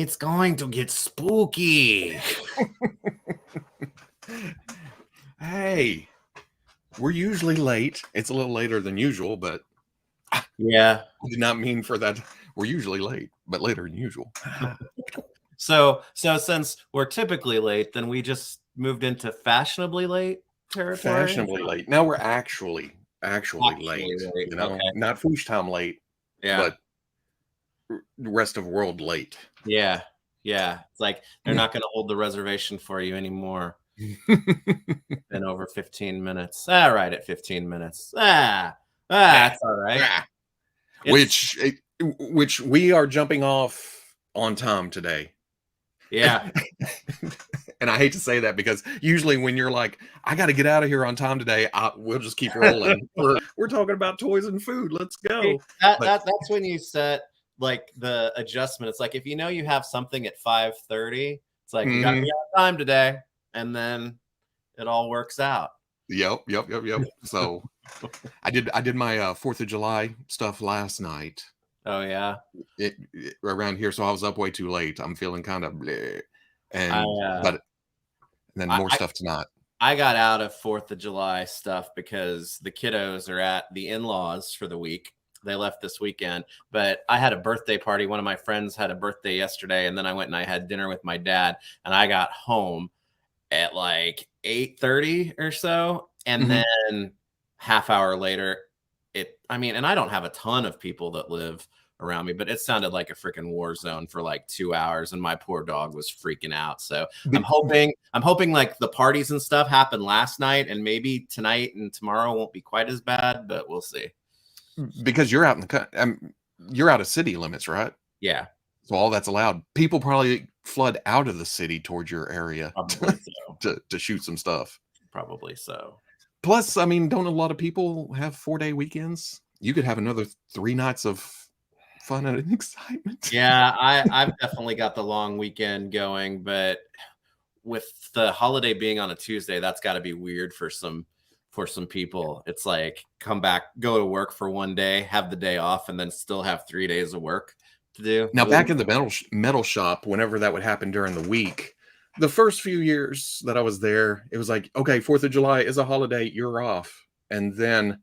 It's going to get spooky. Hey, we're usually late. It's a little later than usual, but yeah, I did not mean for that. We're usually late, but later than usual. So since we're typically late, then we just moved into fashionably late territory. Fashionably late. Now we're actually late. late. You know, Okay. not Fwoosh time late, but rest of world late. Yeah. It's like they're not going to hold the reservation for you anymore. In over 15 minutes. All right, at 15 minutes. That's all right. Which we are jumping off on time today. Yeah. And I hate to say that because usually when you're like, I got to get out of here on time today, we'll just keep rolling. We're talking about toys and food. Let's go. That's when you set like the adjustment. It's like if you know you have something at 5:30, it's like you got to be on time today, and then it all works out. Yep. So I did my 4th of July stuff last night. Oh yeah. Around here, so I was up way too late. I'm feeling kind of bleh. And then more stuff tonight. I got out of 4th of July stuff because the kiddos are at the in-laws for the week. They left this weekend, but I had a birthday party. One of my friends had a birthday yesterday, and then I went and I had dinner with my dad, and I got home at like 8:30 or so. And then half hour later, and I don't have a ton of people that live around me, but it sounded like a freaking war zone for like 2 hours, and my poor dog was freaking out. So I'm hoping like the parties and stuff happened last night, and maybe tonight and tomorrow won't be quite as bad, but we'll see. Because you're out you're out of city limits, right? Yeah. So all that's allowed. People probably flood out of the city towards your area to shoot some stuff. Probably so. Plus, I mean, don't a lot of people have 4-day weekends? You could have another 3 nights of fun and excitement. Yeah, I've definitely got the long weekend going, but with the holiday being on a Tuesday, that's got to be weird for some people. It's like come back, go to work for 1 day, have the day off, and then still have 3 days of work to do. Now, back in the metal shop, whenever that would happen during the week, the first few years that I was there, it was like, okay, 4th of July is a holiday, you're off. And then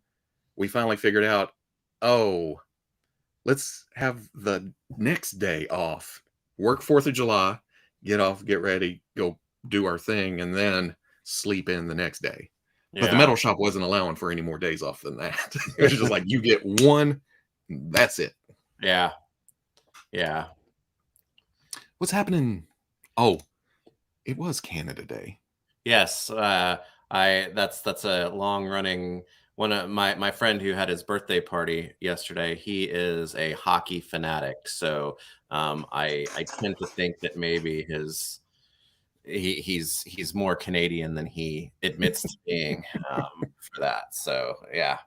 we finally figured out, oh, let's have the next day off. Work 4th of July, get off, get ready, go do our thing, and then sleep in the next day. Yeah. But the metal shop wasn't allowing for any more days off than that. It was just like, you get one, that's it. Yeah. What's happening? Oh, it was Canada Day. Yes. That's a long running one of my friend who had his birthday party yesterday. He is a hockey fanatic. So I tend to think that maybe he's more Canadian than he admits to being for that. So yeah,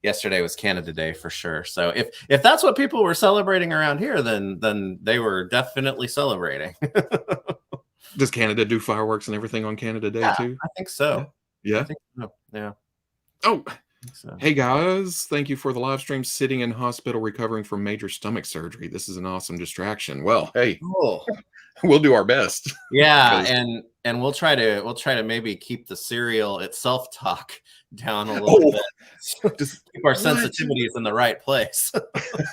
yesterday was Canada Day for sure. So if that's what people were celebrating around here, then they were definitely celebrating. Does Canada do fireworks and everything on Canada Day too? I think so. Yeah. I think so. Yeah. Oh, so. Hey guys, thank you for the live stream. Sitting in hospital recovering from major stomach surgery. This is an awesome distraction. Well, hey, cool. We'll do our best. Yeah, and we'll try to maybe keep the cereal itself talk down a little bit. Just keep our sensitivities in the right place.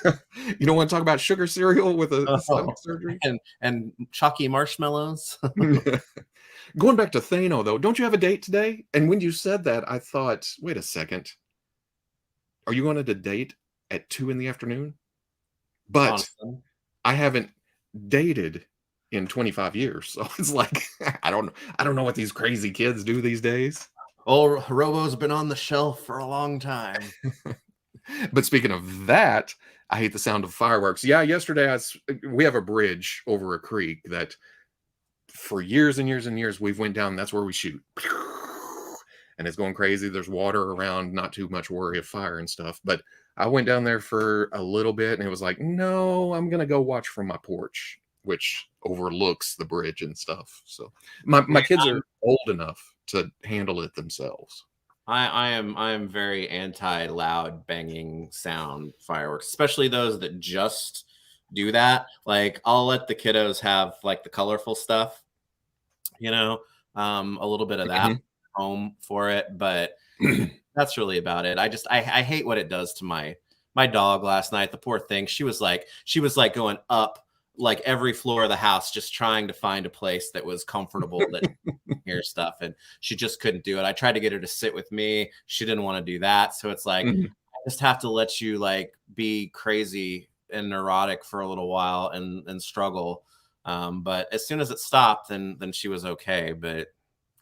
You don't want to talk about sugar cereal with a stomach surgery and chalky marshmallows. Going back to Thano though, don't you have a date today? And when you said that, I thought, wait a second. Are you going to date at 2 p.m? But awesome. I haven't dated in 25 years. So it's like, I don't know what these crazy kids do these days. Oh, Robo's been on the shelf for a long time. But speaking of that, I hate the sound of fireworks. Yeah, yesterday we have a bridge over a creek that for years and years and years we've went down. That's where we shoot. And it's going crazy. There's water around, not too much worry of fire and stuff. But I went down there for a little bit and it was like, no, I'm going to go watch from my porch, which overlooks the bridge and stuff. So my kids are old enough to handle it themselves. I am very anti loud banging sound fireworks, especially those that just do that. Like I'll let the kiddos have like the colorful stuff, a little bit of that home for it, but that's really about it. I hate what it does to my dog last night. The poor thing. She was like going up like every floor of the house, just trying to find a place that was comfortable that hear stuff. And she just couldn't do it. I tried to get her to sit with me. She didn't want to do that. So it's like, I just have to let you like be crazy and neurotic for a little while and struggle. But as soon as it stopped, then she was okay. But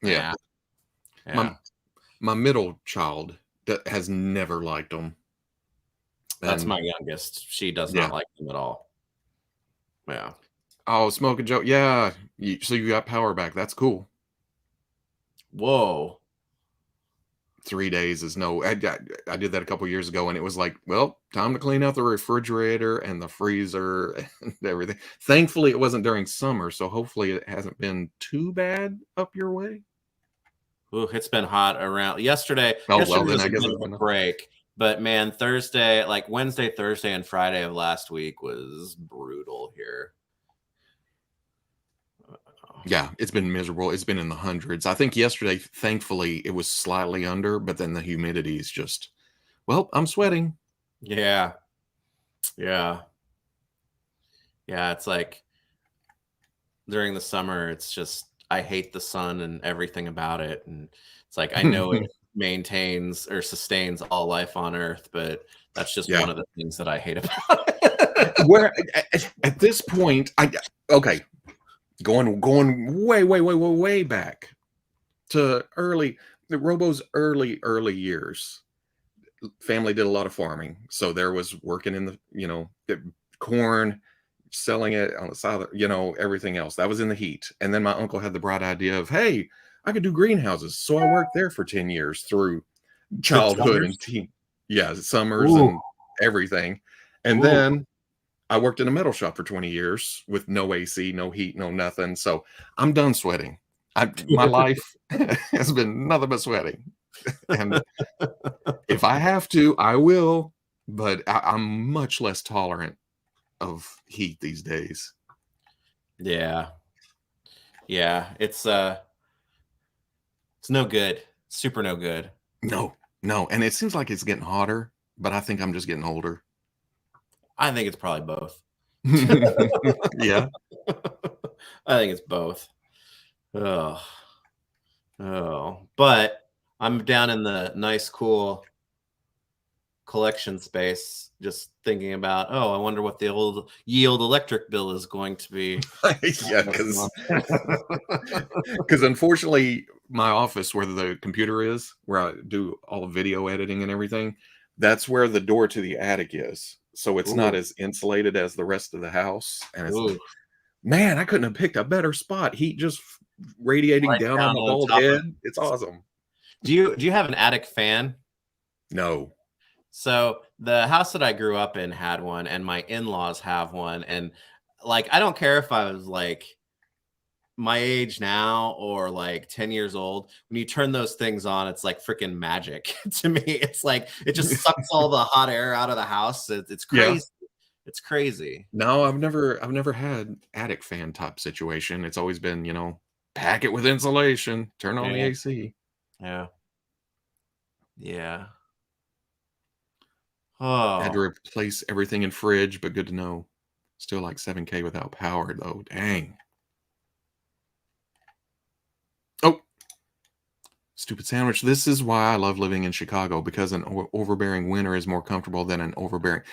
yeah. My middle child that has never liked them. That's my youngest. She does not like them at all. Yeah. Oh, Smoking Joe. Yeah. So you got power back. That's cool. Whoa. 3 days is no. I did that a couple years ago, and it was like, well, time to clean out the refrigerator and the freezer and everything. Thankfully, it wasn't during summer, so hopefully it hasn't been too bad up your way. Ooh, it's been hot around yesterday. Oh, yesterday well, then was I guess a bit of a break. But man, Thursday, like Wednesday, Thursday, and Friday of last week was brutal here. Yeah, it's been miserable. It's been in the hundreds. I think yesterday, thankfully, it was slightly under, but then the humidity is just, well, I'm sweating. Yeah. Yeah. Yeah. It's like during the summer, it's just, I hate the sun and everything about it. And it's like, I know it maintains or sustains all life on Earth, but that's just one of the things that I hate about it. Where at this point, okay, going way back to Robo's early years. Family did a lot of farming, so there was working in the corn, selling it on the side of everything else that was in the heat. And then my uncle had the bright idea of, hey, I could do greenhouses, so I worked there for 10 years through childhood and summers and everything. And then I worked in a metal shop for 20 years with no AC, no heat, no nothing. So I'm done sweating. My life has been nothing but sweating. And if I have to, I will. But I'm much less tolerant of heat these days. Yeah. Yeah. It's no good. Super no good. No. And it seems like it's getting hotter, but I think I'm just getting older. I think it's probably both. Yeah. I think it's both. Oh. But I'm down in the nice, cool collection space, just thinking about, I wonder what the old yield electric bill is going to be. Yeah, because unfortunately, my office where the computer is, where I do all the video editing and everything, that's where the door to the attic is. So it's not as insulated as the rest of the house. And it's like, man, I couldn't have picked a better spot. Heat just radiating down on my bald head. It's awesome. Do you have an attic fan? No. So the house that I grew up in had one, and my in-laws have one. And like, I don't care if I was like my age now or like 10 years old. When you turn those things on, it's like freaking magic to me. It's like it just sucks all the hot air out of the house. It's crazy. Yeah. It's crazy. No, I've never had attic fan type situation. It's always been, pack it with insulation, turn on the AC. Yeah. Oh. I had to replace everything in fridge, but good to know. Still like 7K without power though. Dang. Oh, stupid sandwich. This is why I love living in Chicago, because an overbearing winter is more comfortable than an overbearing.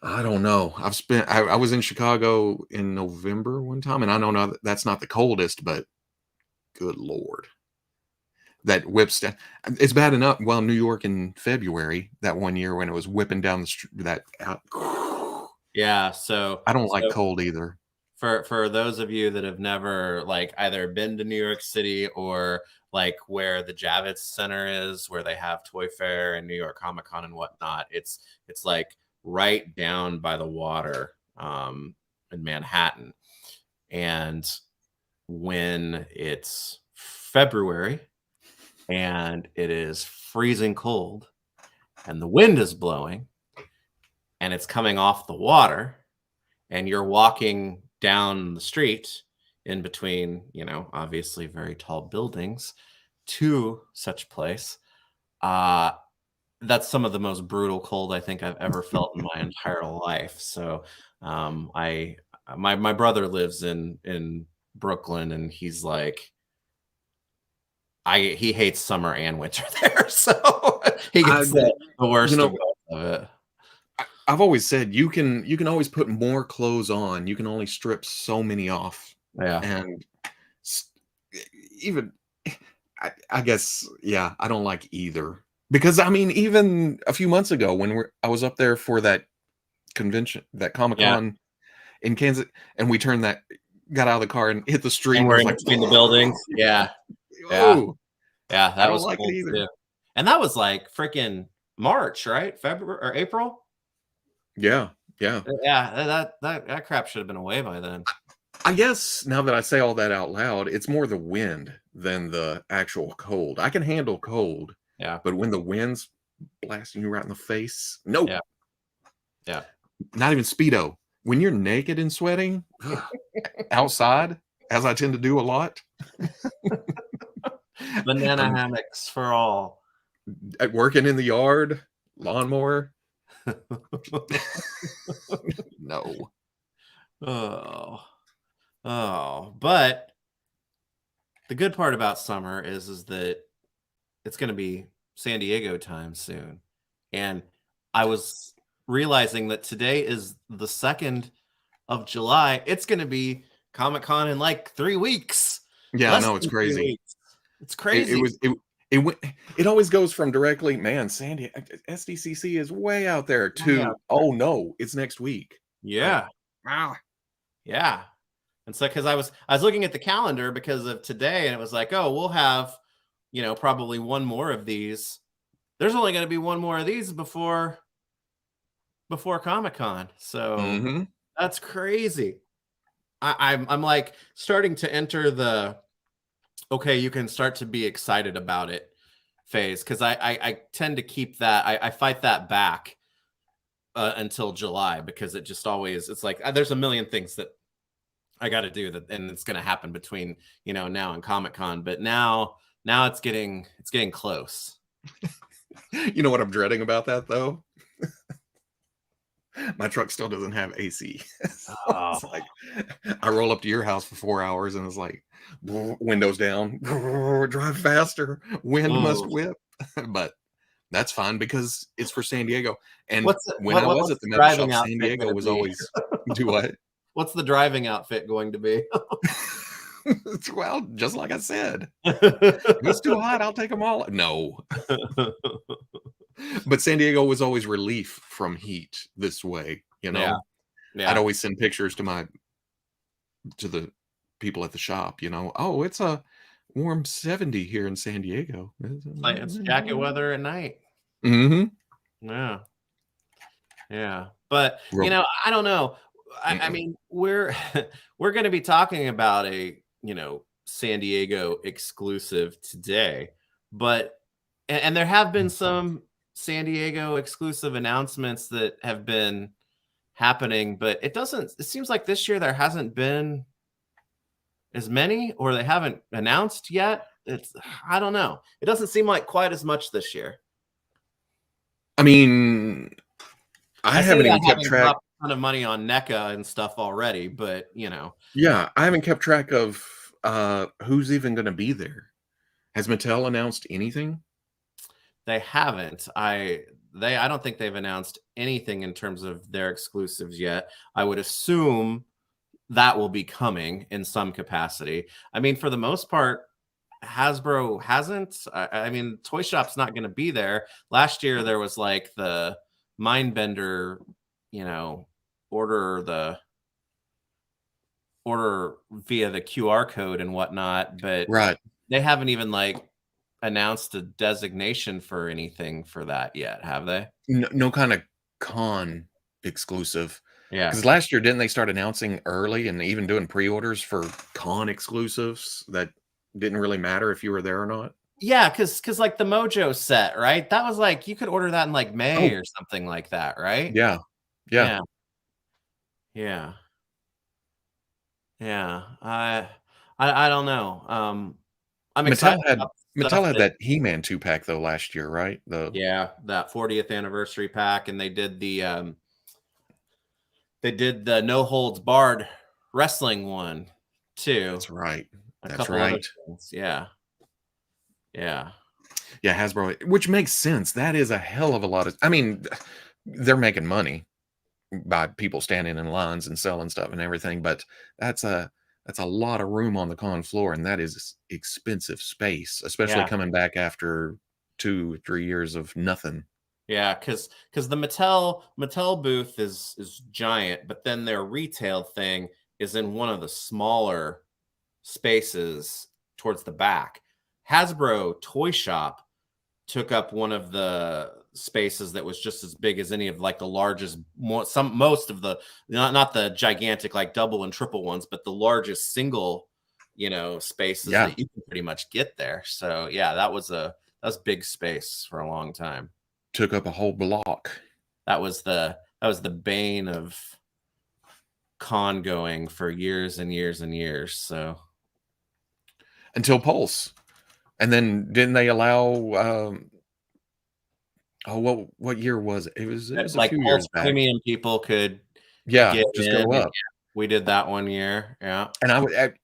I don't know. I was in Chicago in November one time, and I don't know that's not the coldest, but good Lord. That whips down. It's bad enough. Well, New York in February, that one year when it was whipping down the street, Yeah. So I don't like cold either. For those of you that have never like either been to New York City or like where the Javits Center is, where they have Toy Fair and New York Comic Con and whatnot, it's like right down by the water in Manhattan. And when it's February and it is freezing cold and the wind is blowing and it's coming off the water and you're walking down the street in between, obviously very tall buildings to such place, that's some of the most brutal cold I think I've ever felt in my entire life. So, I my brother lives in Brooklyn, and he's like, he hates summer and winter there, so he I, gets the you worst know, of it. I've always said you can always put more clothes on. You can only strip so many off, Yeah, and s- even I guess yeah, I don't like either because I mean even a few months ago when I was up there for that convention, that Comic yeah, Con in Kansas, and we got out of the car and hit the street, and and it we're was in like, between the buildings. Yeah, yeah, oh, yeah, I that don't was like it cold either. too. And that was like freaking March, right? February or April? Yeah, yeah. Yeah, that crap should have been away by then. I guess now that I say all that out loud, it's more the wind than the actual cold. I can handle cold, Yeah, but when the wind's blasting you right in the face, nope, yeah, yeah. not even Speedo. When you're naked and sweating outside, as I tend to do a lot, Banana I'm hammocks for all. working in the yard, lawnmower. No. Oh, but the good part about summer is that it's going to be San Diego time soon. And I was realizing that today is the 2nd of July. It's going to be Comic-Con in like 3 weeks. Yeah, I Less know it's than 3 crazy. weeks. It's It crazy. was it went it always goes from directly, man, Sandy SDCC is way out there Yeah. to oh no, it's next week. Like, Yeah. wow. Yeah. And so because I was looking at the calendar because of today, and it was like, oh, we'll have, probably one more of these. There's only going to be one more of these before Comic-Con. So Hmm. that's crazy. I'm like starting to enter the okay, you can start to be excited about it phase, because I tend to keep that, I fight that back until July, because it just always, it's like there's a million things that I got to do, that, and it's going to happen between now and Comic-Con, but now it's getting close. You know what I'm dreading about that though? My truck still doesn't have AC. So Oh, it's like I roll up to your house for 4 hours and it's like windows down, drive faster, wind must oh. whip. But that's fine because it's for San Diego. And What's the, when I was what's at the the metal driving shop, San outfit Diego going to was be? always do what? What's the driving outfit going to be? Well, just like I said, if it's too hot, I'll take them all. No, but San Diego was always relief from heat this way. Yeah, I'd yeah. always send pictures to the people at the shop. Oh, it's a warm 70 here in San Diego. Like it's jacket weather at night. Mm-hmm. Yeah, yeah. But Real, I don't know. I mm-mm. mean, we're we're going to be talking about a San Diego exclusive today, but and there have been some San Diego exclusive announcements that have been happening, but it seems like this year there hasn't been as many, or they haven't announced yet. I don't know. It doesn't seem like quite as much this year. I mean, I I say haven't that even kept having track. dropped a ton of money on NECA and stuff already, but Yeah, I haven't kept track of who's even going to be there. Has Mattel announced anything? they haven't. I don't think they've announced anything in terms of their exclusives yet. I would assume that will be coming in some capacity. I mean, for the most part, Hasbro hasn't. I mean, Toy Shop's not going to be there. Last year there was like the Mindbender, you know, order the order via the QR code and whatnot, but Right. they haven't even like announced a designation for anything for that yet, have they? No kind of con exclusive. Yeah. Because last year, didn't they start announcing early and even doing pre-orders for con exclusives that didn't really matter if you were there or not? Yeah, because like the Mojo set, right? That was like you could order that in like May Oh, or something like that, right? yeah. Yeah. Yeah. Yeah. Yeah. I don't know. I'm excited about Mattel stuff had that that He-Man 2-pack though last year, right? yeah, that 40th anniversary pack, and they did the No Holds Barred wrestling one too. That's right. A That's couple other right. things. Yeah. Yeah. Yeah, Hasbro, which makes sense. That is a hell of a lot of, I mean, they're making money by people standing in lines and selling stuff and everything, but that's a that's a lot of room on the con floor, and that is expensive space, especially Yeah. coming back after 2 or 3 years of nothing. Yeah, because the Mattel booth is giant, but then their retail thing is in one of the smaller spaces towards the back. Hasbro Toy Shop took up one of the spaces that was just as big as any of like the largest most of the not the gigantic like double and triple ones, but the largest single, spaces Yeah, that you can pretty much get there. So yeah, that was big space for a long time. took up a whole block That was the bane of con going for years and years and years. So until Pulse. And then didn't they allow oh what year was it? It was a like few Pulse years back. Premium people could Yeah, get just in, go and up. yeah, we did that one year. Yeah. And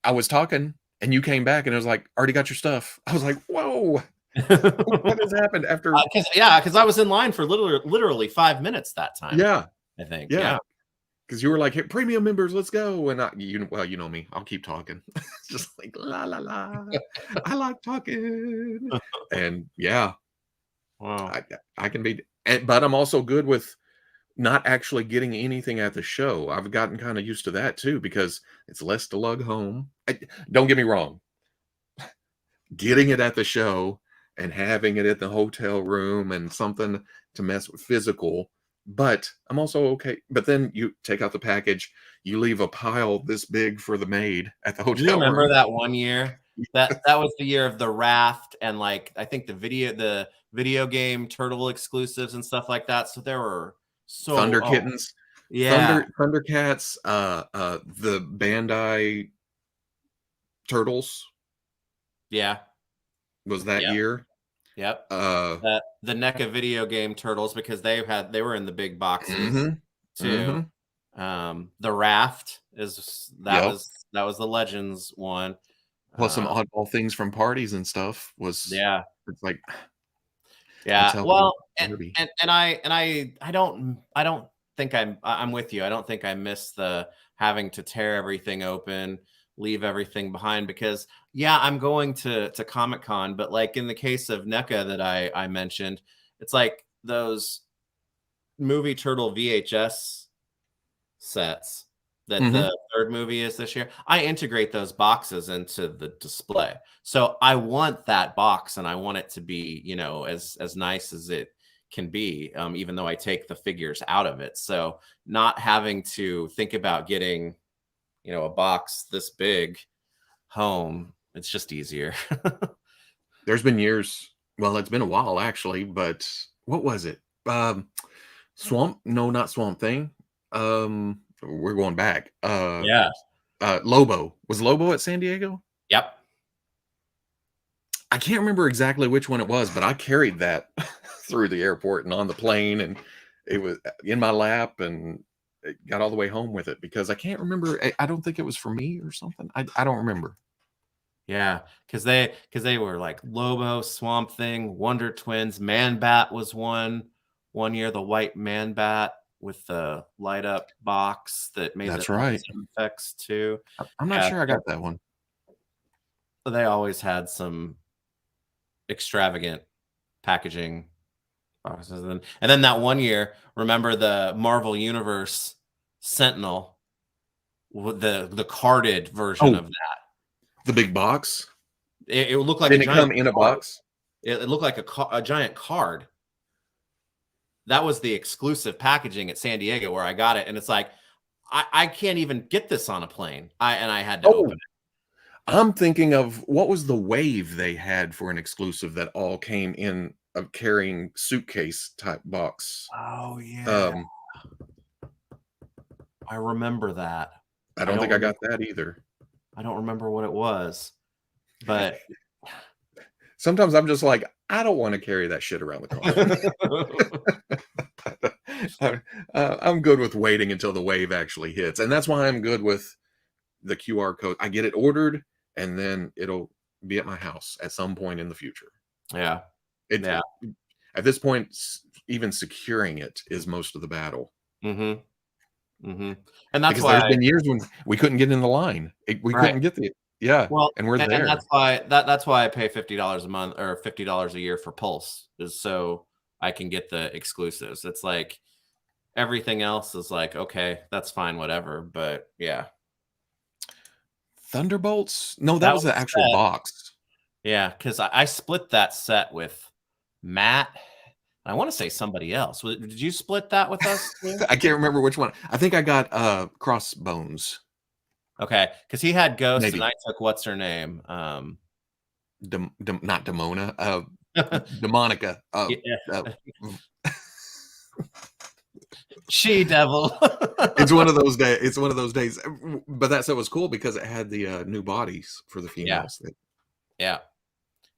I was talking and you came back and it was like, already got your stuff. I was like, whoa, what has happened after? Because I was in line for literally 5 minutes that time. Yeah, I think. yeah. Yeah. Because you were like, hey, premium members, let's go. And well, you know me, I'll keep talking. It's just like la la la. I like talking. And yeah, Wow. I can be, but I'm also good with not actually getting anything at the show. I've gotten kind of used to that too because it's less to lug home. Don't get me wrong, getting it at the show and having it at the hotel room and something to mess with physical. But I'm also okay. But then you take out the package, you leave a pile this big for the maid at the Do you hotel remember room. that one year? That was the year of the raft and like I think the video game turtle exclusives and stuff like that. So there were Thunder oh Kittens, yeah. Thundercats, the Bandai Turtles Yeah. was that Yep. year. Yep. Uh, The NECA video game turtles because they were in the big boxes mhm, too. mhm. The raft is that Yep. was that was the Legends one. Plus some Uh, oddball things from parties and stuff yeah. it's like Yeah. Mattel Well, and Booberry. I don't think I'm with you. I don't think I miss the having to tear everything open, leave everything behind because yeah, I'm going to Comic-Con, but like in the case of NECA that I mentioned, it's like those movie turtle VHS sets that Mhm. the third movie is this year. I integrate those boxes into the display. So I want that box and I want it to be, as nice as it can be, even though I take the figures out of it. So not having to think about getting, a box this big home, it's just easier. There's been years, well, it's been a while actually, but what was it? Swamp no, not Swamp Thing. We're going back. Yeah. Lobo. Was Lobo at San Diego? Yep. I can't remember exactly which one it was, but I carried that through the airport and on the plane, and it was in my lap, and it got all the way home with it because I can't remember. I don't think it was for me or something. I don't remember. Yeah, because they were like Lobo, Swamp Thing, Wonder Twins, Man Bat was one year, the white Man Bat with the light up box that made the That's right. sound effects too. I'm not Yeah, sure I got that one. so they always had some extravagant packaging boxes, and then that one year, remember the Marvel Universe Sentinel, the carded version Oh, of that. the big box. It looked like a Didn't it giant come in a card. box? It looked like a giant card. That was the exclusive packaging at San Diego where I got it, and it's like I can't even get this on a plane. I had to Oh, open it. I'm thinking of what was the wave they had for an exclusive that all came in a carrying suitcase type box. Oh yeah. Um, I remember that. I don't think I got that either. I don't remember what it was, but Sometimes I'm just like, I don't want to carry that shit around the car. I'm good with waiting until the wave actually hits. And that's why I'm good with the QR code. I get it ordered and then it'll be at my house at some point in the future. Yeah. Yeah. At this point, even securing it is most of the battle. Mm-hmm. Mm-hmm. And that's because why there's been years when we couldn't get in the line. We couldn't get the well, and we're there. And that's why I pay $50 a month or $50 a year for Pulse, is so I can get the exclusives. It's like everything else is like, okay, that's fine, whatever. But yeah. Thunderbolts? No, that was the actual box. Yeah, because I split that set with Matt. I want to say somebody else. Did you split that with us? I can't remember which one. I think I got Crossbones. Okay, because he had Ghost Maybe. and I took what's her name? Not Demona. Demonica. She Devil. It's one of those days. It's one of those days. But that set was cool because it had the new bodies for the females. Yeah.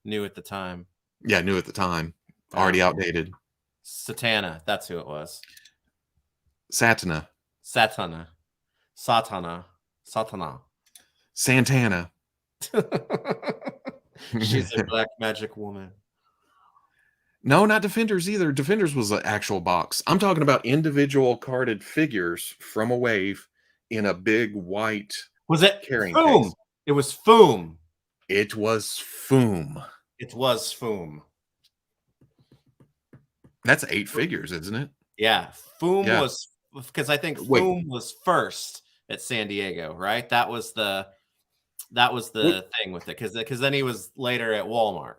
New at the time. Yeah, new at the time. Already outdated. Satana. That's who it was. Satana. Santana. She's a black magic woman. No, not Defenders either. Defenders was an actual box. I'm talking about individual carded figures from a wave in a big white. Was it carrying Foom? case. It was Foom. It was Foom. It was Foom. That's 8 figures, isn't it? Yeah. Foom was, because I think Foom was first at San Diego, right? That was the thing with it, because then he was later at Walmart.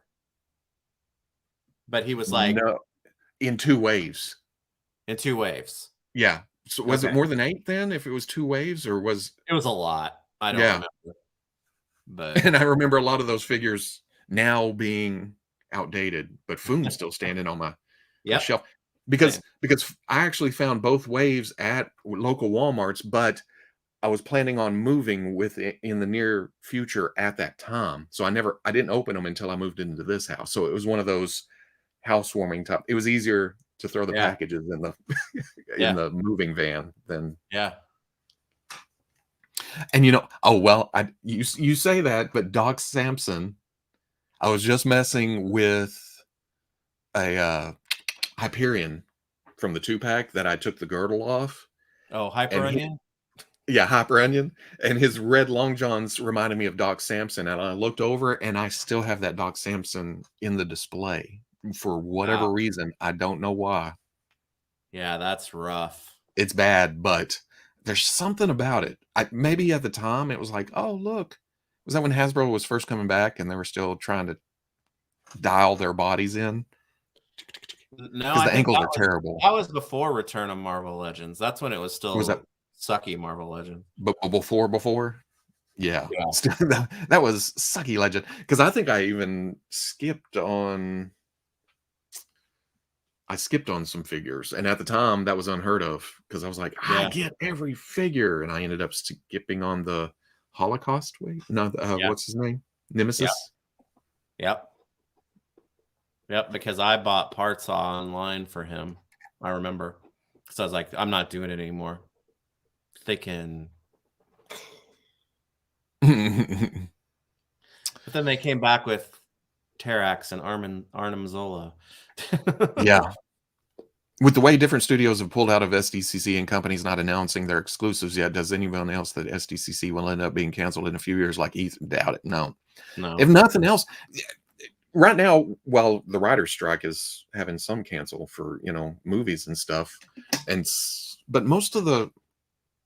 But he was like in 2 waves. In 2 waves. Yeah. So was it more than 8 then? If it was 2 waves, or was it was a lot? I don't remember. But and I remember a lot of those figures now being outdated, but Foom's still standing on my shelf because I actually found both waves at local Walmarts, but I was planning on moving with it in the near future at that time. So I didn't open them until I moved into this house. So it was one of those housewarming type. It was easier to throw the packages in the in the moving van than And you say that, but Doc Samson, I was just messing with a Hyperion from the 2-pack that I took the girdle off. Oh, Hyper Onion? Hyper Onion. And his red long johns reminded me of Doc Samson. And I looked over and I still have that Doc Samson in the display for whatever reason. I don't know why. Yeah, that's rough. It's bad, but there's something about it. Maybe at the time it was like, oh, look. Was that when Hasbro was first coming back and they were still trying to dial their bodies in? No, because the ankles are terrible. That was before Return of Marvel Legends. That's when it was still sucky Marvel Legend. But before? Yeah. That was sucky Legend. Because I think I even skipped on some figures. And at the time, that was unheard of. Because I was like, I get every figure. And I ended up skipping on the Holocaust wave. No, what's his name? Nemesis? Yep, because I bought parts online for him. I remember. So I was like, I'm not doing it anymore. They can. But then they came back with Terax and Arnim Zola. Yeah. With the way different studios have pulled out of SDCC and companies not announcing their exclusives yet, does anyone else that SDCC will end up being canceled in a few years like Ethan? Doubt it. No. If nothing else, right now, while the writer's strike is having some cancel for, movies and stuff, but most of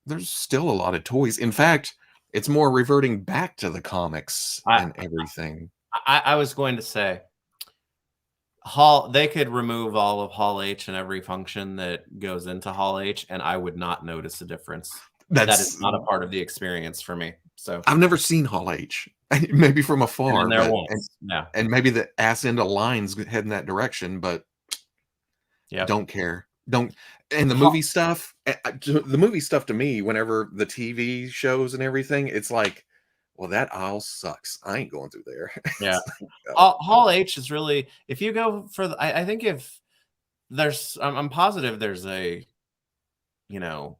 there's still a lot of toys. In fact, it's more reverting back to the comics and everything. I was going to say, they could remove all of Hall H and every function that goes into Hall H, and I would not notice a difference. That is not a part of the experience for me. So I've never seen Hall H. Maybe from afar, and maybe the ass end of lines heading that direction, but don't care. don't. And the movie stuff, the movie stuff to me, whenever the TV shows and everything, it's like, well, that aisle sucks. I ain't going through there. Yeah. It's like, oh, Hall H is really, if you go for the, I think if there's, I'm positive there's a, you know,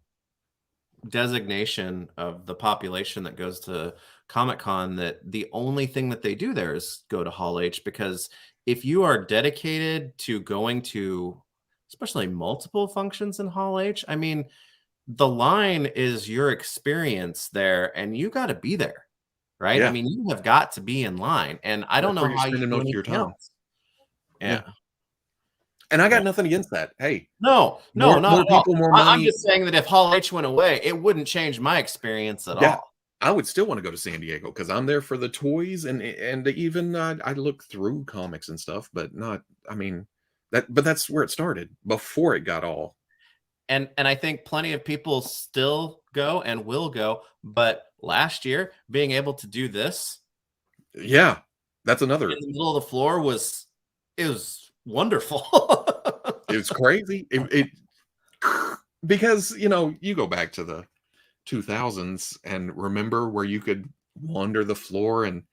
designation of the population that goes to Comic-Con that the only thing that they do there is go to Hall H, because if you are dedicated to going to especially multiple functions in Hall H, I mean, the line is your experience there and you got to be there, right? I yeah, mean, you have got to be in line, and I don't that's know where you're how you spending do most of your anything time. else. Yeah. Yeah. And I got Yeah. nothing against that. Hey, No, more not at all. people, more I'm money. just saying that if Hall H went away, it wouldn't change my experience at Yeah, all. I would still want to go to San Diego because I'm there for the toys and even I look through comics and stuff, but not. I mean, but that's where it started before it got all. And I think plenty of people still go and will go, but last year being able to do this Yeah, that's in another. the middle of the floor was wonderful. It's crazy. It because you go back to the 2000s and remember where you could wander the floor and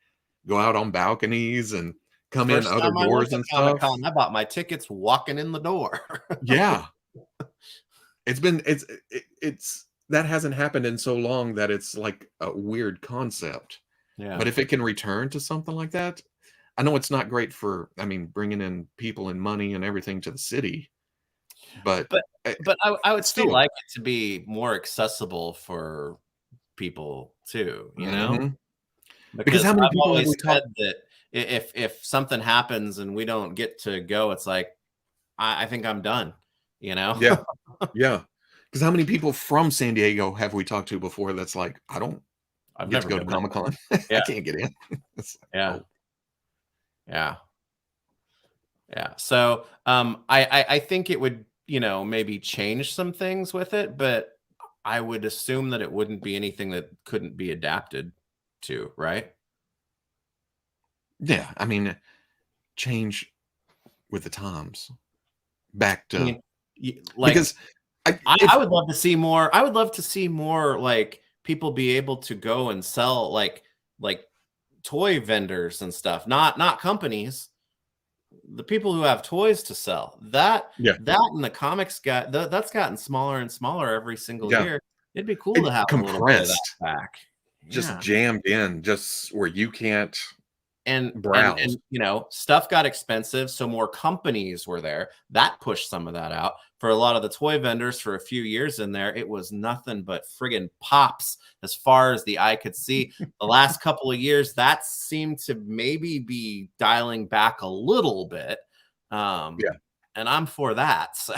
go out on balconies and come in First other time I went doors to and stuff. Comic-Con, I bought my tickets walking in the door. Yeah, it's that hasn't happened in so long that it's like a weird concept. Yeah. But if it can return to something like that, I know it's not great for, I mean, bringing in people and money and everything to the city, but But eh, I would still still. like it to be more accessible for people too, you know? Mhm. Because Because how many I've people have always we said talked. that if something happens and we don't get to go, it's like, I think I'm done, you know? Yeah, yeah. Because how many people from San Diego have we talked to before that's like, "I don't I've get to never go to been there. Comic-Con. I Yeah, can't get in." It's like, yeah, "Oh." yeah, yeah. So, I think it would, maybe change some things with it, but I would assume that it wouldn't be anything that couldn't be adapted to, right? Yeah, I mean, change with the times back I to mean, like because I I if would love to see more. I would love to see more like people be able to go and sell like toy vendors and stuff, not companies, the people who have toys to sell. That yeah, that and the comics that's gotten smaller and smaller every single yeah, year. It'd be cool to it have a little bit of that compressed, back. just Yeah. jammed in, just where you can't And browse. stuff got expensive, so more companies were there. That pushed some of that out. For a lot of the toy vendors for a few years in there, it was nothing but friggin' pops as far as the eye could see. The last couple of years, that seemed to maybe be dialing back a little bit. Yeah. And I'm for that. So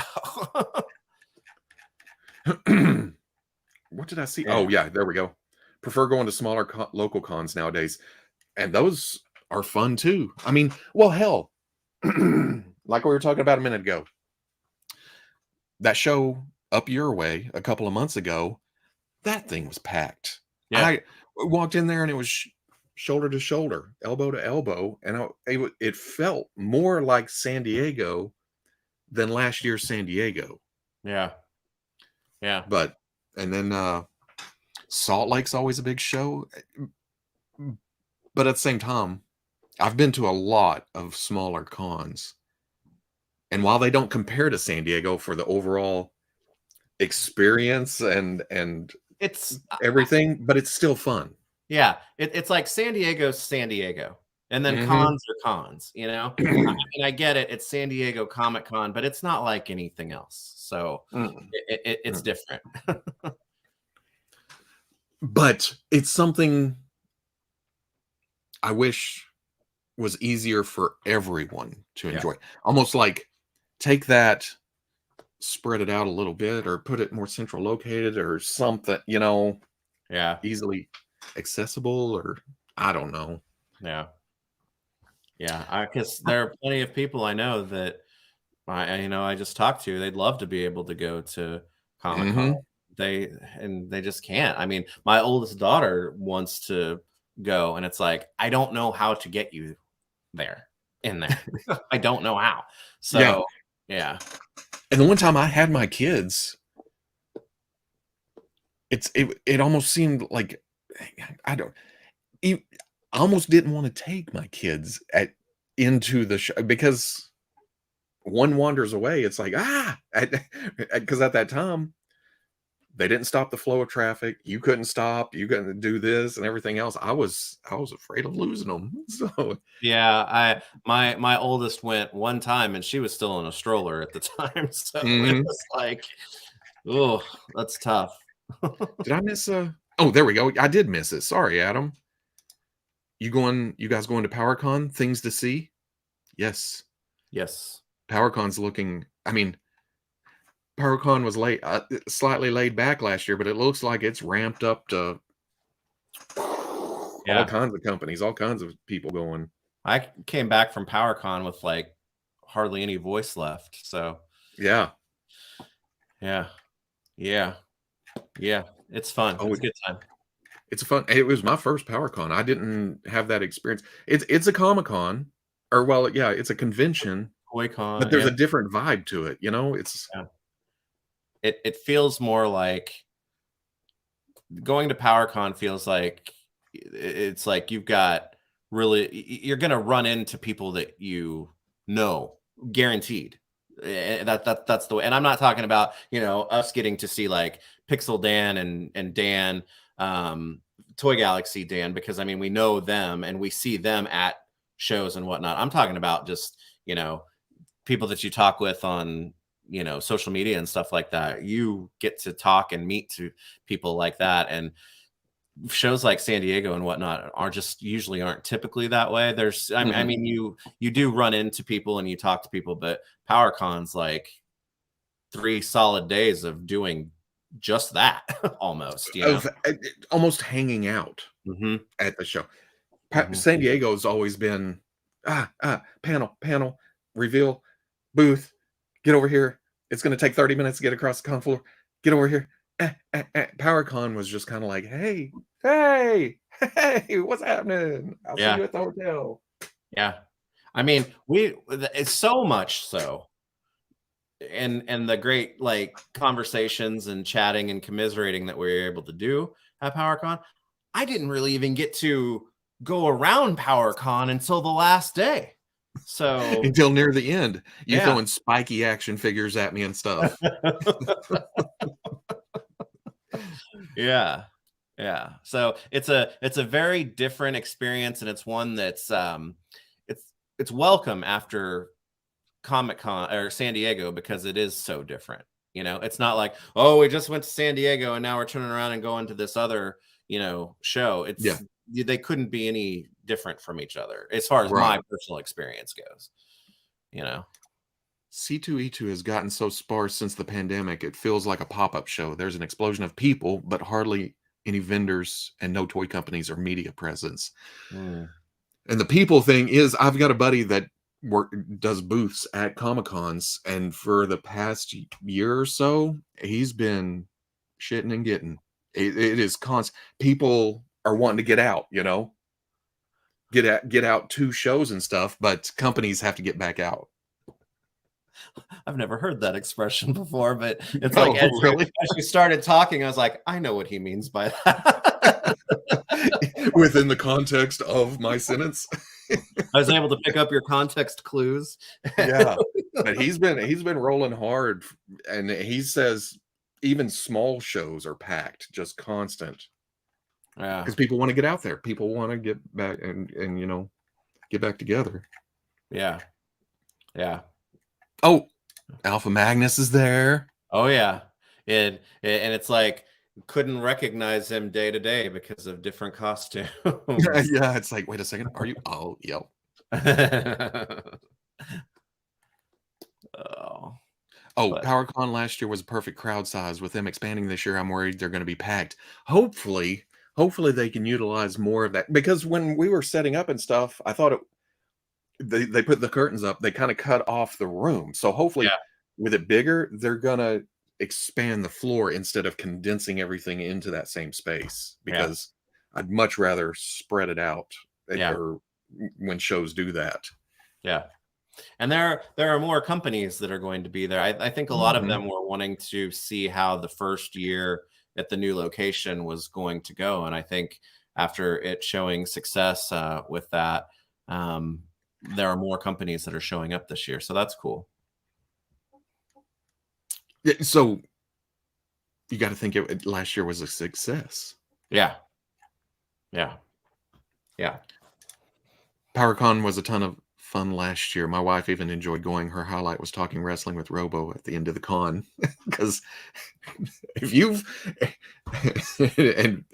What did I see? yeah. Oh, yeah, there we go. Prefer going to smaller local cons nowadays, and those are fun too. I mean, well, hell, like we were talking about a minute ago, that show up your way a couple of months ago, that thing was packed. Yeah. I walked in there and it was shoulder to shoulder, elbow to elbow, and it felt more like San Diego than last year's San Diego. Yeah. Yeah. But and then Salt Lake's always a big show, but at the same time, I've been to a lot of smaller cons, and while they don't compare to San Diego for the overall experience and It's everything, but it's still fun. Yeah, it's like San Diego's San Diego, and then Mhm. cons are cons, you know? I mean, I get it, it's San Diego Comic Con, but it's not like anything else, so Mm, it's mm. different. But it's something I wish was easier for everyone to Yeah, enjoy. Almost like take that, spread it out a little bit, or put it more central located or something, yeah, easily accessible, or I don't know. yeah, yeah, because there are plenty of people I know that I just talked to, they'd love to be able to go to Comic-Con. Mhm. They just can't. I mean, my oldest daughter wants to go, and it's like, I don't know how to get you there in there. I don't know how. Yeah. So, yeah. And the one time I had my kids, it almost seemed like I don't. I almost didn't want to take my kids into the show because one wanders away. It's like because at that time they didn't stop the flow of traffic. You couldn't stop. You couldn't do this and everything else. I was afraid of losing them. So Yeah, my oldest went one time and she was still in a stroller at the time. So it mhm. was like, oh, that's tough. Did I miss Oh, there we go. I did miss it. Sorry, Adam. You guys going to PowerCon? Things to see? Yes. Yes. PowerCon's looking. I mean, PowerCon was slightly laid back last year, but it looks like it's ramped up to all Yeah. kinds of companies, all kinds of people going. I came back from PowerCon with like hardly any voice left. So Yeah. yeah. Yeah. Yeah. It's fun. Oh, It's a good time. it's fun. It was my first PowerCon. I didn't have that experience. It's a Comic Con, or well, yeah, it's a convention, but Toy-Con, there's yeah. a different vibe to it. It's Yeah. It feels more like going to PowerCon feels like it's like you've got you're gonna run into people that you know, guaranteed. That's the way. And I'm not talking about us getting to see like Pixel Dan and Dan, Toy Galaxy Dan, because I mean we know them and we see them at shows and whatnot. I'm talking about just people that you talk with on social media and stuff like that. You get to talk and meet to people like that, and shows like San Diego and whatnot are just usually aren't typically that way. I mean, you do run into people and you talk to people, but PowerCon's like 3 solid days of doing just that almost. of almost hanging out Hmm. at the show. Hmm. San Diego's always been panel, reveal, booth, get over here. It's going to take 30 minutes to get across the con floor. Get over here. PowerCon was just kind of like, hey, what's happening? I'll see Yeah, you at the hotel. yeah. I mean, it's so much so, and the great like conversations and chatting and commiserating that we were able to do at PowerCon. I didn't really even get to go around PowerCon until the last day. So Until near the end, you yeah. throwing spiky action figures at me and stuff. Yeah. Yeah. So it's a very different experience, and it's one that's it's welcome after Comic-Con or San Diego, because it is so different. It's not like, oh, we just went to San Diego and now we're turning around and going to this other, show. Yeah, They couldn't be any different from each other as far as right. my personal experience goes. C2E2 has gotten so sparse since the pandemic, it feels like a pop-up show. There's an explosion of people, but hardly any vendors and no toy companies or media presence. Mm. And the people thing is, I've got a buddy that does booths at Comic-Cons, and for the past year or so, he's been shitting and getting. It is constant. People are wanting to get out, get out to shows and stuff, but companies have to get back out. I've never heard that expression before, but it's Oh, like as really? you started talking, I was like, I know what he means by that. Within the context of my sentence. I was able to pick up your context clues. Yeah. But he's been rolling hard, and he says even small shows are packed, just constant. Yeah. Because people want to get out there. People want to get back and get back together. Yeah. Yeah. Oh, Alpha Magnus is there. Oh yeah. And it's like couldn't recognize him day to day because of different costumes. Yeah, it's like, wait a second, are you? Oh, yep. Oh. Oh, But PowerCon last year was a perfect crowd size. With them expanding this year, I'm worried they're going to be packed. Hopefully they can utilize more of that, because when we were setting up and stuff, I thought they put the curtains up, they kind of cut off the room. So hopefully yeah. with it bigger, they're gonna expand the floor instead of condensing everything into that same space, Yeah. because I'd much rather spread it out Yeah. or when shows do that. Yeah. And there are more companies that are going to be there. I think a lot of them were wanting to see how the first year at the new location was going to go. And I think after it showing success with that, there are more companies that are showing up this year. So that's cool. Yeah, so you got to think last year was a success. Yeah. Yeah. Yeah. PowerCon was a ton of fun last year. My wife even enjoyed going. Her highlight was talking wrestling with Robo at the end of the con. Because if you've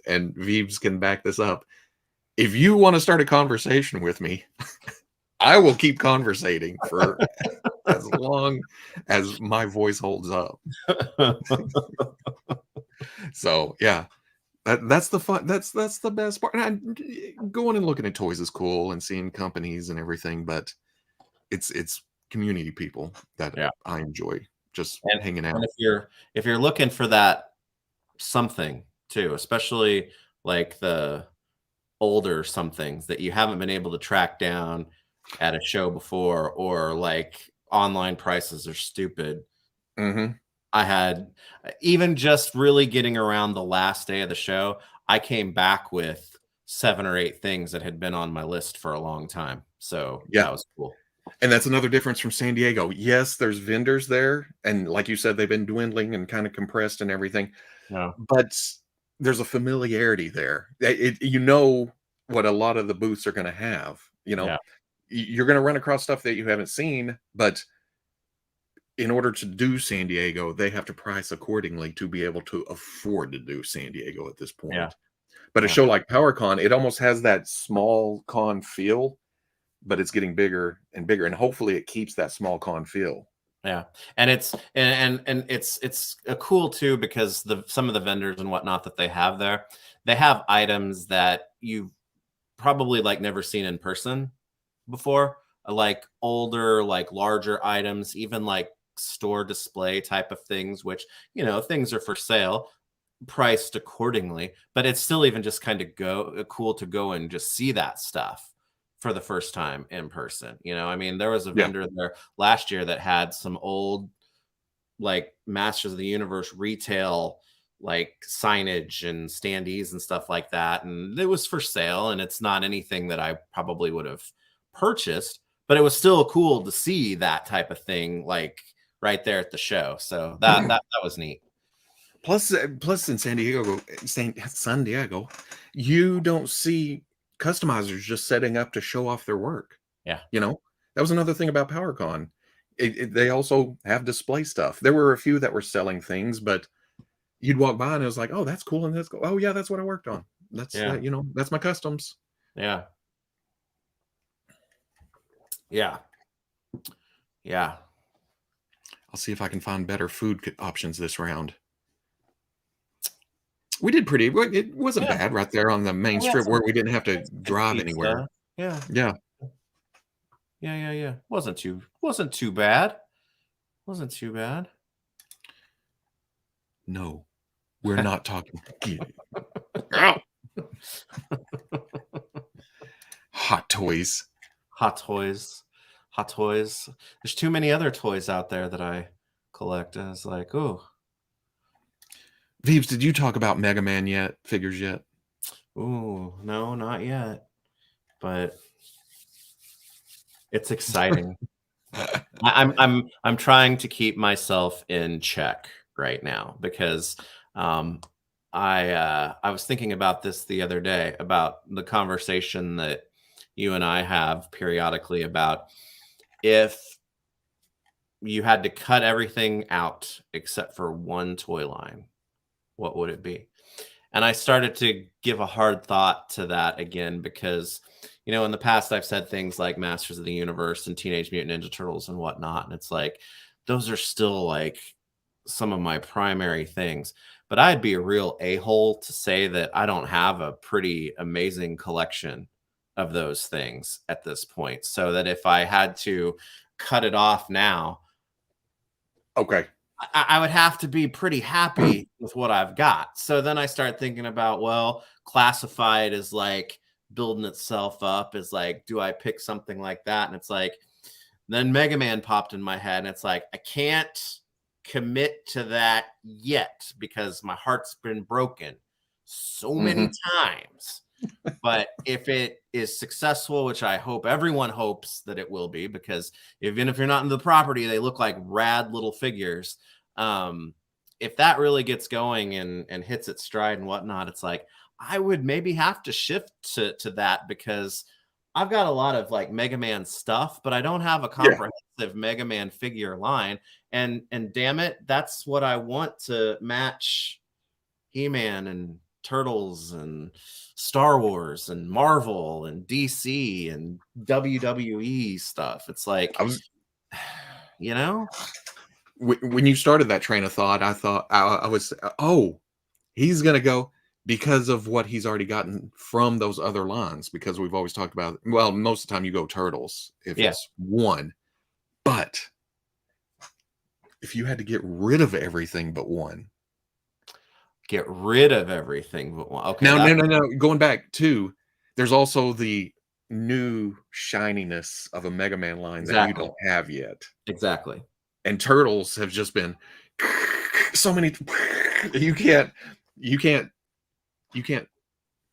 and Veeves can back this up, if you want to start a conversation with me, I will keep conversating for as long as my voice holds up. So yeah, that's the fun. That's the best part. And going and looking at toys is cool and seeing companies and everything, but it's community people that I enjoy just hanging out. And if you're looking for that something too, especially like the older somethings that you haven't been able to track down at a show before, or like online prices are stupid. I had, even just really getting around the last day of the show, I came back with 7 or 8 things that had been on my list for a long time. So that was cool. And that's another difference from San Diego. Yes, there's vendors there, and like you said, they've been dwindling and kind of compressed and everything. Yeah. But there's a familiarity there. You know what a lot of the booths are going to have. You know, you're going to run across stuff that you haven't seen, but in order to do San Diego, they have to price accordingly to be able to afford to do San Diego at this point. Yeah. But a show like PowerCon, it almost has that small con feel, but it's getting bigger and bigger, and hopefully it keeps that small con feel. Yeah, and it's and it's cool too, because some of the vendors and whatnot that they have there, they have items that you've probably like never seen in person before, like older, like larger items, even like store display type of things, which, you know, things are for sale, priced accordingly, but it's still even just kind of cool to go and just see that stuff for the first time in person. You know, I mean, there was a vendor there last year that had some old like Masters of the Universe retail like signage and standees and stuff like that, and it was for sale, and it's not anything that I probably would have purchased, but it was still cool to see that type of thing like right there at the show. So that was neat. Plus in San Diego, you don't see customizers just setting up to show off their work. Yeah. You know, that was another thing about PowerCon. They also have display stuff. There were a few that were selling things, but you'd walk by and it was like, oh, that's cool. And that's cool. Oh yeah, that's what I worked on. That's, you know, that's my customs. Yeah. Yeah. Yeah. I'll see if I can find better food options this round. We did pretty. It wasn't bad right there on the main strip where we didn't have to drive anywhere. Yeah. Yeah. Wasn't too bad. Wasn't too bad. No, we're not talking. Hot toys. Hot toys. Hot toys. There's too many other toys out there that I collect. I was like, oh. Veeves, did you talk about Mega Man figures yet? Ooh, no, not yet. But it's exciting. I'm trying to keep myself in check right now, because I was thinking about this the other day, about the conversation that you and I have periodically about if you had to cut everything out except for one toy line, what would it be? And I started to give a hard thought to that again, because, you know, in the past I've said things like Masters of the Universe and Teenage Mutant Ninja Turtles and whatnot, and it's like those are still like some of my primary things. But I'd be a real a-hole to say that I don't have a pretty amazing collection of those things at this point, so that if I had to cut it off now, okay, I would have to be pretty happy with what I've got. So then I start thinking about, well, classified is like building itself up, is like, do I pick something like that? And it's like, Then Mega Man popped in my head, and it's like, I can't commit to that yet because my heart's been broken so many times. But if it is successful, which I hope everyone hopes that it will be, because even if you're not into the property, they look like rad little figures. If that really gets going and hits its stride and whatnot, it's like I would maybe have to shift to that, because I've got a lot of like Mega Man stuff, but I don't have a comprehensive Mega Man figure line. And damn it, that's what I want to match He-Man and Turtles and Star Wars and Marvel and DC and WWE stuff. It's like, you know, when you started that train of thought, I thought I was, oh, he's gonna go because of what he's already gotten from those other lines. Because we've always talked about, well, most of the time you go Turtles if it's one, but if you had to get rid of everything but one. Get rid of everything but one. Okay. Now, no. Going back to, there's also the new shininess of a Mega Man line that you don't have yet. Exactly. And Turtles have just been so many. You can't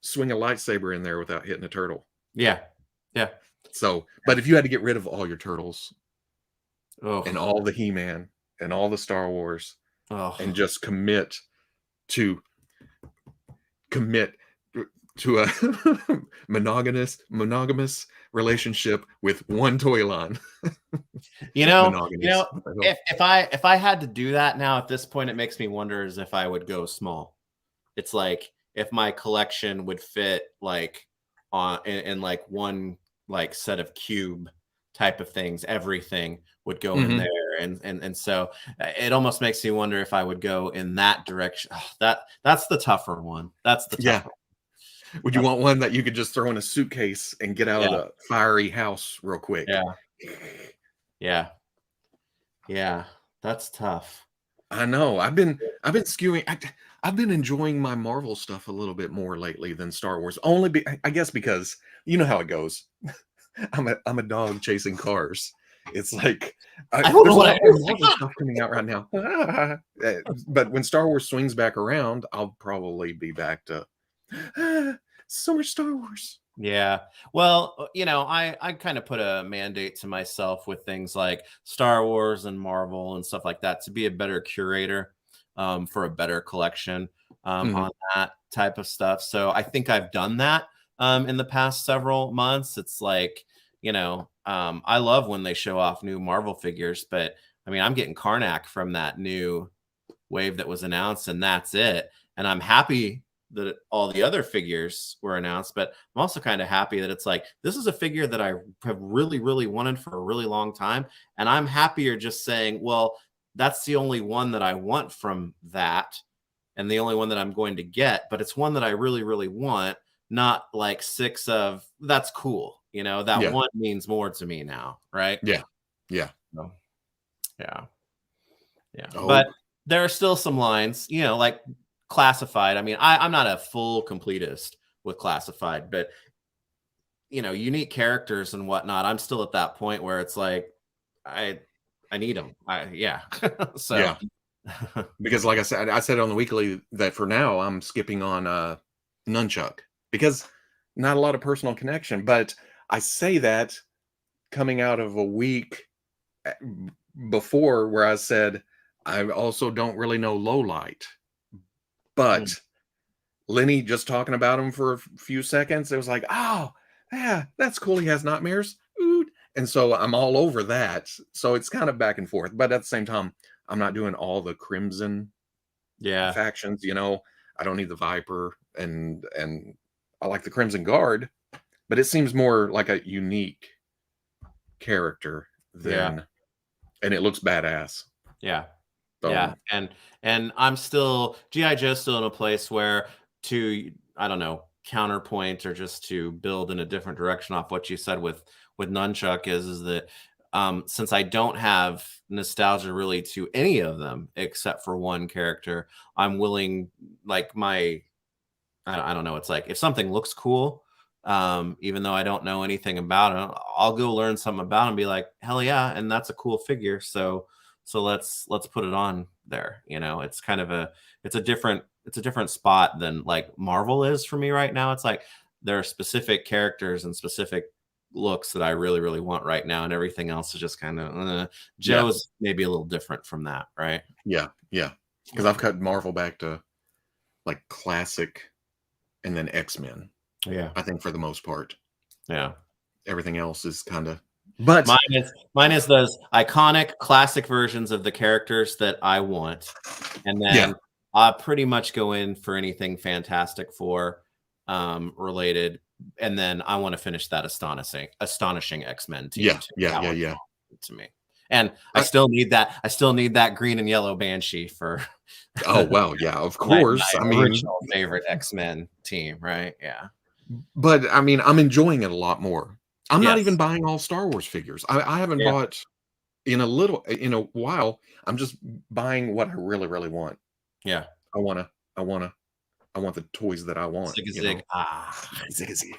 swing a lightsaber in there without hitting a turtle. Yeah. So, but if you had to get rid of all your Turtles and all the He-Man and all the Star Wars and just commit to a monogamous relationship with one toy line. If I had to do that now at this point, it makes me wonder as if I would go small. It's like if my collection would fit like in like one like set of cube type of things, everything would go in there. And so it almost makes me wonder if I would go in that direction. That's the tougher one. That's the tougher one. Would you want one that you could just throw in a suitcase and get out of the fiery house real quick? Yeah. That's tough. I know. I've been skewing. I've been enjoying my Marvel stuff a little bit more lately than Star Wars. I guess because you know how it goes. I'm a dog chasing cars. It's like there's a lot of Marvel stuff coming out right now. But when Star Wars swings back around, I'll probably be back to so much Star Wars. Yeah. Well, I kind of put a mandate to myself with things like Star Wars and Marvel and stuff like that to be a better curator for a better collection on that type of stuff. So I think I've done that in the past several months. It's like, I love when they show off new Marvel figures, but I mean, I'm getting Karnak from that new wave that was announced, and that's it. And I'm happy that all the other figures were announced, but I'm also kind of happy that it's like, this is a figure that I have really, really wanted for a really long time. And I'm happier just saying, well, that's the only one that I want from that. And the only one that I'm going to get, but it's one that I really, really want, not like 6 of that's cool. That one means more to me now. Right. Yeah. So, But there are still some lines, like Classified. I mean, I'm not a full completist with Classified, but unique characters and whatnot, I'm still at that point where it's like I need them. So because like I said on the weekly that for now I'm skipping on Nunchuck because not a lot of personal connection, but I say that coming out of a week before where I said I also don't really know Lowlight. But Lenny just talking about him for a few seconds, it was like, oh, yeah, that's cool. He has nightmares. Ooh. And so I'm all over that. So it's kind of back and forth. But at the same time, I'm not doing all the Crimson factions. I don't need the Viper. And I like the Crimson Guard. But it seems more like a unique character than, and it looks badass. Yeah. And I'm still G.I. Joe's still in a place where I don't know, counterpoint or just to build in a different direction off what you said with Nunchuck is that since I don't have nostalgia really to any of them except for one character, I'm willing, like I don't know, it's like if something looks cool, even though I don't know anything about him. I'll go learn something about him and be like, hell yeah, and that's a cool figure. So let's put it on there. You know, it's kind of it's a different spot than like Marvel is for me right now. It's like there are specific characters and specific looks that I really, really want right now, and everything else is just kind of Joe's maybe a little different from that, right? Yeah, because I've cut Marvel back to like classic and then X-Men. Yeah, I think for the most part. Yeah. Everything else is kind of, but mine is those iconic classic versions of the characters that I want, and then I pretty much go in for anything Fantastic Four related, and then I want to finish that astonishing X-Men team. Yeah. To me, and I still need that green and yellow Banshee for. Oh well, yeah, of course. my original favorite X-Men team, right? Yeah. But I mean, I'm enjoying it a lot more. I'm not even buying all Star Wars figures. I haven't bought in a while. I'm just buying what I really, really want. Yeah. I want the toys that I want. Zig zig. Zig.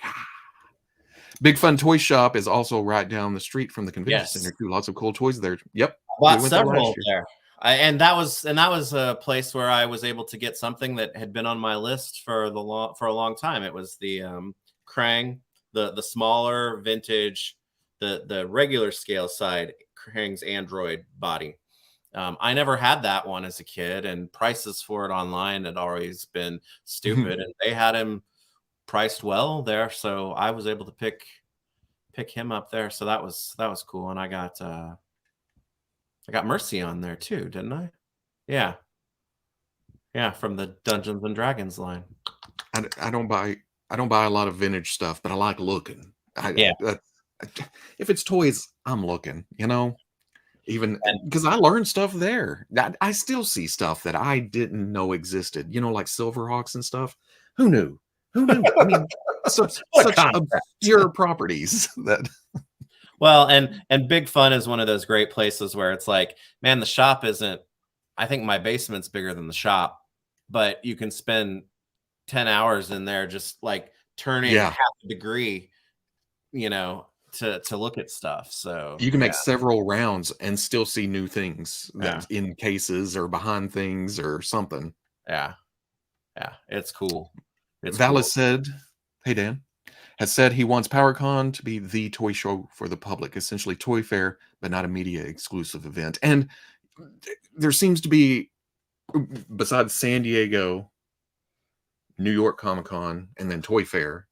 Big Fun Toy Shop is also right down the street from the convention center too. Lots of cool toys there. Yep. Bought several there. And that was a place where I was able to get something that had been on my list for a long time. It was the Krang, the smaller vintage, the regular scale side Krang's android body. I never had that one as a kid, and prices for it online had always been stupid, and they had him priced well there, so I was able to pick him up there. So that was cool, and I got Mercy on there too, didn't I? Yeah, from the Dungeons and Dragons line. I don't buy a lot of vintage stuff, but I like looking. If it's toys, I'm looking. You know, even because I learned stuff there. I still see stuff that I didn't know existed. You know, like Silverhawks and stuff. Who knew? I mean, such obscure properties that. Well, and Big Fun is one of those great places where it's like, man, the shop isn't. I think my basement's bigger than the shop, but you can spend 10 hours in there just like turning half a degree, you know, to look at stuff. So you can make several rounds and still see new things that in cases or behind things or something. Yeah, it's cool. Valis said, "Hey Dan, has said he wants PowerCon to be the toy show for the public, essentially Toy Fair, but not a media exclusive event." And there seems to be, besides San Diego, New York Comic-Con, and then Toy Fair,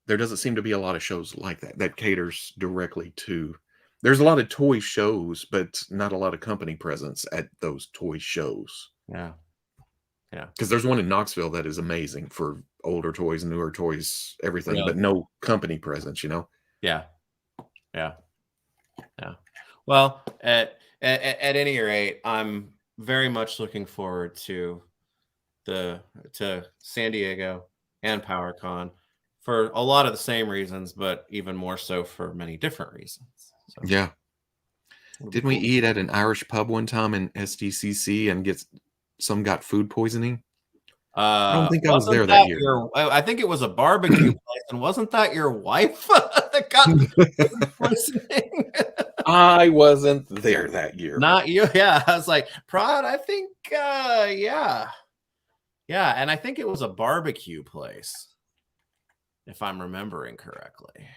there doesn't seem to be a lot of shows like that caters directly to. There's a lot of toy shows, but not a lot of company presence at those toy shows. Yeah. Because there's one in Knoxville that is amazing for older toys, newer toys, everything, but no company presence, you know? Yeah. Well, at any rate, I'm very much looking forward to San Diego and PowerCon for a lot of the same reasons, but even more so for many different reasons. So, yeah. Didn't we eat at an Irish pub one time in SDCC and got food poisoning? I don't think I was there that year. I think it was a barbecue place, and wasn't that your wife that got food poisoning? I wasn't there that year. Not you. Yeah, I was like, Prod, I think, yeah, and I think it was a barbecue place, if I'm remembering correctly.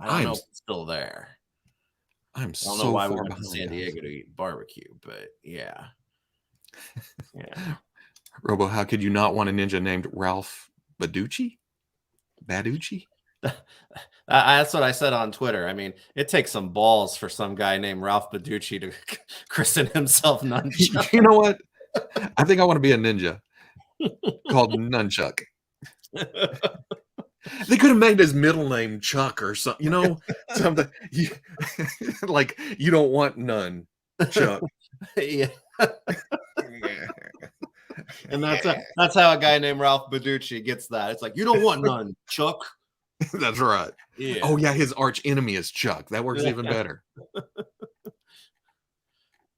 I don't know if it's still there. I don't know why we went to San Diego to eat barbecue, but yeah. Robo, how could you not want a ninja named Ralph Baducci? That's what I said on Twitter. I mean, it takes some balls for some guy named Ralph Baducci to christen himself Nunchuck. You know what? I think I want to be a ninja called Nunchuck. They could have made his middle name Chuck or something, you know, something like you don't want none, Chuck. Yeah. And that's how a guy named Ralph Baducci gets that. It's like, you don't want none, Chuck. That's right. Yeah. Oh yeah, his arch enemy is Chuck. That works even better.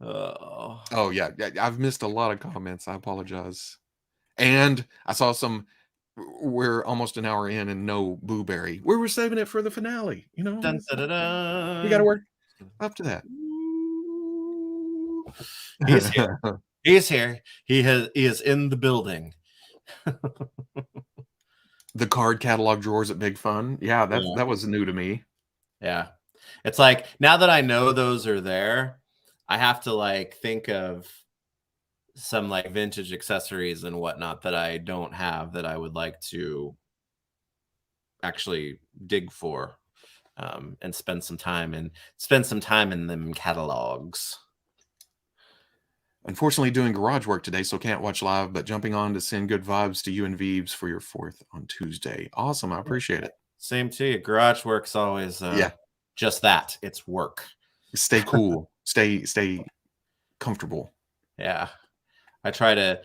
Oh yeah, I've missed a lot of comments. I apologize. And I saw some we're almost an hour in and no Booberry. We were saving it for the finale. You know, Dun, dun, dun, we got to dun. work up to that. He's here. He's here. He is in the building. The card catalog drawers at Big Fun. Yeah, that was new to me. Yeah. It's like, now that I know those are there, I have to like think of some like vintage accessories and whatnot that I don't have that I would like to actually dig for, and spend some time in them catalogs. Unfortunately, doing garage work today, so can't watch live, but jumping on to send good vibes to you and Veeves for your 4th on Tuesday. Awesome. I appreciate it. Same to you. Garage work's always just that. It's work. Stay cool. stay comfortable. Yeah. I try to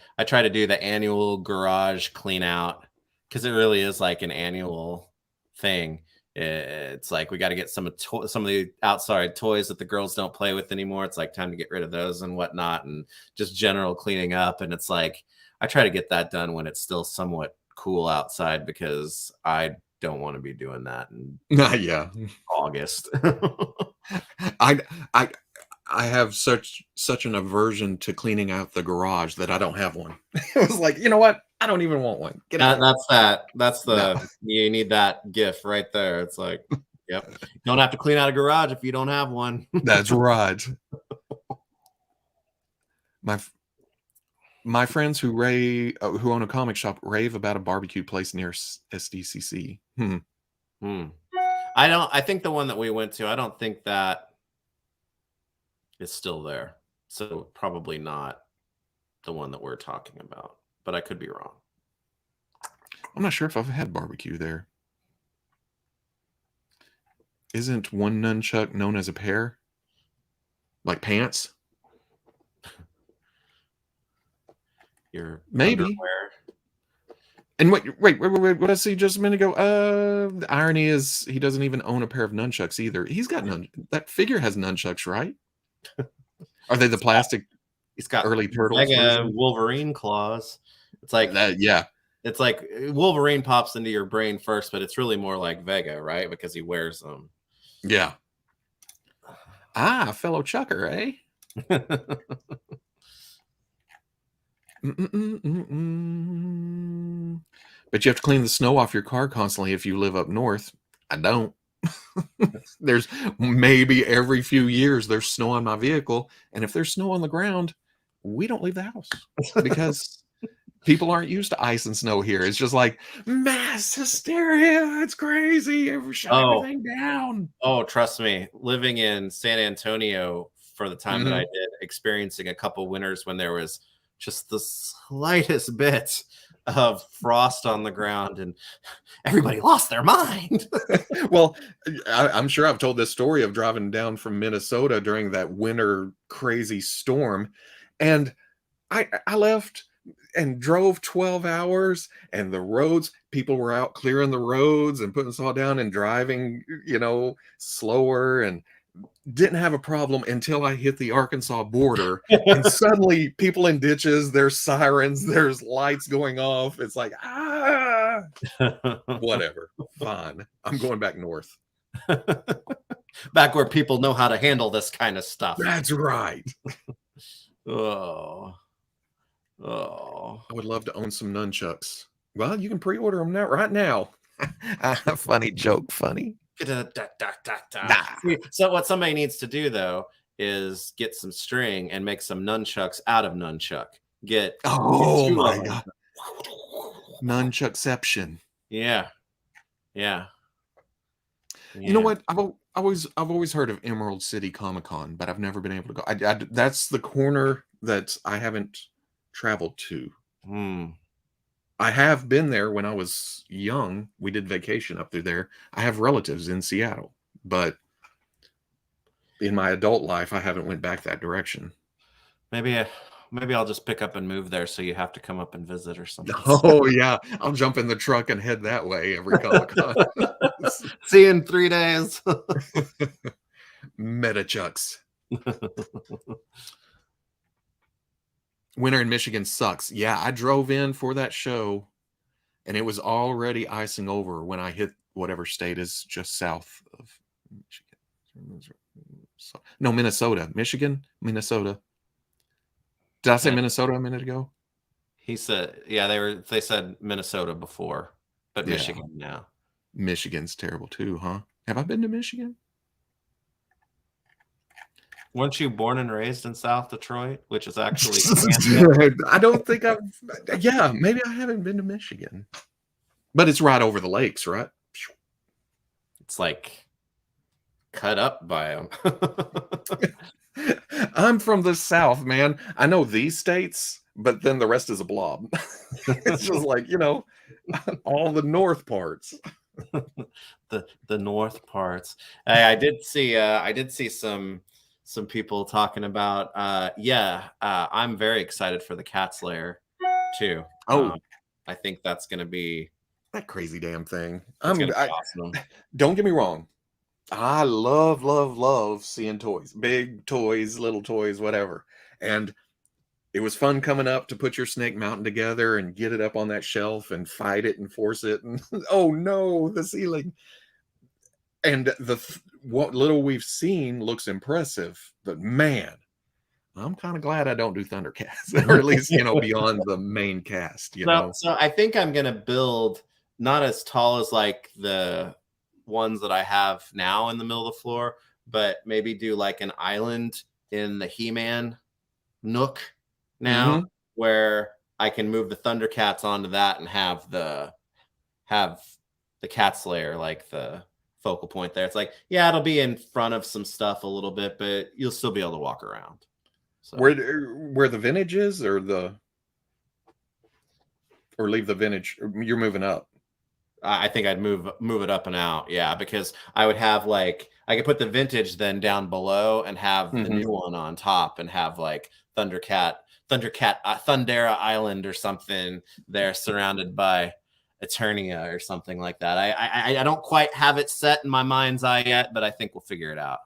do the annual garage clean out, because it really is like an annual thing. It's like we got to get some of the outside toys that the girls don't play with anymore. It's like time to get rid of those and whatnot, and just general cleaning up. And it's like I try to get that done when it's still somewhat cool outside, because I don't want to be doing that in August. I have such an aversion to cleaning out the garage that I don't have one. It was like, you know what? I don't even want one. Get out. That's you need that GIF right there. It's like, yep. You don't have to clean out a garage if you don't have one. That's right. My friends who own a comic shop rave about a barbecue place near SDCC. I think the one that we went to, I don't think that is still there. So probably not the one that we're talking about, but I could be wrong. I'm not sure if I've had barbecue there. Isn't one nunchuck known as a pair? Like pants? Your maybe underwear. And wait, what I see just a minute ago? The irony is he doesn't even own a pair of nunchucks either. He's got that figure has nunchucks, right? Are they the plastic? He's got early Turtles Wolverine claws. It's like that, yeah. It's like Wolverine pops into your brain first, but it's really more like Vega, right? Because he wears them. Yeah. Fellow chucker, eh? But you have to clean the snow off your car constantly if you live up north. I don't. There's maybe every few years there's snow on my vehicle, and if there's snow on the ground, we don't leave the house because people aren't used to ice and snow here. It's just like mass hysteria. It's crazy. Shut everything down. Oh, trust me. Living in San Antonio for the time that I did, experiencing a couple winters when there was just the slightest bit of frost on the ground and everybody lost their mind. Well, I'm sure I've told this story of driving down from Minnesota during that winter crazy storm, and I left and drove 12 hours, and the roads, people were out clearing the roads and putting saw down and driving, slower, and didn't have a problem until I hit the Arkansas border. And suddenly people in ditches, there's sirens, there's lights going off. It's like, whatever. Fine. I'm going back north. Back where people know how to handle this kind of stuff. That's right. Oh. I would love to own some nunchucks. Well, you can pre-order them right now. Funny joke, funny. So what somebody needs to do though is get some string and make some nunchucks out of nunchuck. Get my god, nunchuckception. Yeah. You know what? I've always heard of Emerald City Comic Con, but I've never been able to go. That's the corner that I haven't traveled to. I have been there when I was young. We did vacation up through there. I have relatives in Seattle, but in my adult life, I haven't went back that direction. Maybe I'll just pick up and move there, so you have to come up and visit or something. Oh yeah, I'll jump in the truck and head that way every Comic-Con. See you in 3 days. Metachucks. Winter in Michigan sucks. Yeah, I drove in for that show and it was already icing over when I hit whatever state is just south of Michigan. No, Minnesota. Michigan, Minnesota. Did I say Minnesota a minute ago? He said, yeah, they said Minnesota before, but Yeah. Michigan now. Michigan's terrible too, huh? Have I been to Michigan? Weren't you born and raised in South Detroit, which is actually I don't think I've. Yeah, maybe I haven't been to Michigan, but it's right over the lakes, right? It's like cut up by them. I'm from the South, man. I know these states, but then the rest is a blob. It's just like, all the north parts. the north parts. I did see some people talking about I'm very excited for the Cat's Lair too. Oh, I think that's gonna be that crazy damn thing. It's gonna be awesome. Don't get me wrong. I love seeing toys, big toys, little toys, whatever. And it was fun coming up to put your Snake Mountain together and get it up on that shelf and fight it and force it. And oh no, the ceiling. And what little we've seen looks impressive, but man, I'm kind of glad I don't do Thundercats, or at least, beyond the main cast, So I think I'm gonna build not as tall as like the ones that I have now in the middle of the floor, but maybe do like an island in the He-Man nook now, where I can move the Thundercats onto that and have the Cat's Lair like the focal point there. It's like, yeah, it'll be in front of some stuff a little bit, but you'll still be able to walk around. So where the vintage is, or leave the vintage? You're moving up. I think I'd move it up and out. Yeah, because I would have like, I could put the vintage then down below and have the new one on top and have like Thundera Island or something there surrounded by Eternia or something like that. I don't quite have it set in my mind's eye yet, but I think we'll figure it out.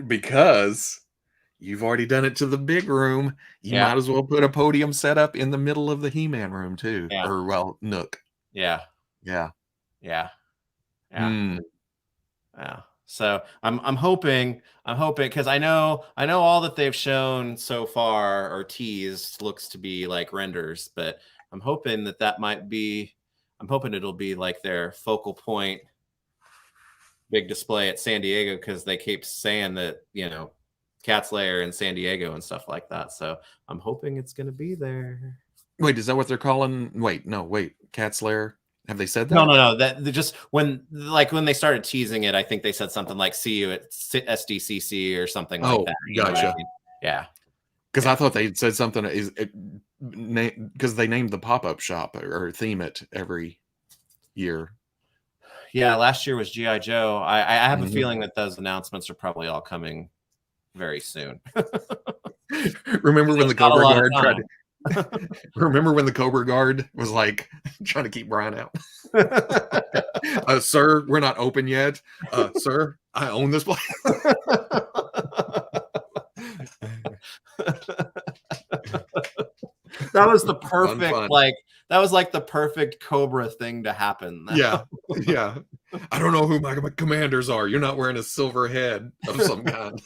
Because you've already done it to the big room. You might as well put a podium set up in the middle of the He-Man room too. Yeah. Or nook. Yeah. So I'm hoping because I know all that they've shown so far or teased looks to be like renders, but I'm hoping it'll be like their focal point big display at San Diego, because they keep saying that, Cat's Lair in San Diego and stuff like that. So I'm hoping it's going to be there. Wait, is that what they're calling? Wait, Cat's Lair. Have they said that? No. That just when they started teasing it, I think they said something like "See you at SDCC" or something like that. Gotcha. Yeah, because I thought they said something because they named the pop-up shop or theme it every year. Yeah, last year was G.I. Joe. I have a feeling that those announcements are probably all coming very soon. Remember when the Cobra Guard tried to... Remember when the Cobra Guard was like trying to keep Brian out? Sir, we're not open yet. Sir, I own this place. That was the perfect that was like the perfect Cobra thing to happen. Yeah. I don't know who my commanders are. You're not wearing a silver head of some kind.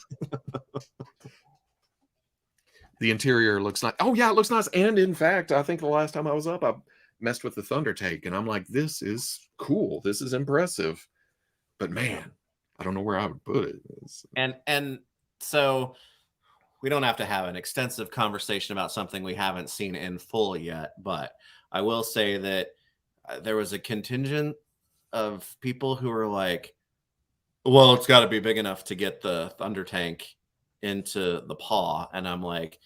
The interior looks nice. Oh, yeah, it looks nice. And in fact, I think the last time I was up, I messed with the Thunder Take, and I'm like, this is cool. This is impressive. But man, I don't know where I would put it. And so we don't have to have an extensive conversation about something we haven't seen in full yet, but I will say that there was a contingent of people who were like, well, it's got to be big enough to get the Thunder Tank into the paw. And I'm like,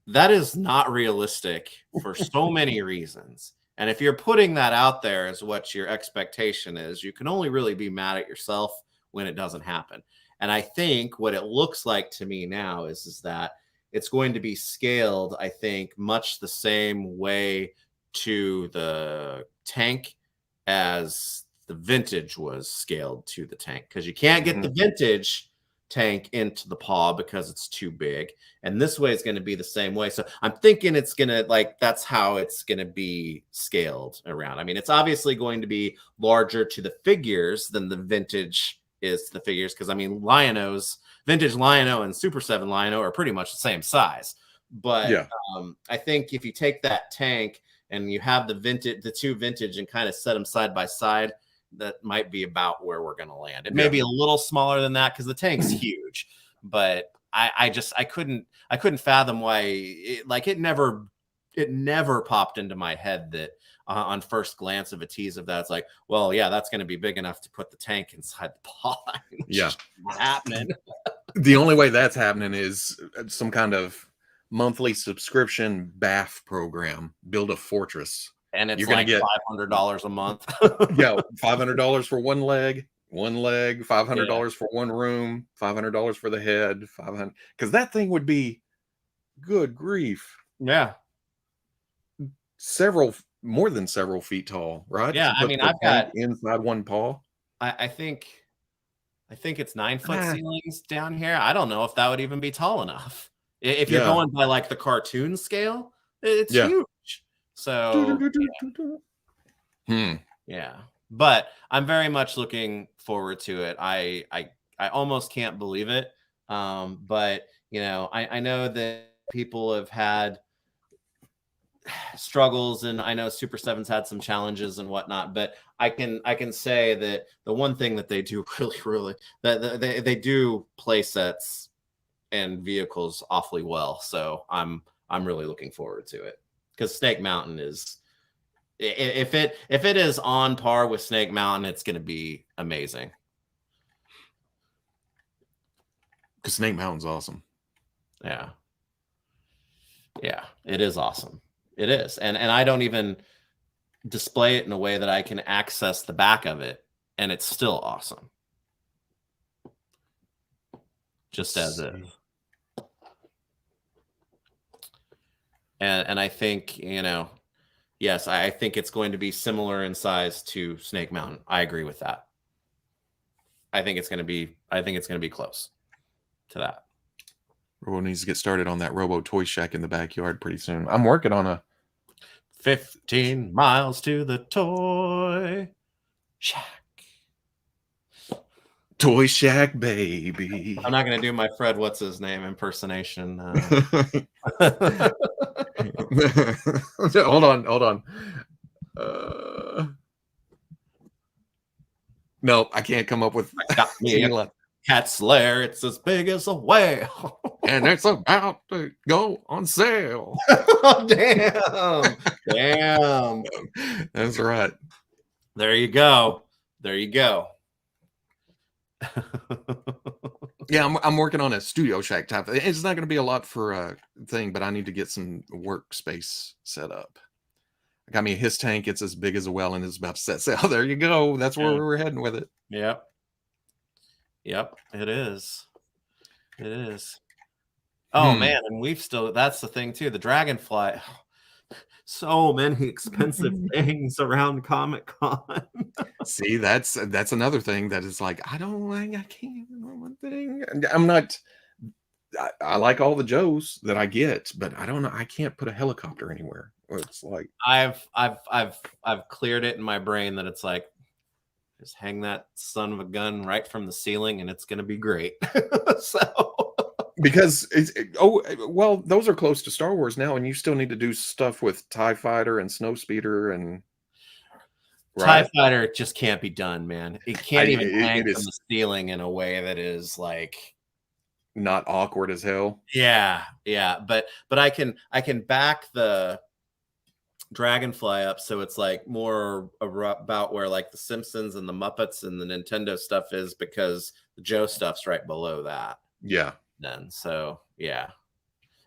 that is not realistic for so many reasons. And if you're putting that out there as what your expectation is, you can only really be mad at yourself when it doesn't happen. And I think what it looks like to me now is that it's going to be scaled, I think, much the same way to the tank as the vintage was scaled to the tank, because you can't get the vintage tank into the paw because it's too big. And this way is going to be the same way. So I'm thinking it's going to like, that's how it's going to be scaled around. I mean, it's obviously going to be larger to the figures than the vintage is to the figures. Cause I mean, vintage Lion-O and Super 7 Lion-O are pretty much the same size. But I think if you take that tank and you have the two vintage and kind of set them side by side, that might be about where we're going to land. It may be a little smaller than that because the tank's huge, but I couldn't fathom why it never popped into my head that on first glance of a tease of that, it's like, well, yeah, that's going to be big enough to put the tank inside the paw. Yeah. Not happening. The only way that's happening is some kind of monthly subscription BAF program, Build a Fortress. And it's going to get $500 a month. Yeah, $500 for one leg, $500 for one room, $500 for the head, $500 because that thing would be, good grief. Yeah, more than several feet tall, right? Yeah, I mean, I've got inside one paw. I think it's 9-foot ceilings down here. I don't know if that would even be tall enough. If you're going by like the cartoon scale, it's huge. So yeah, but I'm very much looking forward to it. I almost can't believe it. But I know that people have had struggles, and I know Super 7's had some challenges and whatnot, but I can say that the one thing that they do really that they do play sets and vehicles awfully well. So I'm really looking forward to it. Because Snake Mountain is, if it is on par with Snake Mountain, it's going to be amazing. Because Snake Mountain's awesome. Yeah, it is awesome. It is, and I don't even display it in a way that I can access the back of it, and it's still awesome. Just as is. And I think, yes, I think it's going to be similar in size to Snake Mountain. I agree with that. I think it's going to be close to that. Robo needs to get started on that Robo Toy Shack in the backyard pretty soon. I'm working on a 15 miles to the Toy Shack. Toy Shack, baby. I'm not going to do my Fred what's his name impersonation. Hold on. No, I can't come up with Cat's lair. It's as big as a whale. And it's about to go on sale. Oh, damn. That's right. There you go. Yeah, I'm working on a Studio Shack type. It's not going to be a lot for a thing, but I need to get some workspace set up. I got me his tank. It's as big as a well, and it's about to set sail. There you go. That's where we're heading with it. Yep. It is. Oh man, and that's the thing too. The Dragonfly. So many expensive things around Comic-Con. See, that's another thing that is like, I can't. One thing. I'm not. I like all the Joes that I get, but I don't know. I can't put a helicopter anywhere. It's like I've cleared it in my brain that it's like, just hang that son of a gun right from the ceiling, and it's gonna be great. So. Because well, those are close to Star Wars now, and you still need to do stuff with TIE Fighter and Snowspeeder and TIE Fighter just can't be done, man. It can't even hang from the ceiling in a way that is like not awkward as hell. Yeah. But I can back the Dragonfly up so it's like more about where like the Simpsons and the Muppets and the Nintendo stuff is, because the Joe stuff's right below that. Yeah. Then so yeah,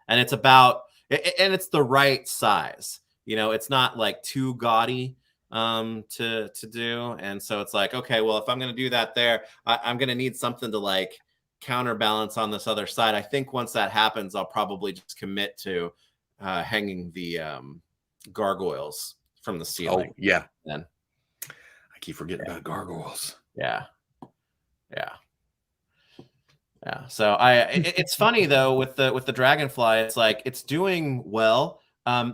and it's about and it's the right size. It's not like too gaudy to do, and so it's like, okay, well, if I'm going to do that there, I'm going to need something to like counterbalance on this other side. I think once that happens, I'll probably just commit to hanging the gargoyles from the ceiling. Oh yeah, then I keep forgetting about gargoyles. Yeah. Yeah. So it's funny though with the Dragonfly, it's like it's doing well.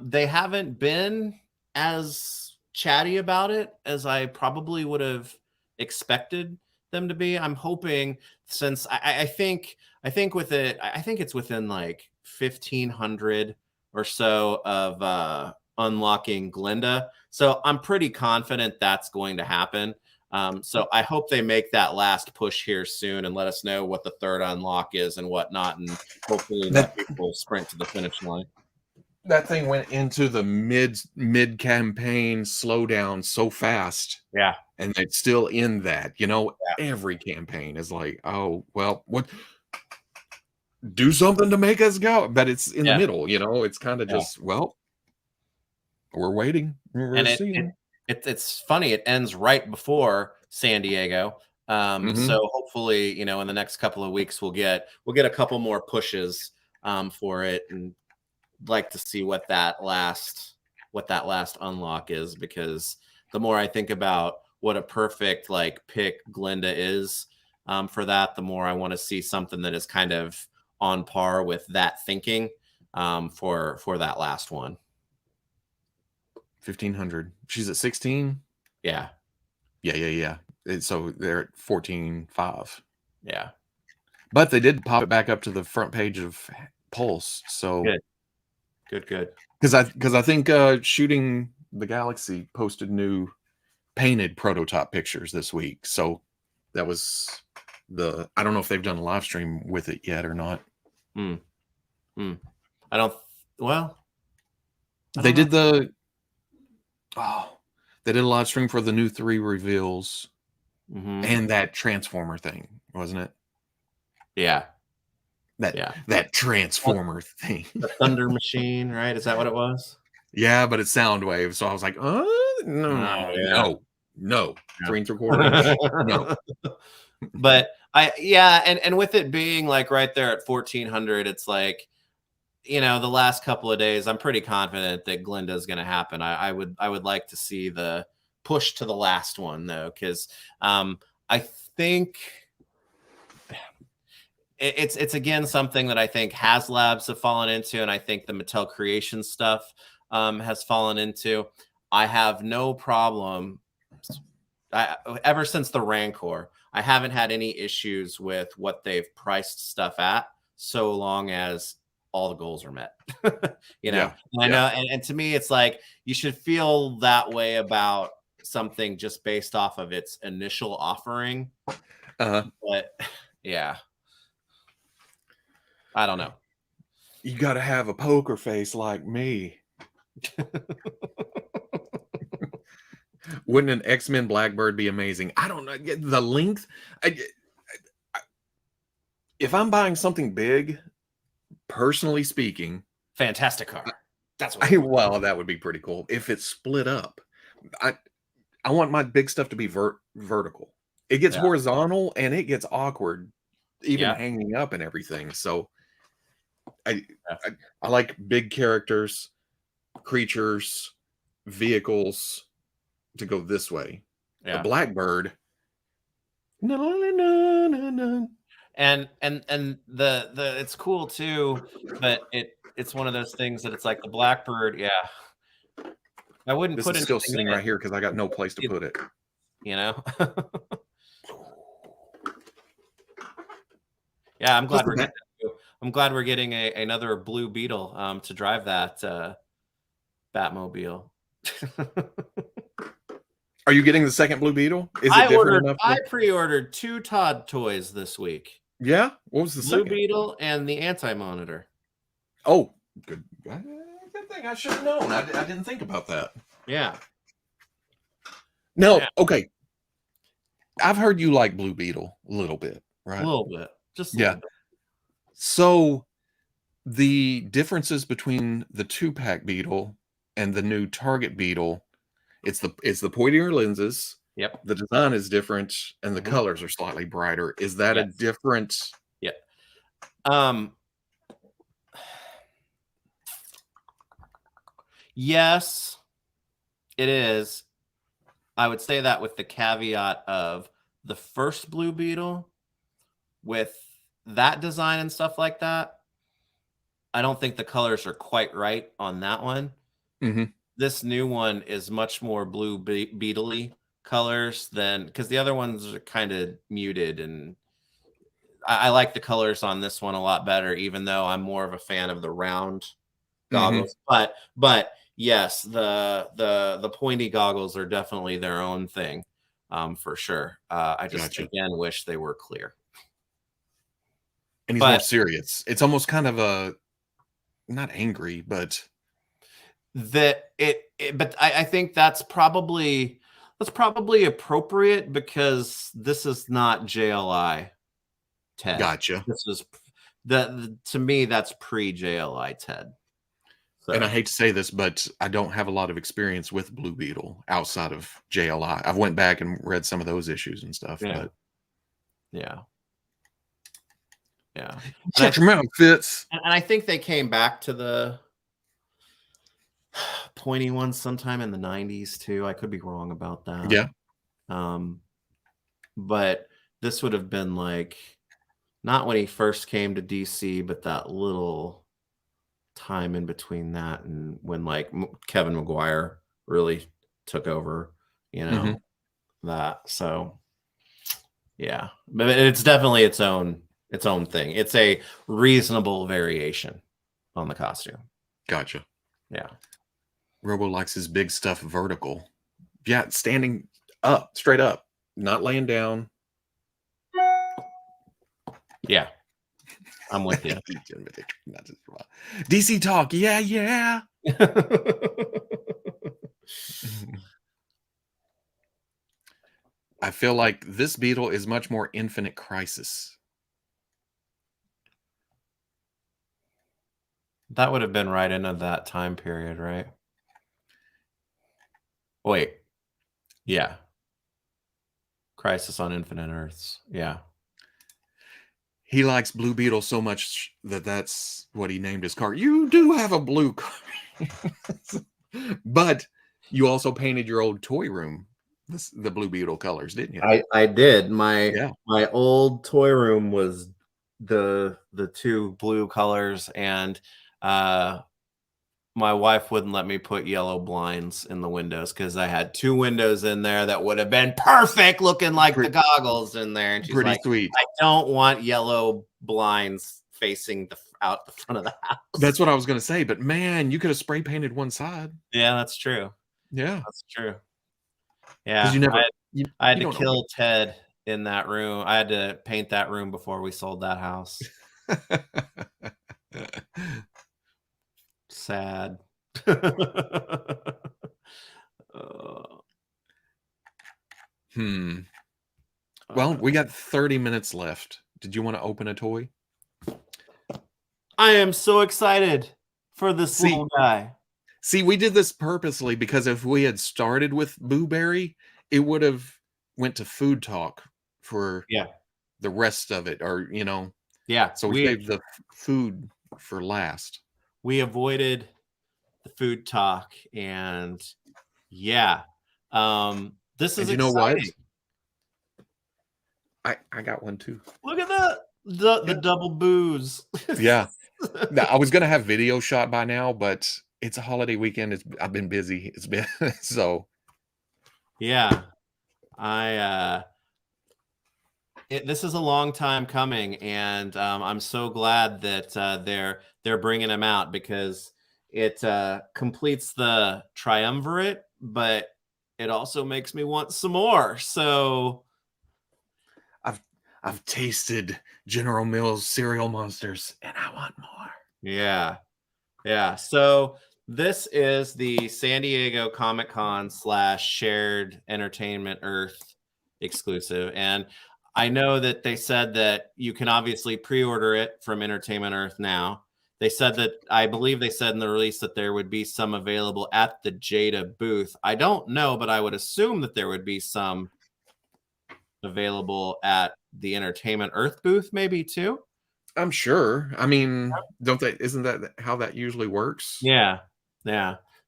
They haven't been as chatty about it as I probably would have expected them to be. I'm hoping since I think with it, I think it's within like 1,500 or so of unlocking Glinda. So I'm pretty confident that's going to happen. So I hope they make that last push here soon and let us know what the third unlock is and whatnot, and hopefully let people sprint to the finish line. That thing went into the mid campaign slowdown so fast. Yeah. And it's still in that, Yeah. every campaign is like, oh, well, what do something to make us go. But it's in the middle, it's kind of just, well, we're waiting. We're And seeing. it's funny, it ends right before San Diego. So hopefully, in the next couple of weeks we'll get a couple more pushes for it, and like to see what that last unlock is, because the more I think about what a perfect like pick Glinda is for that, the more I want to see something that is kind of on par with that thinking for that last one. 1,500. She's at 16. Yeah. So they're at 14.5. Yeah. But they did pop it back up to the front page of Pulse. So good. Because I think Shooting the Galaxy posted new painted prototype pictures this week. So that was I don't know if they've done a live stream with it yet or not. I don't. Well, they did they did a live stream for the new 3 reveals and that Transformer thing, wasn't it? Yeah. That Transformer thing. The Thunder Machine, right? Is that what it was? Yeah, but it's Soundwave. So I was like, no. 3 3/4 inch. No. But and with it being like right there at 1,400, it's like, the last couple of days, I'm pretty confident that Glinda is going to happen. I would like to see the push to the last one though, because I think it's again something that I think HasLabs have fallen into, and I think the Mattel Creations stuff has fallen into. I have no problem. Ever since the Rancor, I haven't had any issues with what they've priced stuff at, so long as all the goals are met. I know, and to me, it's like you should feel that way about something just based off of its initial offering. But yeah, I don't know. You got to have a poker face like me. Wouldn't an X-Men Blackbird be amazing? I don't know. The length. If I'm buying something big, personally speaking, fantastic car. That's what well, that would be pretty cool if it's split up. I want my big stuff to be vertical. It gets horizontal and it gets awkward, even hanging up and everything. So I like big characters, creatures, vehicles to go this way. The Blackbird. No. And the it's cool too, but it's one of those things that it's like the Blackbird. I wouldn't this put is still sitting right here because I got no place to put it. I'm glad we're getting another Blue Beetle to drive that Batmobile. Are you getting the second Blue Beetle? Is it different enough? I pre-ordered 2 Todd toys this week. Yeah? What was the Blue second? Beetle and the Anti-Monitor. Oh, good thing. I should have known. I didn't think about that. Yeah. No, okay. I've heard you like Blue Beetle a little bit, right? A little bit. Just a little bit. So the differences between the 2-pack Beetle and the new Target Beetle, it's the pointier lenses. Yep. The design is different and the colors are slightly brighter. Is that a different? Yeah. Yes, it is. I would say that with the caveat of the first Blue Beetle with that design and stuff like that, I don't think the colors are quite right on that one. Mm-hmm. This new one is much more blue beetle-y colors than, because the other ones are kind of muted, and I like the colors on this one a lot better, even though I'm more of a fan of the round goggles. But yes, the pointy goggles are definitely their own thing, for sure. I just again wish they were clear. And he's more serious. It's almost kind of a, not angry, but that but I think that's probably appropriate, because this is not JLI Ted. Gotcha. This is to me, that's pre-JLI Ted. So. And I hate to say this, but I don't have a lot of experience with Blue Beetle outside of JLI. I've went back and read some of those issues and stuff. Yeah. But yeah. Shut your mouth, Fitz. And I think they came back to the pointy ones sometime in the 90s too. I could be wrong about that. Yeah. But this would have been like, not when he first came to DC, but that little time in between that and when like Kevin McGuire really took over, that. So yeah, but it's definitely its own thing. It's a reasonable variation on the costume. Gotcha. Yeah. Robo likes his big stuff vertical. Yeah, standing up, straight up, not laying down. Yeah. I'm with you. DC talk. Yeah. I feel like this Beetle is much more Infinite Crisis. That would have been right into that time period, right? Wait. Yeah. Crisis on Infinite Earths. Yeah. He likes Blue Beetle so much that that's what he named his car. You do have a blue car. But you also painted your old toy room the Blue Beetle colors, didn't you? I did. My old toy room was the two blue colors, and my wife wouldn't let me put yellow blinds in the windows because I had two windows in there that would have been perfect, looking like the goggles in there. And she's pretty like, sweet. I don't want yellow blinds facing out the front of the house. That's what I was going to say. But man, you could have spray painted one side. Yeah, that's true. Yeah, that's true. Yeah, I had to kill Ted in that room. I had to paint that room before we sold that house. Sad. Well, we got 30 minutes left. Did you want to open a toy? I am so excited for this little guy. See, we did this purposely because if we had started with Booberry, it would have went to food talk for the rest of it, or so we saved the food for last. We avoided the food talk, and this is exciting. You know what? I got one too. Look at that, the double booze. Yeah. Now, I was gonna have video shot by now, but it's a holiday weekend. I've been busy. It's been so. Yeah, this is a long time coming, and I'm so glad that they're bringing them out, because it completes the triumvirate, but it also makes me want some more. So I've tasted General Mills cereal monsters, and I want more. Yeah. So this is the San Diego Comic-Con / Shared Entertainment Earth exclusive, and I know that they said that you can obviously pre-order it from Entertainment Earth now. They said that, I believe they said in the release that there would be some available at the Jada booth. I don't know, but I would assume that there would be some available at the Entertainment Earth booth, maybe too. I'm sure. I mean, isn't that how that usually works? Yeah.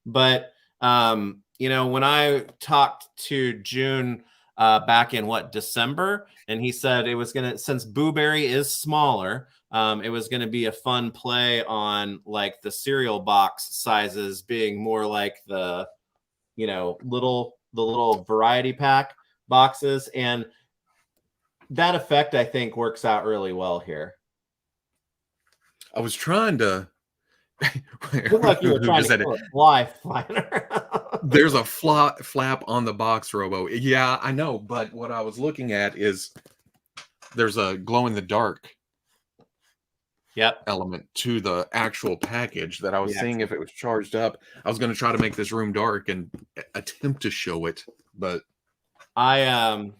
But when I talked to June back in December, and he said it was gonna, since Booberry is smaller, it was gonna be a fun play on like the cereal box sizes being more like the little variety pack boxes, and that effect I think works out really well here. I was trying to. Looked like you were trying to kill a fly flying around. There's a flap on the box, Robo. Yeah, I know, but what I was looking at is there's a glow in the dark element to the actual package that I was seeing if it was charged up. I was going to try to make this room dark and attempt to show it, but I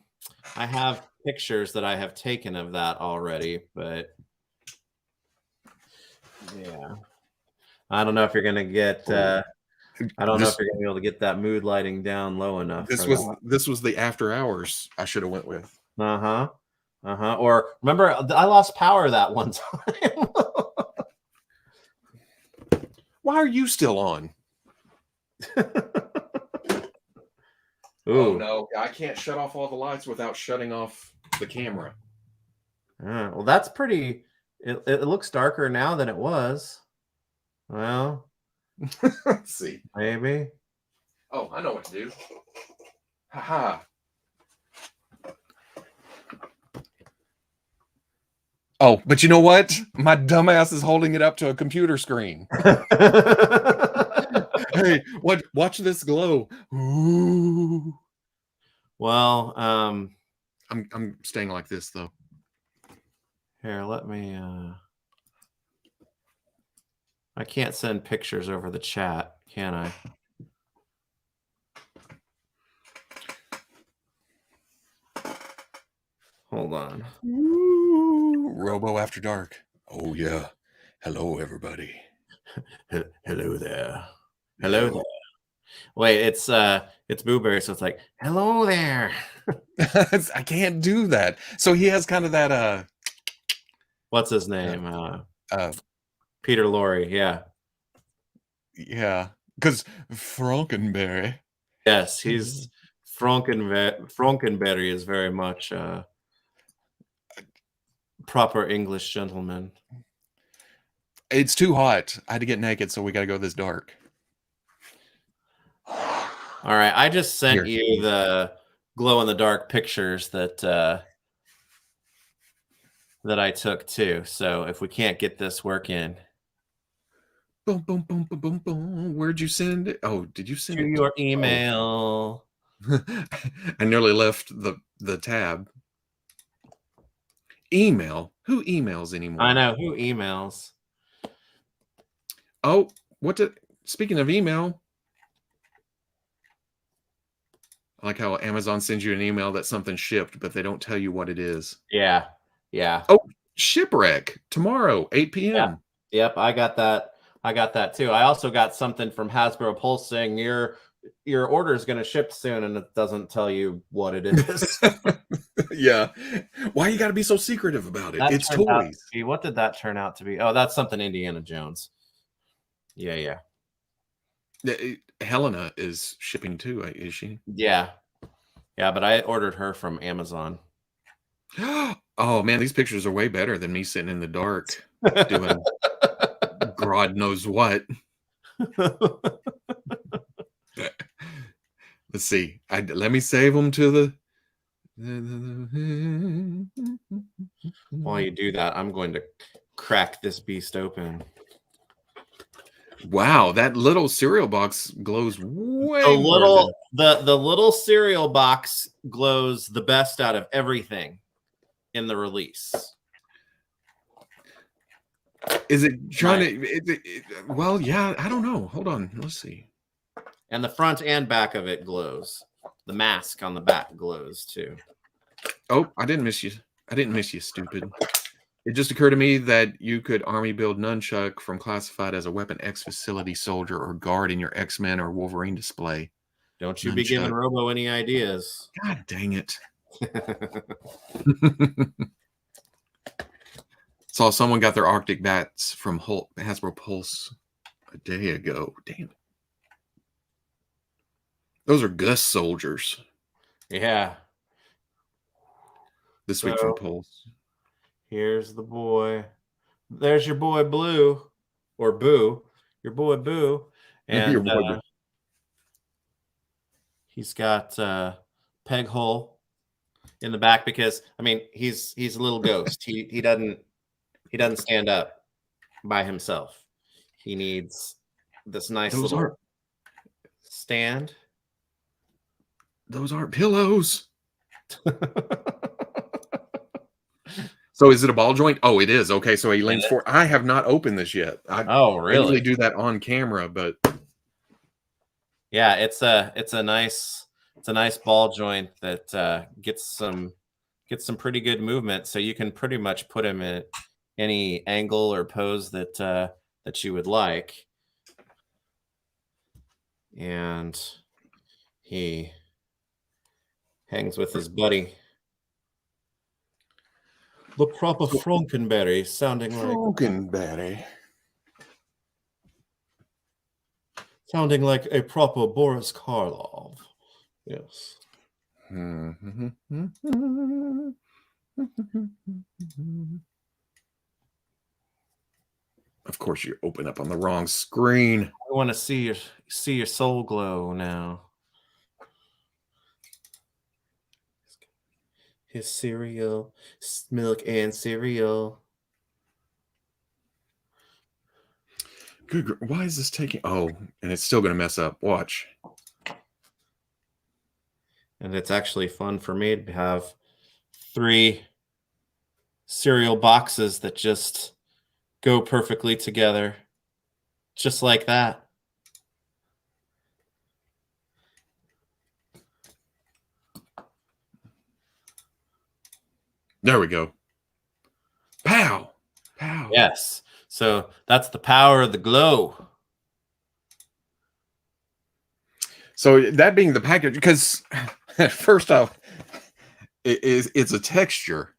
have pictures that I have taken of that already, but yeah, I don't know if you're going to get I don't know if you're going to be able to get that mood lighting down low enough. This was the after hours I should have went with. Or remember, I lost power that one time. Why are you still on? Oh no, I can't shut off all the lights without shutting off the camera. Well, that's pretty. It looks darker now than it was. Well, let's see. Maybe. Oh, I know what to do. Haha. Oh, but you know what? My dumbass is holding it up to a computer screen. Hey, watch this glow. Ooh. Well, I'm staying like this though. Here, let me I can't send pictures over the chat, can I? Hold on. Ooh, Robo After Dark. Oh yeah. Hello everybody. Hello there. Hello there. Wait, it's Booberry, so it's like, hello there. I can't do that. So he has kind of that what's his name? Peter Lorre, yeah. Yeah. Because Frankenberry. Yes, he's Frankenberry is very much proper English gentleman. It's too hot. I had to get naked, so we got to go this dark. All right, I just sent you the glow in the dark pictures that that I took too. So if we can't get this working, boom, boom, boom, boom, boom, boom. Where'd you send it? Oh, did you send to it your email? Oh. I nearly left the tab. Email? Who emails anymore? I know who emails. Oh, speaking of email, I like how Amazon sends you an email that something shipped, but they don't tell you what it is. Yeah. Oh, shipwreck tomorrow, 8 p.m. Yeah. Yep, I got that too. I also got something from Hasbro Pulse saying your order is going to ship soon, and it doesn't tell you what it is. Yeah. Why you got to be so secretive about it? It's toys. What did that turn out to be? Oh, that's something Indiana Jones. Yeah. Helena is shipping too, is she? Yeah, but I ordered her from Amazon. Oh man, these pictures are way better than me sitting in the dark doing God knows what. Let's see. Let me save them to the. While you do that, I'm going to crack this beast open. Wow, that little cereal box glows way more. The little cereal box glows the best out of everything in the release. Is it trying to? Well, yeah, I don't know. Hold on, let's see. And the front and back of it glows. The mask on the back glows too. Oh, I didn't miss you. I didn't miss you, stupid. It just occurred to me that you could army build nunchuck from classified as a Weapon X facility soldier or guard in your X-Men or Wolverine display. Don't you be giving Robo any ideas. God dang it. Saw someone got their Arctic bats from Hasbro Pulse a day ago. Damn it. Those are Gus soldiers. Yeah. this week from Pulse. Here's the boy. There's your boy Blue, or Boo, your boy Boo, and Your boy Boo. he's got peg hole in the back because I mean he's a little ghost. He doesn't stand up by himself. He needs this nice little stand. Those aren't pillows. So is it a ball joint? Oh, it is. Okay, so he leans forward. I have not opened this yet. Oh, really? I usually do that on camera, but yeah, it's a nice ball joint that gets some pretty good movement. So you can pretty much put him at any angle or pose that you would like, and he hangs with his buddy. The proper Frankenberry, sounding like a proper Boris Karloff. Yes. Of course, you open up on the wrong screen. I want to see your soul glow now. His cereal, milk and cereal. Good. Why is this taking? Oh, and it's still going to mess up. Watch. And it's actually fun for me to have 3 cereal boxes that just go perfectly together. Just like that. There we go. Pow. Pow. Yes. So that's the power of the glow. So that being the package, because first off, it's a texture,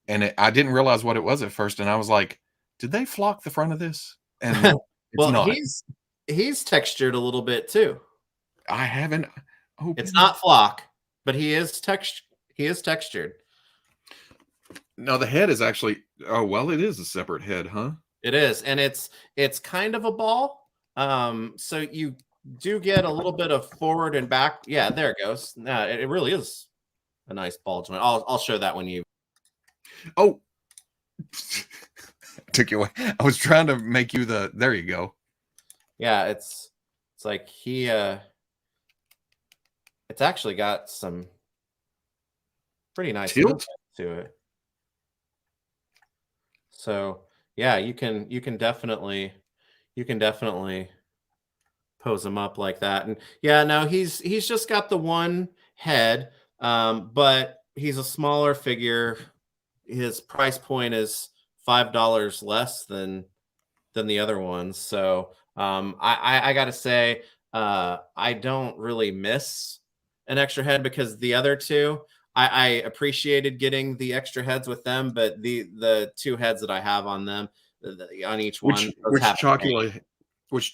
and I didn't realize what it was at first, and I was like, did they flock the front of this? And it's well, not. he's textured a little bit too. I haven't opened. It's not flock, but he is textured. No, the head is actually. Oh well, it is a separate head, huh? It is, and it's kind of a ball. So you do get a little bit of forward and back. Yeah, there it goes. No, it really is a nice ball joint. I'll show that when you. Oh, took you away. I was trying to make you the. There you go. Yeah, it's like he. It's actually got some pretty nice tilt to it. So yeah, you can definitely pose him up like that. And yeah, no, he's just got the one head, but he's a smaller figure. His price point is $5 less than the other ones. So I gotta say, I don't really miss an extra head because the other two, I appreciated getting the extra heads with them, but the 2 heads that I have on them, on each one, which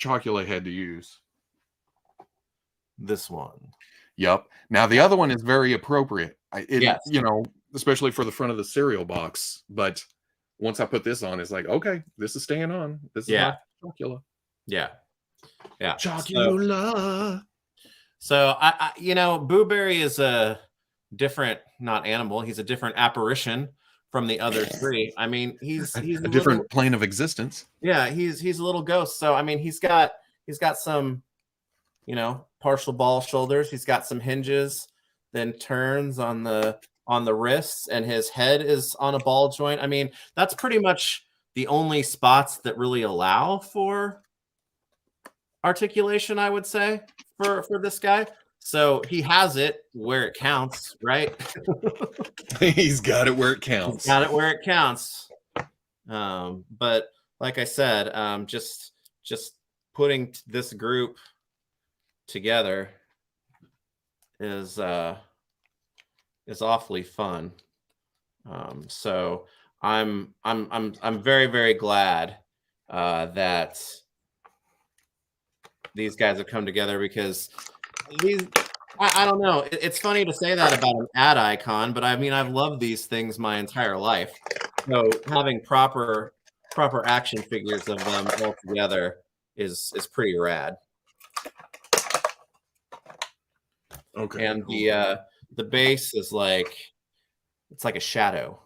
Chocula head to use? This one. Yep. Now the other one is very appropriate. Yes. You know, especially for the front of the cereal box. But once I put this on, it's like, okay, this is staying on. This is Chocula. Yeah. Yeah. Chocula. So I Booberry is a different, not animal. He's a different apparition from the other 3. I mean, he's a different plane of existence. Yeah, he's a little ghost. So I mean, he's got some, partial ball shoulders. He's got some hinges, then turns on the wrists, and his head is on a ball joint. I mean, that's pretty much the only spots that really allow for articulation, I would say, for this guy. So he has it where it counts, right? He's got it where it counts. He's got it where it counts. But like I said, just putting this group together is awfully fun. So I'm very, very glad that these guys have come together, because I don't know. It's funny to say that about an ad icon, but I mean, I've loved these things my entire life. So having proper action figures of them all together is pretty rad. Okay. And the base is like it's like a shadow.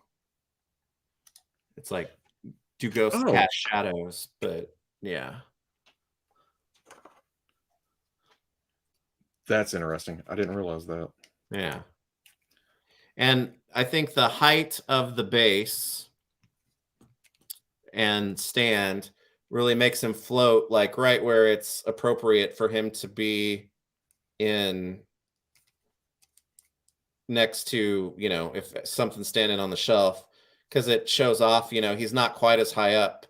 It's like do ghosts Oh, cast shadows? But yeah. that's interesting. I didn't realize that. Yeah. And I think the height of the base and stand really makes him float like right where it's appropriate for him to be in next to, if something's standing on the shelf, because it shows off, he's not quite as high up.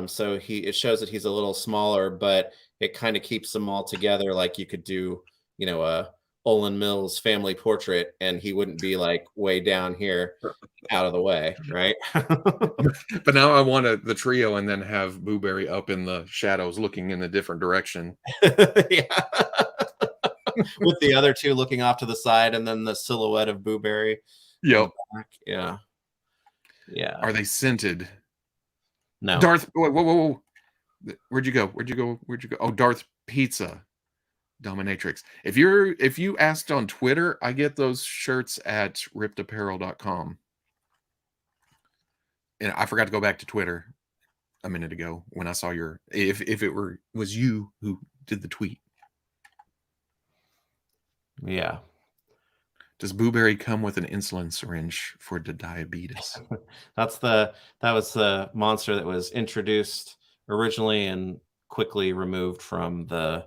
So it shows that he's a little smaller, but it kind of keeps them all together. Like you could do, a Olin Mills family portrait, and he wouldn't be like way down here out of the way, right? But now I want the trio and then have Booberry up in the shadows looking in a different direction. Yeah. With the other two looking off to the side, and then the silhouette of Booberry. Yep. Yeah. Yeah. Are they scented? No. Darth, whoa. Where'd you go? Oh, Darth Pizza Dominatrix. If you asked on Twitter, I get those shirts at rippedapparel.com. And I forgot to go back to Twitter a minute ago when I saw if it was you who did the tweet. Yeah. Does Booberry come with an insulin syringe for the diabetes? That was the monster that was introduced originally and quickly removed from the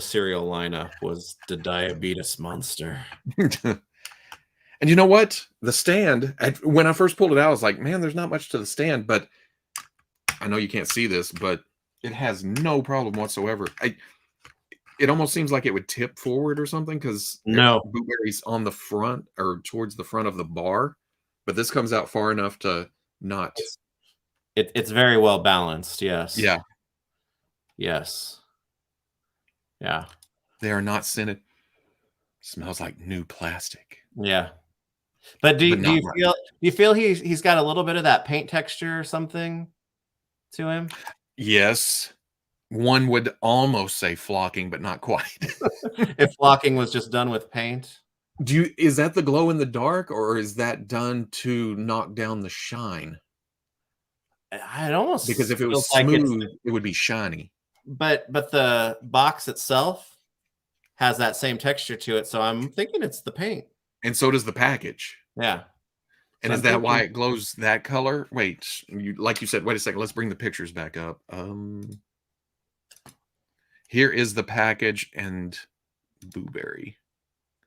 cereal lineup was the diabetes monster. And you know what? The stand, when I first pulled it out, I was like, man, there's not much to the stand, but I know you can't see this, but it has no problem whatsoever. It almost seems like it would tip forward or something because no, Booberry's on the front or towards the front of the bar, but this comes out far enough to not. It's very well balanced. Yes. Yeah. Yes. Yeah. They are not scented. Smells like new plastic. Yeah. But do you feel he's got a little bit of that paint texture or something to him? Yes. One would almost say flocking, but not quite. If flocking was just done with paint. Is that the glow in the dark, or is that done to knock down the shine? It almost because if it was feels smooth, like it would be shiny. But the box itself has that same texture to it, so I'm thinking it's the paint. And so does the package. Yeah. And is that why it glows that color? Wait, like you said, wait a second. Let's bring the pictures back up. Here is the package and Booberry.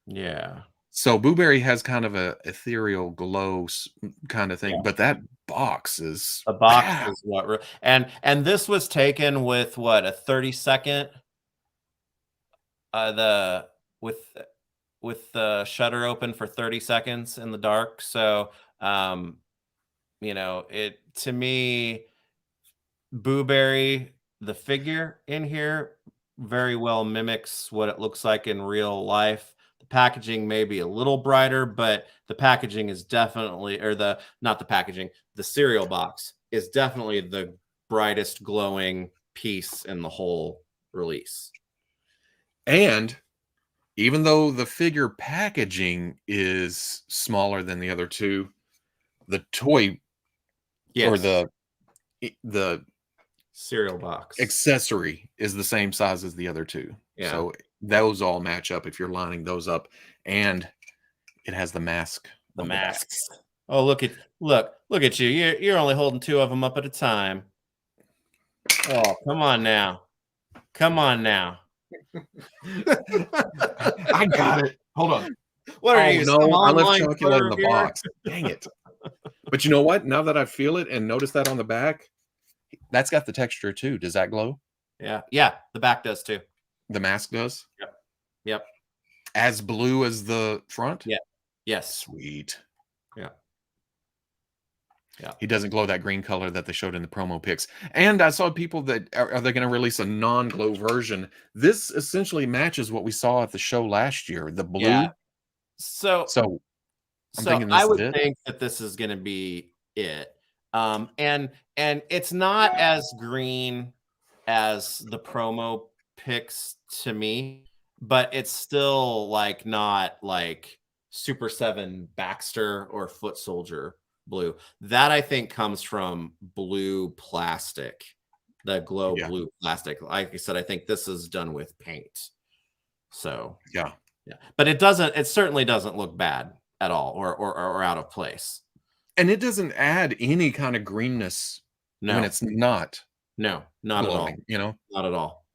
Yeah. So Booberry has kind of a ethereal glow kind of thing, but that box is the box is what and this was taken with what, a 30-second with the shutter open for 30 seconds in the dark. So it, to me, Booberry, the figure in here, very well mimics what it looks like in real life. The packaging may be a little brighter, but the packaging is definitely, or the cereal box is definitely the brightest glowing piece in the whole release. And even though the figure packaging is smaller than the other two, the toy or the cereal box accessory is the same size as the other two. Yeah. So those all match up if you're lining those up, and it has the mask. The masks. Oh, look at you. You're only holding two of them up at a time. Oh, come on now. I got it. Hold on. What are you? No, I left chocolate in the box. Dang it. But you know what? Now that I feel it and notice that on the back, that's got the texture too. Does that glow? Yeah. Yeah. The back does too. The mask does? Yep. As blue as the front? Yeah. Yes. Sweet. Yeah. Yeah. He doesn't glow that green color that they showed in the promo pics. And I saw people that are they going to release a non-glow version? This essentially matches what we saw at the show last year, the Yeah. blue. So So I'm thinking I this is would it. think that this is going to be it. And it's not as green as the promo pics to me, but it's still like not like Super 7 Baxter or Foot Soldier blue. That I think comes from blue plastic, the glow Yeah. blue plastic. Like I said, I think this is done with paint. So Yeah. yeah, but it certainly doesn't look bad at all or out of place. And it doesn't add any kind of greenness when No, it's not no, not at all. glowing, you know? Not at all.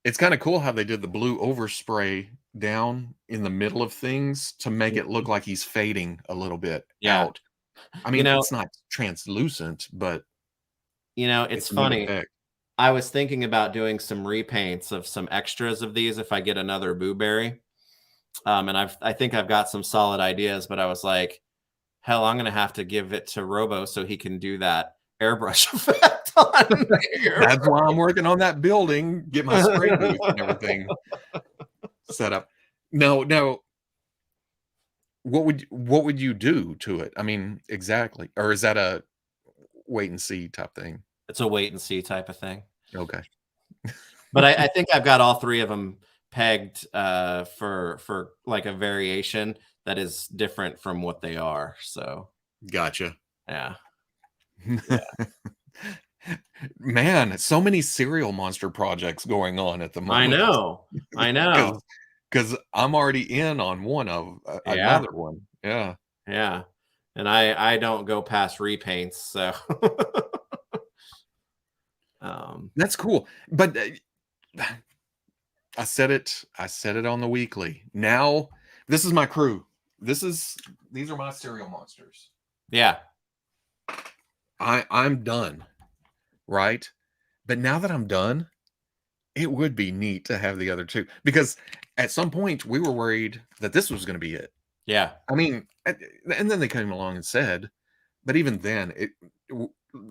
It's kind of cool how they did the blue overspray down in the middle of things to make it look like he's fading a little bit Yeah. out. I You mean, know, it's not translucent, but it's it's a neat funny. effect. I was thinking about doing some repaints of some extras of these if I get another Booberry. And I think I've got some solid ideas, but I was like, hell, I'm gonna have to give it to Robo so he can do that airbrush effect on here. That's why I'm working on that building, get my spray booth and everything set up. Now, what would you do to it? I mean, exactly. Or is that a wait and see type thing? It's a wait and see type of thing. Okay. But I think I've got all three of them pegged for like a variation that is different from what they are. So Gotcha. yeah. Man, so many serial monster projects going on at the moment. I know. Because I'm already in on one of another one. Yeah. Yeah. And I don't go past repaints, so That's cool. But I said it on the weekly. Now, this is my crew. These are my serial monsters. yeah. I'm done. Right? But now that I'm done, it would be neat to have the other two because at some point we were worried that this was going to be it. Yeah. I mean, and then they came along and said, but even then, it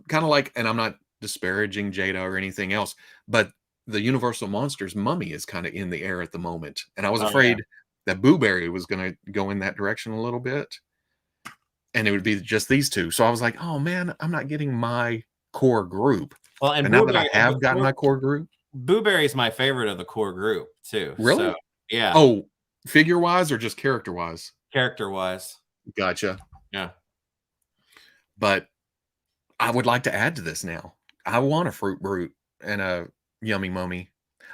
kind of like, and I'm not disparaging Jada or anything else, but the Universal Monsters mummy is kind of in the air at the moment. And I was afraid that Booberry was going to go in that direction a little bit. And it would be just these two. So I was like, oh man, I'm not getting my core group. Well, and now that I have gotten my core group, Booberry is my favorite of the core group too. really? So, yeah. Oh, figure wise or just character wise? Character wise. Gotcha. Yeah. But I would like to add to this now. I want a Fruit Brute and a Yummy Mummy.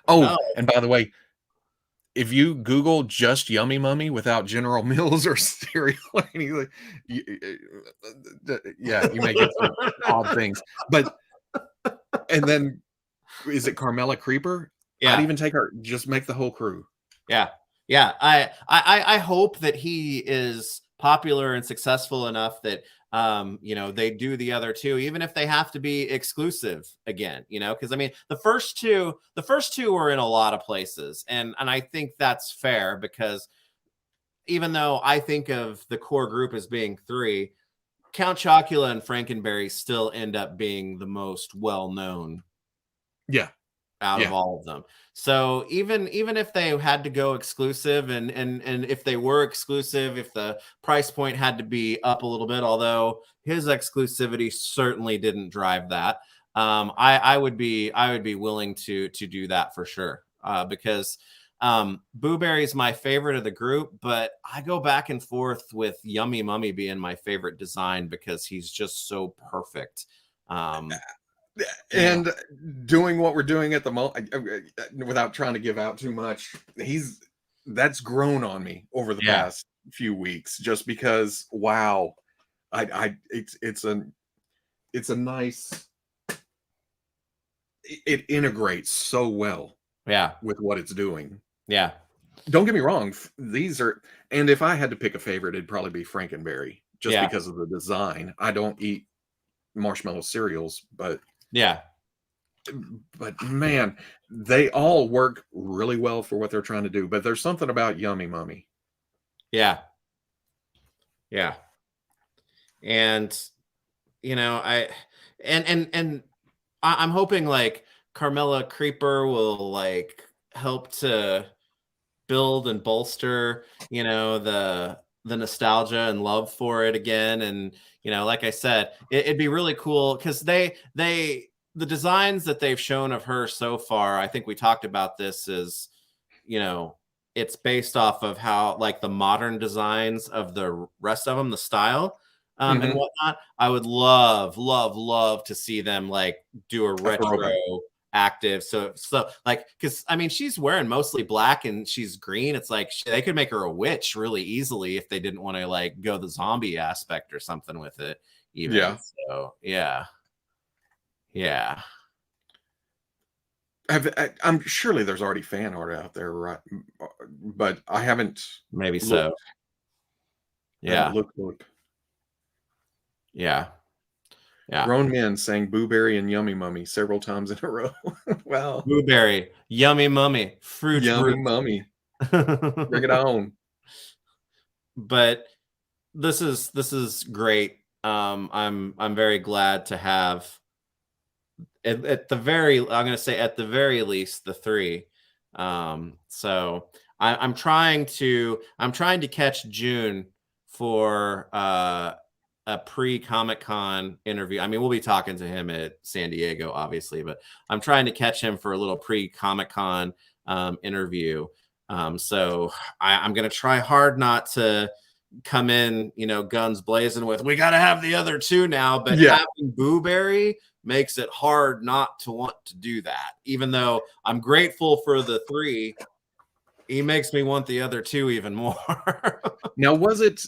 Oh, and by the way, if you Google just Yummy Mummy without General Mills or cereal or anything, yeah, you may get some odd things. But and then is it Carmela Creeper? Yeah. I'd even take her. Just make the whole crew. Yeah. Yeah. I hope that he is popular and successful enough that they do the other two, even if they have to be exclusive again, because I mean the first two were in a lot of places, and I think that's fair because even though I think of the core group as being three, Count Chocula and Frankenberry still end up being the most well-known out of all of them. So even if they had to go exclusive and if they were exclusive, if the price point had to be up a little bit, although his exclusivity certainly didn't drive that, I would be willing to do that for sure, because Booberry is my favorite of the group, but I go back and forth with Yummy Mummy being my favorite design because he's just so perfect. And doing what we're doing at the moment, without trying to give out too much, that's grown on me over the past few weeks, just because, wow, it's a nice, it integrates so well with what it's doing. Yeah. Don't get me wrong, these are, and if I had to pick a favorite, it'd probably be Frankenberry, just because of the design. I don't eat marshmallow cereals, but man, they all work really well for what they're trying to do. But there's something about Yummy Mummy. Yeah. And you know, I'm hoping like Carmella Creeper will like help to build and bolster, the nostalgia and love for it again. And like I said, it'd be really cool because the designs that they've shown of her so far, I think we talked about this, is it's based off of how like the modern designs of the rest of them, the style and Mhm. whatnot. I would love to see them like do a A retro throwback. active. So like, because I mean, she's wearing mostly black and she's green. It's like they could make her a witch really easily if they didn't want to like go the zombie aspect or something with it, even. Yeah. So yeah. I'm surely there's already fan art out there, right? But I haven't Maybe looked. so. Yeah. Looked. Yeah. Yeah. Grown men saying "Booberry" and "Yummy Mummy" several times in a row. Wow. Blueberry, yummy mummy, fruit Yummy brute. Mummy. Bring it on. But this is great. I'm very glad to have at the very, I'm going to say at the very least the three. So I'm trying to catch June for a pre-Comic-Con interview. I mean, we'll be talking to him at San Diego, obviously, but I'm trying to catch him for a little pre-Comic-Con interview. So I'm going to try hard not to come in, guns blazing with, we got to have the other two now, but Yeah. having Booberry makes it hard not to want to do that. Even though I'm grateful for the three, he makes me want the other two even more. Now was it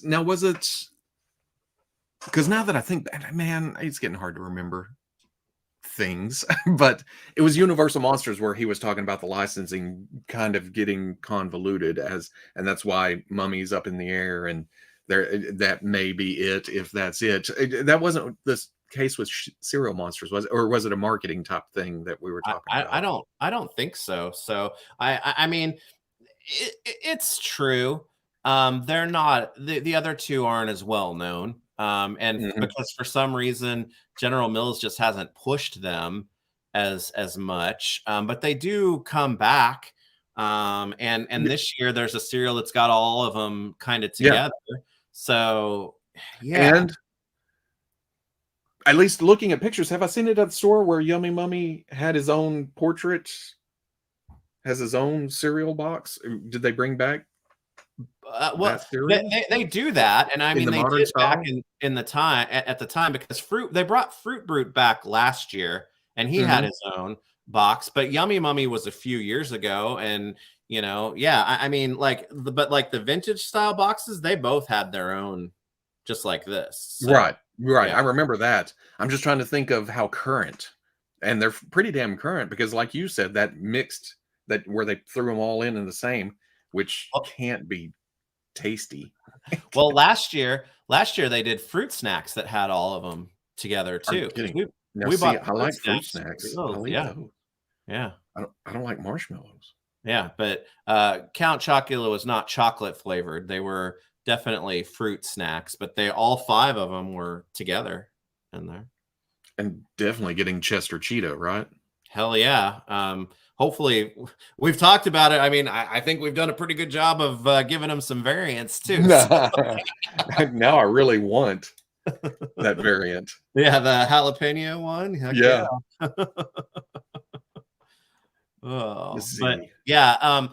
because now that I think, man, it's getting hard to remember things, but it was Universal Monsters where he was talking about the licensing kind of getting convoluted, and that's why Mummy's up in the air, and that may be it, if that's it. That wasn't this case with Serial Monsters, was it? Or was it a marketing type thing that we were talking about? I don't think so. So I mean, it's true. They're not, the other two aren't as well known. And Mhm. because for some reason General Mills just hasn't pushed them as much. But they do come back. And this year there's a cereal that's got all of them kind of Yeah, together. So yeah. and at least looking at pictures, have I seen it at the store where Yummy Mummy had his own portrait, has his own cereal box? Did they bring back Well, that cereal they do that, and I in mean the they modern did back style? in the time at the time, because they brought Fruit Brute back last year, and he had Mhm. his own box. But Yummy Mummy was a few years ago, and yeah, I mean, but like the vintage style boxes, they both had their own, just like this. So Right, right. yeah. I remember that. I'm just trying to think of how current, and they're pretty damn current because, like you said, that mixed that where they threw them all in the same, which Well, can't be tasty. well, last year they did fruit snacks that had all of them together Are you too, because kidding? Now, we see, bought I fruit like fruit snacks for snacks. those. I'll eat Yeah, those. yeah. I don't like marshmallows. Yeah, but Count Chocula was not chocolate flavored. They were definitely fruit snacks, but they all five of them were together in there. And definitely getting Chester Cheetah, right? Hell yeah. Hopefully, we've talked about it. I mean, I think we've done a pretty good job of giving them some variants too. So, Now I really want that variant. yeah, the jalapeno one. Heck yeah. Yeah. Let's Oh, but see. yeah.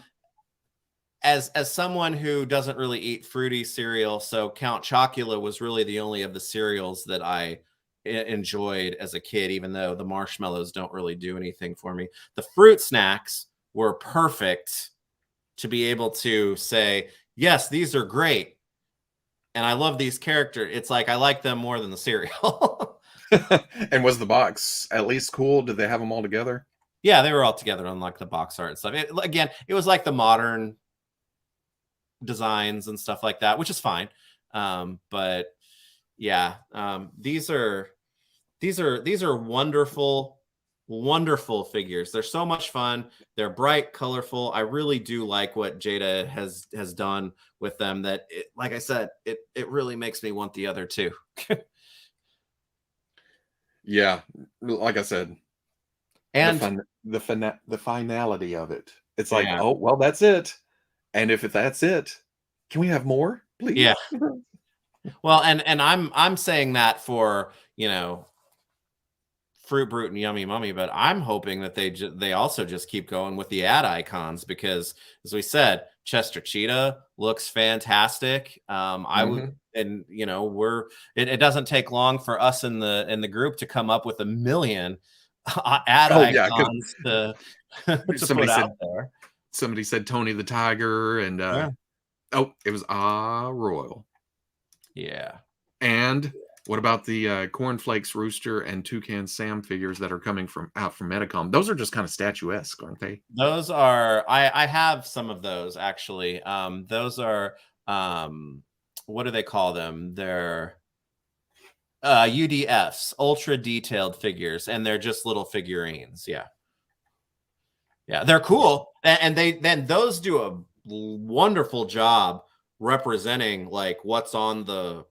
As someone who doesn't really eat fruity cereal, so Count Chocula was really the only of the cereals that I enjoyed as a kid, even though the marshmallows don't really do anything for me. The fruit snacks were perfect to be able to say, yes, these are great, and I love these characters. It's like I like them more than the cereal. And was the box at least cool? Did they have them all together? Yeah, they were all together on like the box art and stuff. Again, it was like the modern designs and stuff like that, which is fine. But yeah, these are wonderful, wonderful figures. They're so much fun. They're bright, colorful. I really do like what Jada has done with them. That like I said, it really makes me want the other two. Yeah, like I said, And the finality of it. It's like, yeah, oh well, that's it. And if that's it, can we have more, yeah. please? Well, and I'm saying that for, Fruit Brute and Yummy Mummy, but I'm hoping that they also just keep going with the ad icons because, as we said, Chester Cheetah looks fantastic. I would, Mhm. and it doesn't take long for us in the group to come up with a million ad Oh yeah, because icons to to somebody put out said there. somebody said Tony the Tiger, and Yeah, oh, it was Royal. yeah. And what about the Cornflakes Rooster and Toucan Sam figures that are coming from Medicom? Those are just kind of statuesque, aren't they? Those are I have some of those actually. Those are what do they call them? They're UDFs, ultra detailed figures, and they're just little figurines. Yeah. Yeah, they're cool. And those do a wonderful job representing like what's on the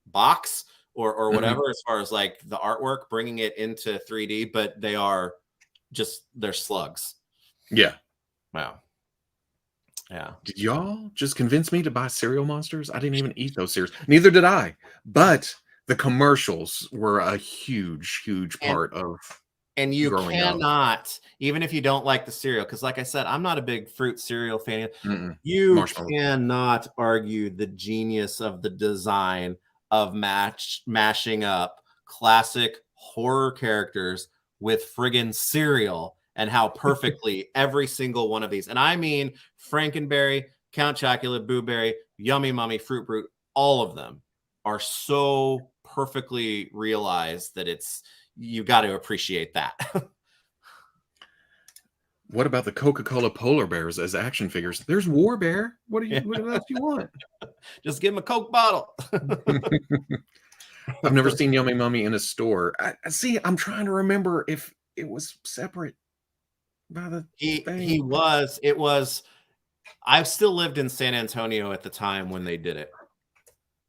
box or Mhm. whatever as far as like the artwork, bringing it into 3D, but they're slugs. Yeah. Wow. Yeah. Did y'all just convince me to buy cereal monsters? I didn't even eat those cereals. Neither did I. But the commercials were a huge, huge And part of and you growing up. cannot, even if you don't like the cereal, because like I said, I'm not a big fruit cereal fan. Mm-mm. You Marshmallow. cannot argue the genius of the design of mashing up classic horror characters with friggin' cereal and how perfectly every single one of these, and I mean Frankenberry, Count Chocula, Booberry, Yummy Mummy, Fruit Brute, all of them are so perfectly realized that you got to appreciate that. What about the Coca-Cola polar bears as action figures? There's War Bear. Yeah. What else do you want? Just give him a Coke bottle. I've never seen Yummy Mummy in a store. See. I'm trying to remember if it was separate by the He thing. was. It was. I still lived in San Antonio at the time when they did it,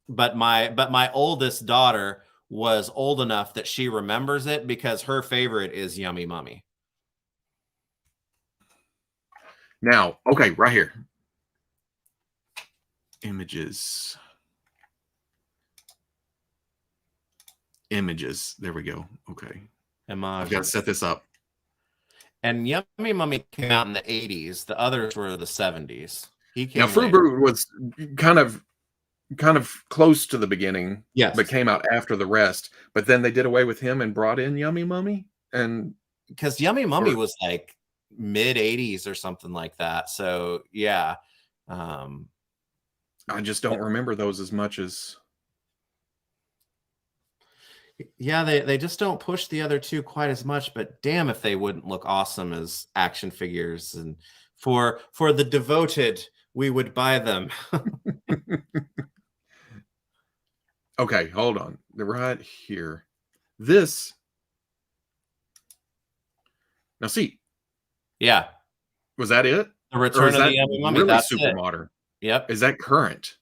but my oldest daughter was old enough that she remembers it because her favorite is Yummy Mummy. Now, okay, right here. Images. Images. There we go. Okay. I've got to set this up. And Yummy Mummy came out in the 80s. The others were the 70s. He Now, came Fruit later. Brute was kind of close to the beginning, but Yes. came out after the rest. But then they did away with him and brought in Yummy Mummy. And Because Yummy Mummy or was like mid 80s or something like that. So yeah. I just don't remember those as much as. Yeah, they just don't push the other two quite as much, but damn if they wouldn't look awesome as action figures. And for the devoted, we would buy them. Okay, hold on. They're right here. This. Now, see, Yeah. was that it? The Or Return is of the that Yummy Mummy. really That's super it. modern? Yep. Is that current?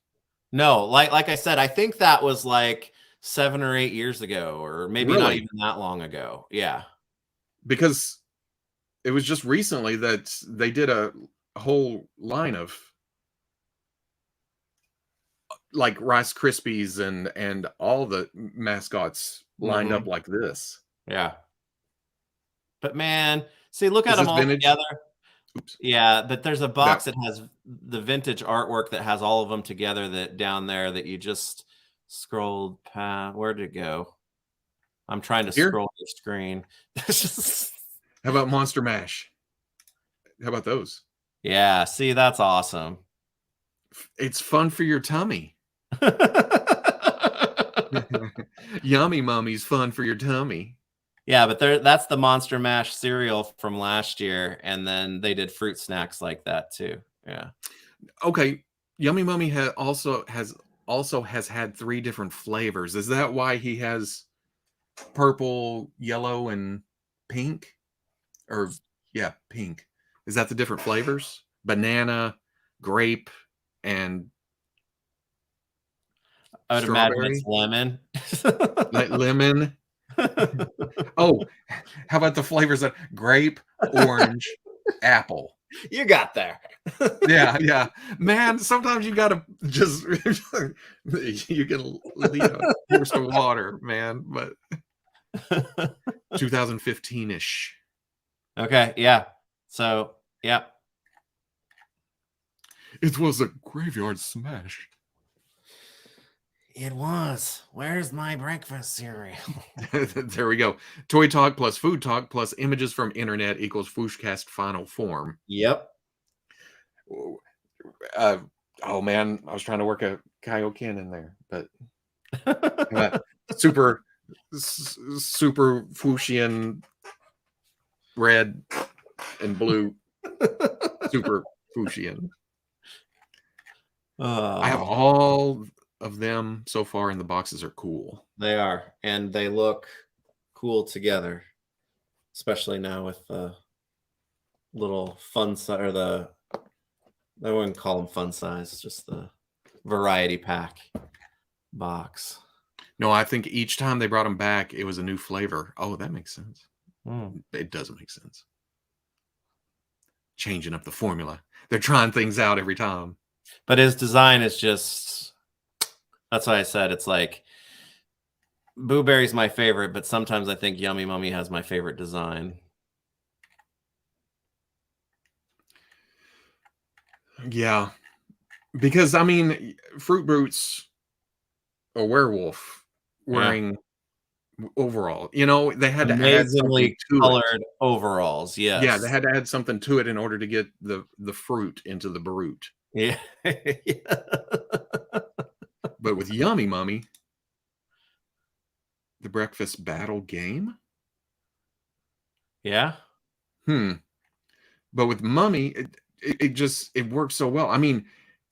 No, like I said, I think that was like 7 or 8 years ago, or maybe not Really? even that long ago. Yeah. Because it was just recently that they did a whole line of like Rice Krispies and all the mascots lined up Mhm. like this. Yeah. But man, see, look at Is them this all vintage? together. Oops. Yeah, but there's a That box that has the vintage artwork that has all of them together that down there that you just scrolled past. Where did it go? I'm trying to here? scroll the screen. It's just- How about Monster Mash? How about those? yeah, see, that's awesome. It's fun for your tummy. Yummy Mummy's fun for your tummy. Yeah, but that's the Monster Mash cereal from last year, and then they did fruit snacks like that too. Yeah. Okay, Yummy Mummy also has had 3 different flavors. Is that why he has purple, yellow, and pink? Or yeah, pink. Is that the different flavors? Banana, grape, and I would imagine it's strawberry? lemon. Like lemon? Oh, how about the flavors of grape, orange, apple? You got there. Yeah. Man, sometimes you gotta just you can lead a horse to water, man. But 2015-ish. Okay, yeah. So, yeah. It was a graveyard smash. It was. Where's my breakfast cereal? There we go. Toy talk plus food talk plus images from internet equals FwooshCast final form. Yep. Oh man, I was trying to work a Kaioken in there, but super Fwooshian red and blue, super Fwooshian. I have all of them so far, and the boxes are cool. They are, and they look cool together, especially now with the little fun size, or the, I wouldn't call them fun size, just the variety pack box. No, I think each time they brought them back, it was a new flavor. Oh, that makes sense. It doesn't make sense. Changing up the formula. They're trying things out every time. But his design is just, that's why I said it's like, Booberry's my favorite, but sometimes I think Yummy Mummy has my favorite design. Yeah. Because, I mean, Fruit Brutes, a werewolf wearing overall. You know, they had to add something to colored it. Overalls, yes. Yeah, they had to add something to it in order to get the fruit into the brute. Yeah. But with Yummy Mummy, the breakfast battle game? Yeah. But with Mummy, it works so well. I mean,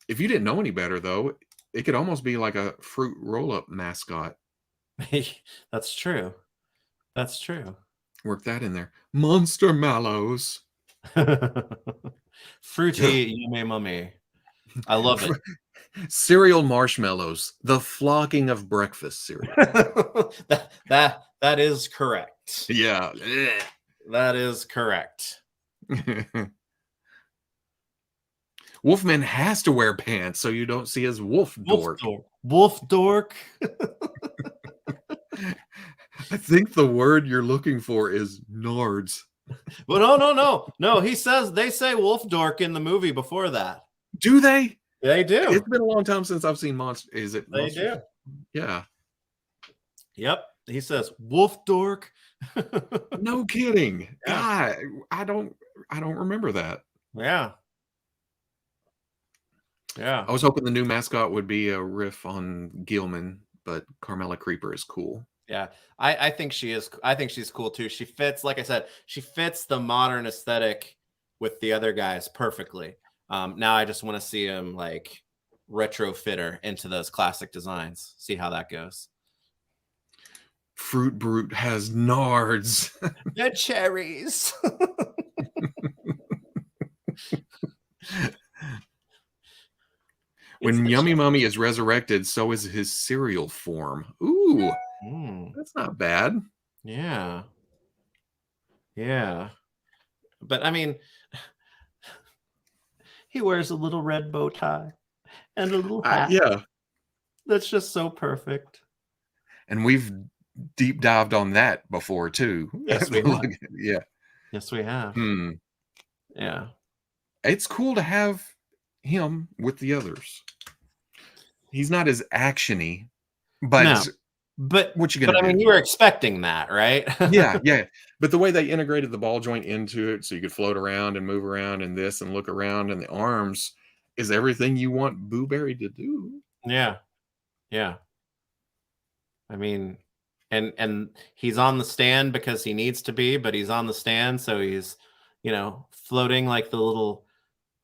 if you didn't know any better, though, it could almost be like a fruit roll-up mascot. That's true. That's true. Work that in there. Monster Mallows. Fruity Yummy Mummy. I love it. Cereal marshmallows. The flocking of breakfast cereal. that is correct. Yeah. That is correct. Wolfman has to wear pants so you don't see his wolf dork. Wolf dork. I think the word you're looking for is nards. Well, no. They say wolf dork in the movie before that. Do they? They do. It's been a long time since I've seen Monster. Is it? They Monster? do. Yeah. Yep. He says wolf dork. No kidding. Yeah. God, I don't remember that. Yeah. Yeah. I was hoping the new mascot would be a riff on Gilman, but Carmela Creeper is cool. Yeah. I think she is. I think she's cool too. She fits, like I said, she fits the modern aesthetic with the other guys perfectly. Now I just want to see him like retrofit her into those classic designs. See how that goes. Fruit Brute has nards. They're cherries. When Yummy Mummy is resurrected, so is his cereal form. Ooh, that's not bad. Yeah. Yeah. But I mean, he wears a little red bow tie and a little hat. Yeah. That's just so perfect. And we've deep dived on that before too. Yes, we have. Yeah. Yes, we have. Yeah. It's cool to have him with the others. He's not as actiony, but no. But what you gonna do? I mean, you were expecting that, right? yeah. But the way they integrated the ball joint into it, so you could float around and move around and this and look around, and the arms is everything you want Booberry to do. Yeah. I mean, and he's on the stand because he needs to be, but he's on the stand, so he's, floating like the little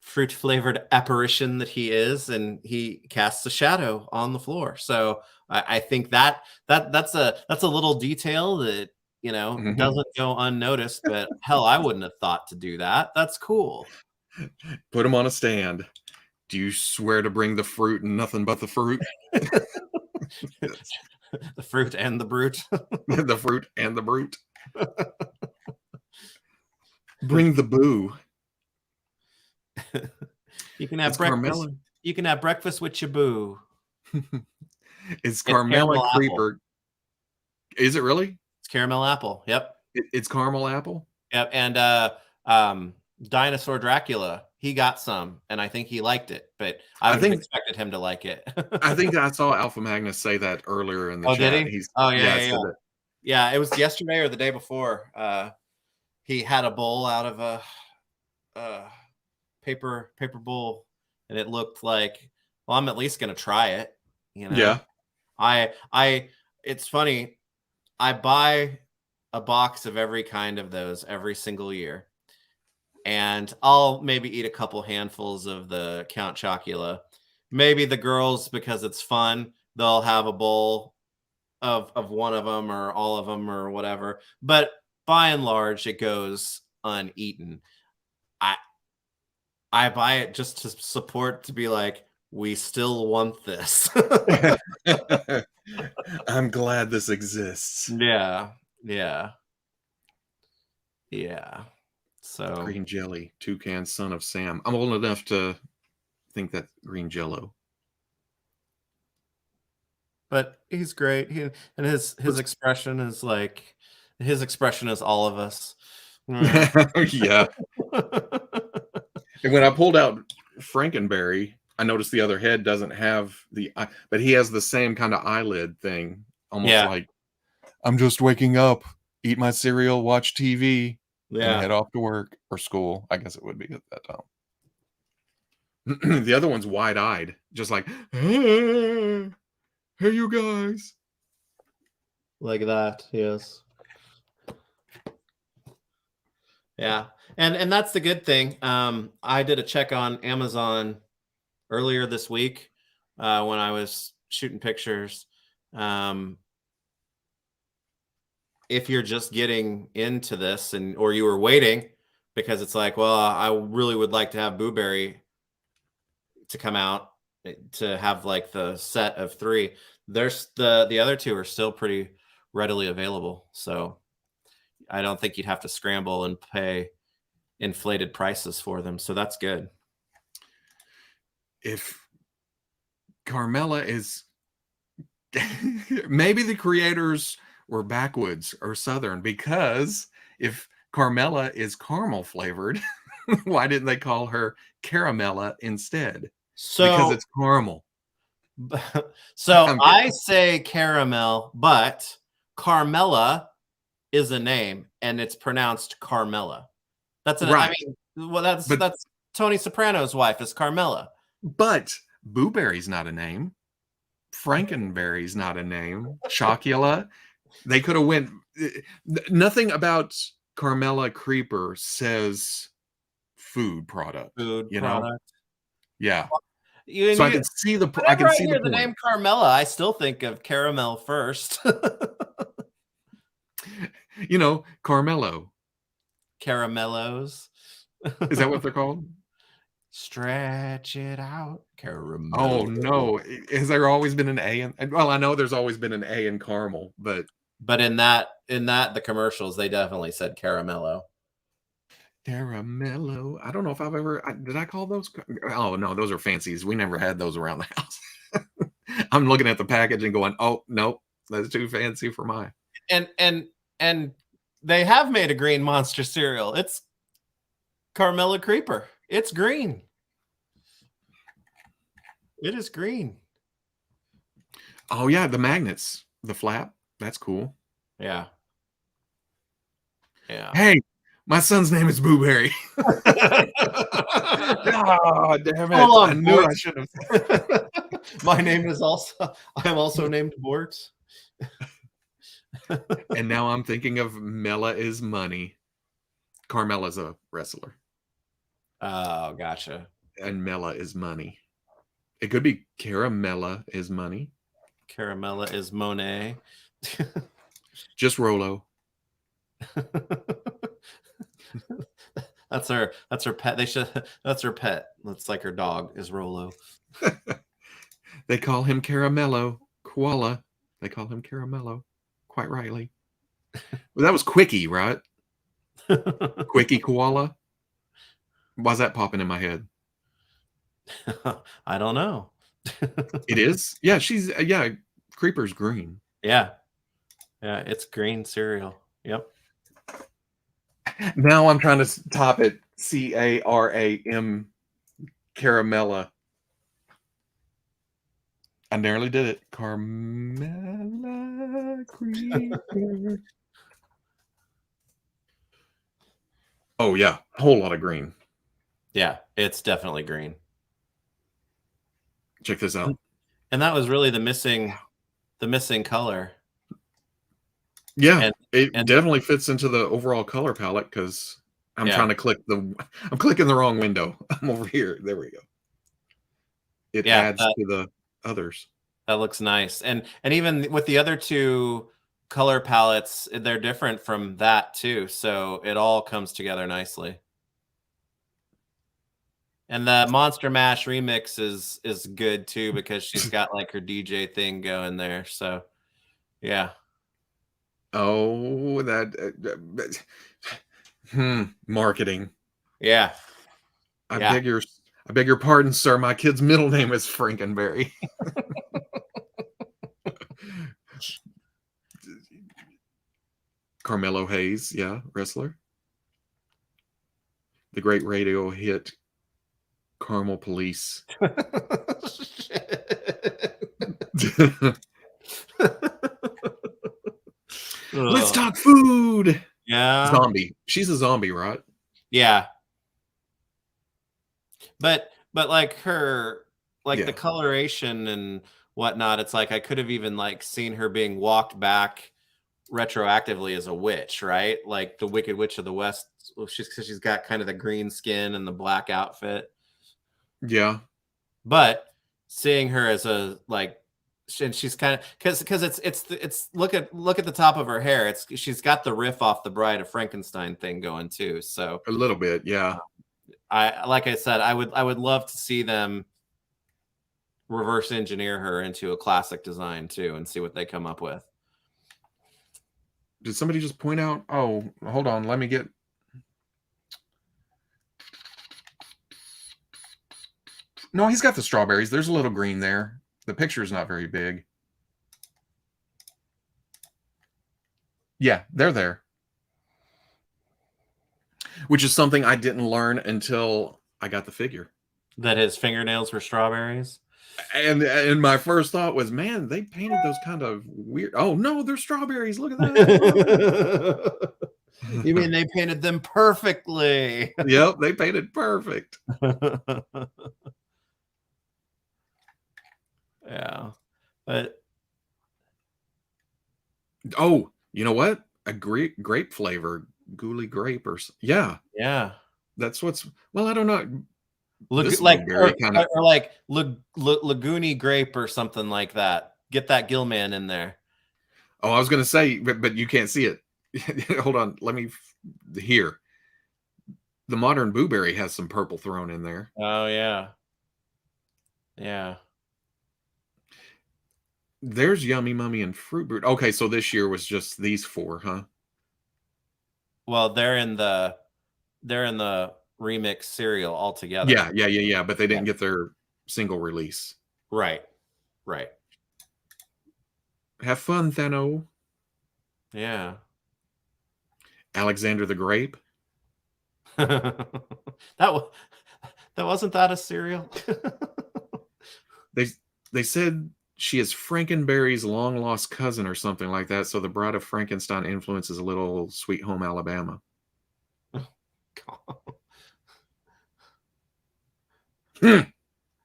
fruit flavored apparition that he is, and he casts a shadow on the floor. So I think that's a little detail that doesn't go unnoticed, but hell, I wouldn't have thought to do that. That's cool. Put him on a stand. Do you swear to bring the fruit and nothing but the fruit? The fruit and the brute. The fruit and the brute. Bring the boo. You can have It's breakfast. Carmella. You can have breakfast with your boo. It's caramel Carmella apple. Creeper. Is it really? It's caramel apple. Yep. It's caramel apple. Yep. And Dinosaur Dracula, he got some, and I think he liked it, but I would have expected him to like it. I think I saw Alpha Magnus say that earlier in the Oh, chat. did he? Yeah. Yeah, it was yesterday or the day before. He had a bowl out of a paper bowl, and it looked like, well, I'm at least gonna try it. You know? Yeah. It's funny. I buy a box of every kind of those every single year, and I'll maybe eat a couple handfuls of the Count Chocula. Maybe the girls, because it's fun, they'll have a bowl of one of them or all of them or whatever. But by and large, it goes uneaten. I buy it just to support, to be like, we still want this. I'm glad this exists. Yeah. So Green jelly, Toucan, son of Sam. I'm old enough to think that green jello. But he's great. And his expression is like, his expression is all of us. Yeah. And when I pulled out Frankenberry, I noticed the other head doesn't have but he has the same kind of eyelid thing, almost like, I'm just waking up, eat my cereal, watch TV, and head off to work or school. I guess it would be at that time. The other one's wide-eyed, just like, hey, you guys. Like that, yes. Yeah. And that's the good thing. I did a check on Amazon earlier this week when I was shooting pictures. If you're just getting into this, or you were waiting because it's like, well, I really would like to have Booberry to come out to have like the set of 3. There's the other 2 are still pretty readily available. So I don't think you'd have to scramble and pay inflated prices for them. So that's good. If Carmella is maybe the creators were backwoods or Southern, because if Carmella is caramel flavored, why didn't they call her Caramella instead? So because it's caramel. So I say caramel, but Carmella is a name and it's pronounced Carmella. That's right. I mean, well, that's Tony Soprano's wife is Carmella. But Booberry's not a name. Frankenberry's not a name. Chocula. They could have went. Nothing about Carmella Creeper says food product. Food you product. Know? Yeah. So I can see the. I can see the name Carmella. I still think of caramel first. Carmelo. Caramellos. Is that what they're called? Stretch it out, caramel. Oh no! Has there always been an A? Well, I know there's always been an A in caramel, but in that the commercials, they definitely said caramello. Caramello. I don't know if I've ever. Did I call those? Oh no, those are fancies. We never had those around the house. I'm looking at the package and going, "Oh nope, that's too fancy for mine." And they have made a green monster cereal. It's Carmella Creeper. It's green. It is green. Oh yeah, the magnets, the flap. That's cool. Yeah. Hey, my son's name is Booberry. Oh, damn it. I knew I should have. My name is I'm also named Bort. And now I'm thinking of Mela is Money. Carmella's a wrestler. Oh, gotcha. And Mela is Money. It could be Caramella is Money. Caramella is Monet. Just Rolo. That's her pet. That's her pet. That's like her dog is Rolo. They call him Caramello, koala. They call him Caramello, quite rightly. Well, that was Quickie, right? Quickie Koala. Why's that popping in my head? I don't know. It is? Yeah, she's yeah, Creeper's green. Yeah. Yeah, it's green cereal. Yep. Now I'm trying to top it. Caram Caramella. I nearly did it. Carmella Creeper. Oh yeah, a whole lot of green. Yeah, it's definitely green. Check this out. And that was really the missing color. Yeah, And it and definitely fits into the overall color palette because I'm yeah. trying to I'm clicking the wrong window. I'm over here. There we go. It Yeah, adds to the others. that looks nice. And even with the other two color palettes, they're different from that too. So it all comes together nicely. And the Monster Mash remix is good too because she's got like her DJ thing going there. So yeah. Oh, marketing. Yeah. I beg your pardon, sir. My kid's middle name is Frankenberry. Carmelo Hayes, yeah, wrestler. The great radio hit Caramel Police. Let's talk food. Yeah. Zombie. She's a zombie, right? Yeah. But like her, like the coloration and whatnot, it's like I could have even like seen her being walked back retroactively as a witch, right? Like the Wicked Witch of the West. She's got kind of the green skin and the black outfit. Yeah. But seeing her as a like, and she's kind of because it's look at the top of her hair. She's got the riff off the Bride of Frankenstein thing going too. So a little bit, yeah. Like I said, I would love to see them reverse engineer her into a classic design too and see what they come up with. Did somebody just point out? Oh, hold on. Let me get. No, he's got the strawberries. There's a little green there. The picture is not very big. Yeah, they're there. Which is something I didn't learn until I got the figure. That his fingernails were strawberries? And my first thought was, man, they painted those kind of weird. Oh, no, they're strawberries. Look at that. You mean they painted them perfectly? Yep, they painted perfect. Yeah. But oh, you know what? A grape flavor, gooey grape or yeah. That's what's well, I don't know. Like or like Lagoony grape or something like that. Get that Gilman in there. Oh, I was gonna say, but you can't see it. Hold on, let me here. The modern Booberry has some purple thrown in there. Oh yeah. Yeah. There's Yummy Mummy and Fruit Brute. Okay, so this year was just these four, huh? Well, they're in the remix cereal altogether. Yeah. But they didn't get their single release. Right. Have fun, Thano. Yeah. Alexander the Grape. that wasn't that a cereal? They said she is Frankenberry's long lost cousin or something like that. So the Bride of Frankenstein influences a little Sweet Home Alabama.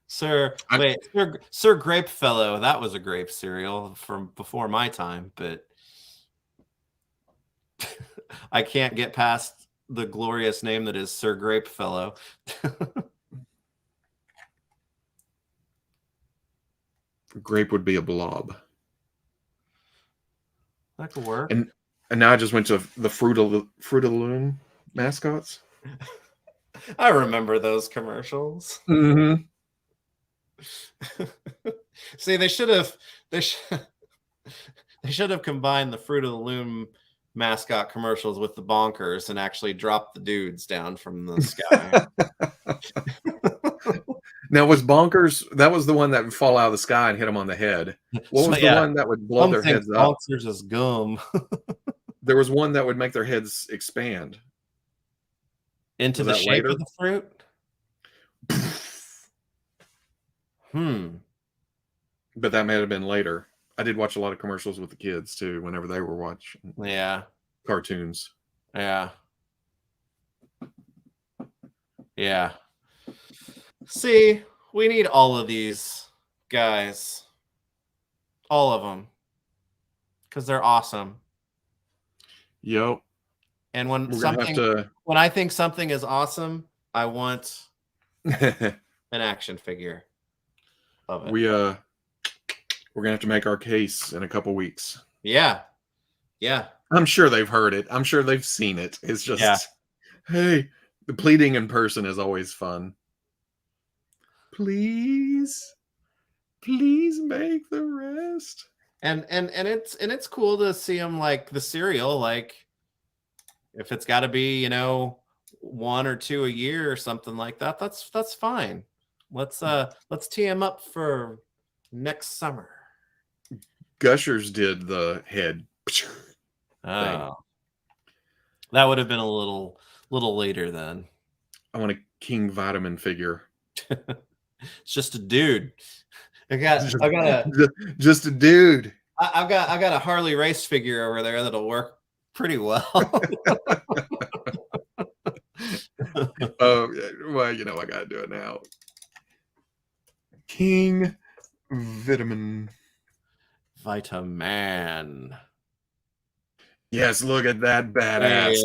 Sir Grapefellow, that was a grape cereal from before my time, but I can't get past the glorious name that is Sir Grapefellow. Grape would be a blob. That could work. And now I just went to the Fruit of the Loom mascots. I remember those commercials. Mm-hmm. See, they should have They should have combined the Fruit of the Loom mascot commercials with the bonkers and actually dropped the dudes down from the sky. Now, was Bonkers, that was the one that would fall out of the sky and hit them on the head. What was the one that would blow their heads up? Bonkers is gum. There was one that would make their heads expand. Into the shape of the fruit? But that may have been later. I did watch a lot of commercials with the kids too, whenever they were watching cartoons. Yeah. Yeah. See, we need all of these guys. All of them. Because they're awesome. Yep. And when I think something is awesome, I want an action figure of it. We're gonna have to make our case in a couple weeks. Yeah. I'm sure they've heard it. I'm sure they've seen it. It's just, hey, the pleading in person is always fun. Please make the rest. And it's cool to see them like the cereal, like if it's got to be, 1 or 2 a year or something like that, that's fine. Let's tee them up for next summer. Gushers did the head. Oh, that would have been a little later then. I want a King Vitamin figure. It's just a dude. Just a dude. I've got a Harley race figure over there that'll work pretty well. Oh, well, I gotta do it now. King Vitamin. Yes, look at that badass.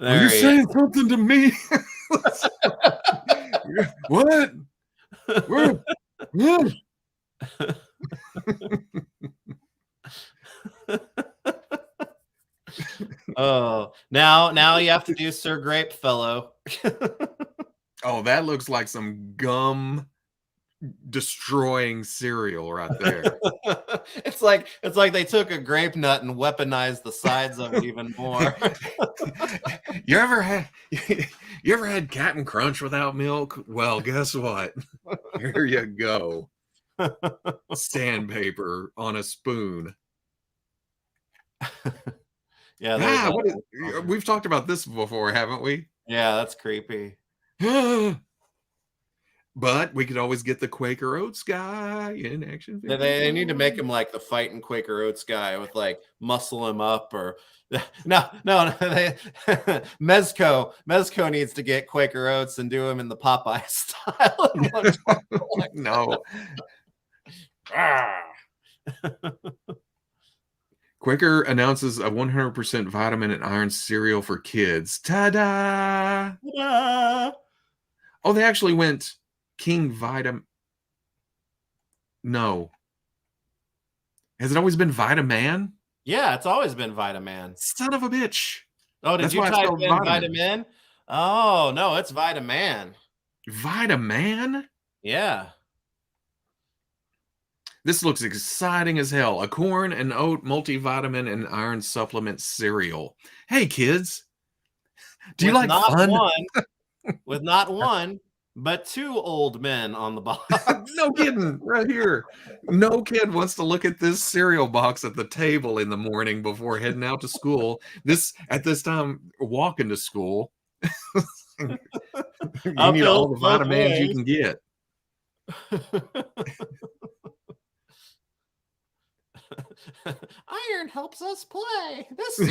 Are you saying something to me? What? Oh, now you have to do Sir Grape Fellow. Oh, that looks like some gum destroying cereal right there. It's like they took a grape nut and weaponized the sides of it even more. You ever had Captain Crunch without milk? Well, guess what? Here you go. Sandpaper on a spoon. Yeah, we've talked about this before, haven't we? Yeah, that's creepy. But we could always get the Quaker Oats guy in action. They need to make him like the fighting Quaker Oats guy with like muscle him up or no. Mezco needs to get Quaker Oats and do him in the Popeye style. No. Quaker announces a 100% vitamin and iron cereal for kids. Ta-da! Ta-da! Oh, they actually went King Vitamin. No. Has it always been Vitaman? Yeah, it's always been Vitaman. Son of a bitch. Oh, did you type in Vitamin? Oh, no, it's Vitaman. Vitaman? Yeah. This looks exciting as hell. A corn and oat multivitamin and iron supplement cereal. Hey, kids. Do you like fun? With not one, but 2 old men on the box. No kidding. Right here. No kid wants to look at this cereal box at the table in the morning before heading out to school. At this time, walking to school. You need all the vitamins you can get. Iron helps us play. This is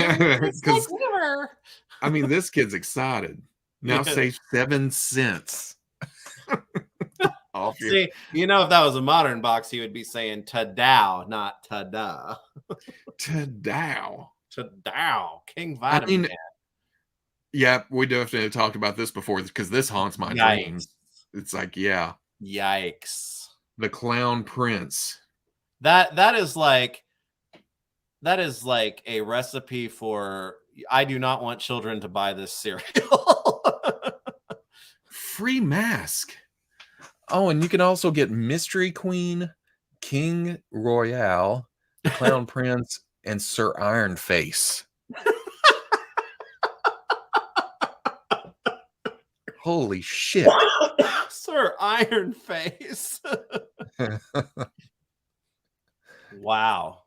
liver. I mean, this kid's excited. Now save 7 cents. See, if that was a modern box, he would be saying "ta-dow," not "ta-da." Ta-dow. King Vitamin. Yeah, we definitely talked about this before because this haunts my dreams. It's like, yeah. Yikes. The Clown Prince. That is like a recipe for I do not want children to buy this cereal. Free mask. Oh, and you can also get Mystery Queen, King Royale, Clown Prince, and Sir Iron Face. Holy shit. Sir Iron Face. Wow.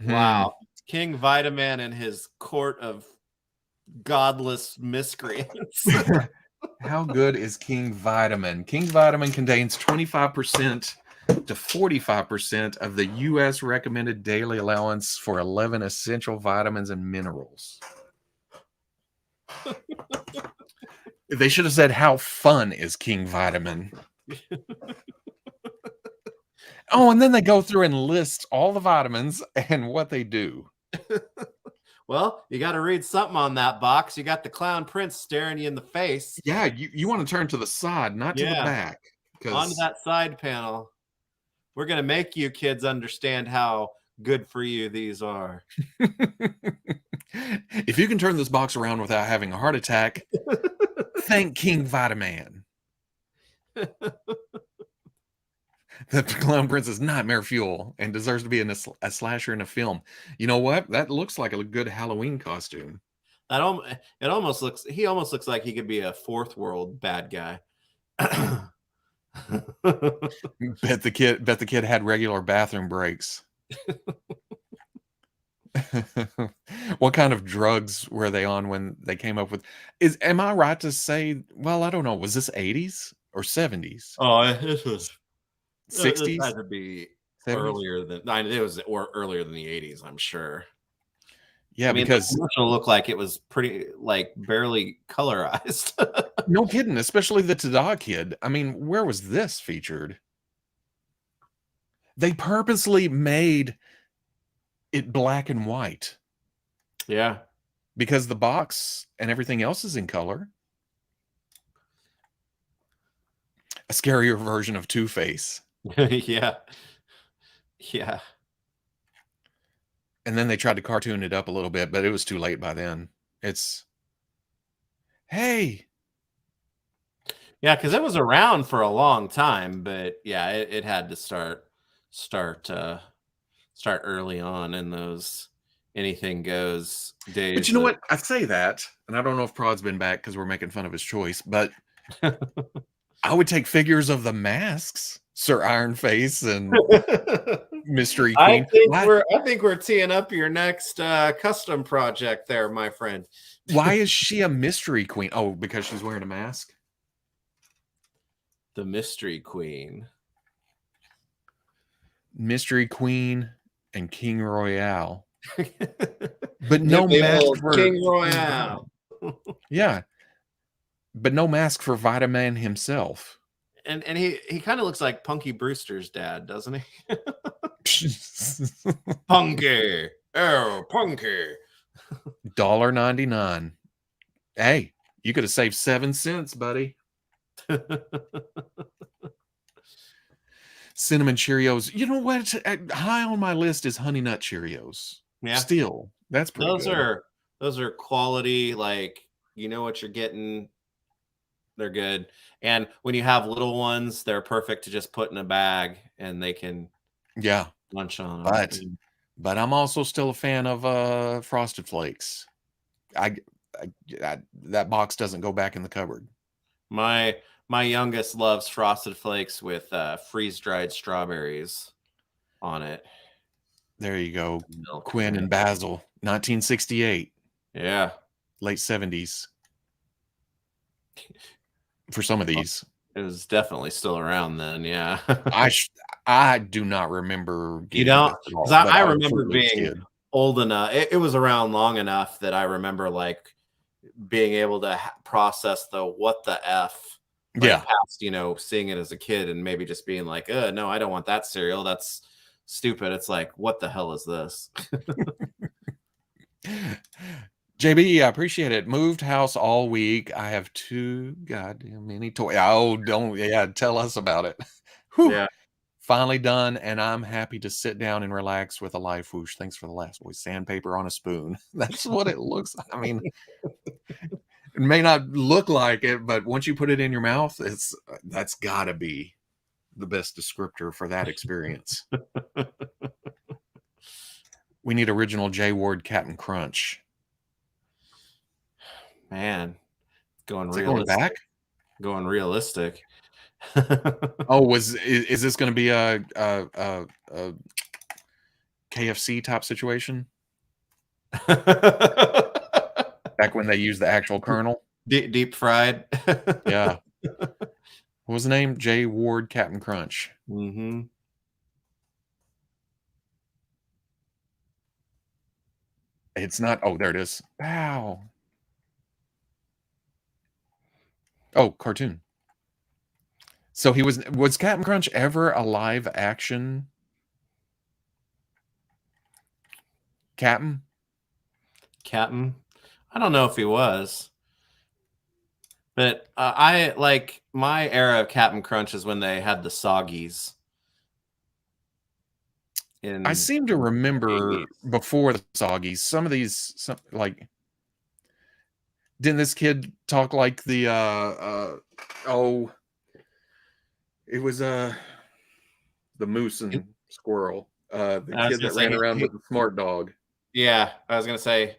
Wow. King Vitaman and his court of godless miscreants. How good is King Vitamin? King Vitamin contains 25% to 45% of the U.S. recommended daily allowance for 11 essential vitamins and minerals. They should have said, how fun is King Vitamin? Oh, and then they go through and list all the vitamins and what they do. Well, you got to read something on that box. You got the Clown Prince staring you in the face. Yeah, you want to turn to the side, not to the back. Onto that side panel. We're going to make you kids understand how good for you these are. If you can turn this box around without having a heart attack, thank King Vitaman. The Clown Prince is nightmare fuel and deserves to be in a slasher in a film. You know what? That looks like a good Halloween costume. He almost looks like he could be a fourth world bad guy. Bet the kid had regular bathroom breaks. What kind of drugs were they on when they came up with? Am I right to say? Well, I don't know. Was this 80s or 70s? Oh, this was 60s. It had to be 70s? earlier than it was, or earlier than the 80s. I'm sure. Yeah, I mean, because the commercial looked like it was pretty, like, barely colorized. No kidding, especially the Tada kid. I mean, where was this featured? They purposely made it black and white. Yeah. Because the box and everything else is in color. A scarier version of Two-Face. Yeah. Yeah. And then they tried to cartoon it up a little bit, but it was too late by then. Hey. Yeah, because it was around for a long time, but yeah, it had to start early on in those anything goes days. But you know what? I say that, and I don't know if Prod's been back because we're making fun of his choice, but I would take figures of the masks, Sir Iron Face and Mystery Queen. I think we're teeing up your next custom project there, my friend. Why is she a Mystery Queen? Oh, because she's wearing a mask? The Mystery Queen. Mystery Queen and King Royale. But no mask for King Royale. Yeah. But no mask for Vitaman himself. And he kind of looks like Punky Brewster's dad, doesn't he? Punky. Oh, Punky. $1.99. Hey, you could have saved 7 cents, buddy. Cinnamon Cheerios. You know what? High on my list is Honey Nut Cheerios. Yeah. Still, that's pretty good. Those are quality, like, you know what you're getting. They're good. And when you have little ones, they're perfect to just put in a bag and they can munch on them. But I'm also still a fan of Frosted Flakes. That box doesn't go back in the cupboard. My youngest loves Frosted Flakes with freeze-dried strawberries on it. There you go. Quinn and Basil, 1968. Yeah. Late 70s. For some of these. It was definitely still around then, yeah. I do not remember. You don't? Because I remember being old enough. It was around long enough that I remember, like, being able to process the what the F. Like, past, seeing it as a kid and maybe just being like, no, I don't want that cereal. That's stupid. It's like, what the hell is this? JB, I appreciate it. Moved house all week. I have 2 goddamn many toys. Oh, tell us about it. Yeah. Finally done, and I'm happy to sit down and relax with a live whoosh. Thanks for the last voice. Sandpaper on a spoon. That's what it looks like. I mean, it may not look like it, but once you put it in your mouth, that's gotta be the best descriptor for that experience. We need original J Ward Captain Crunch. Man, going Is it going realistic. back? Going realistic. Oh, is this going to be a KFC type situation? Back when they used the actual kernel? Deep fried. Yeah. What was the name? J Ward Captain Crunch. Mm-hmm. It's not. Oh, there it is. Wow. Oh, cartoon. So he was Captain Crunch ever a live action Captain? Captain. I don't know if he was, but I like my era of Captain Crunch is when they had the soggies. I seem to remember 80s. before the soggies, some of these, like, didn't this kid talk like the it was the moose and squirrel, the kid that ran around with the smart dog. Yeah, I was gonna say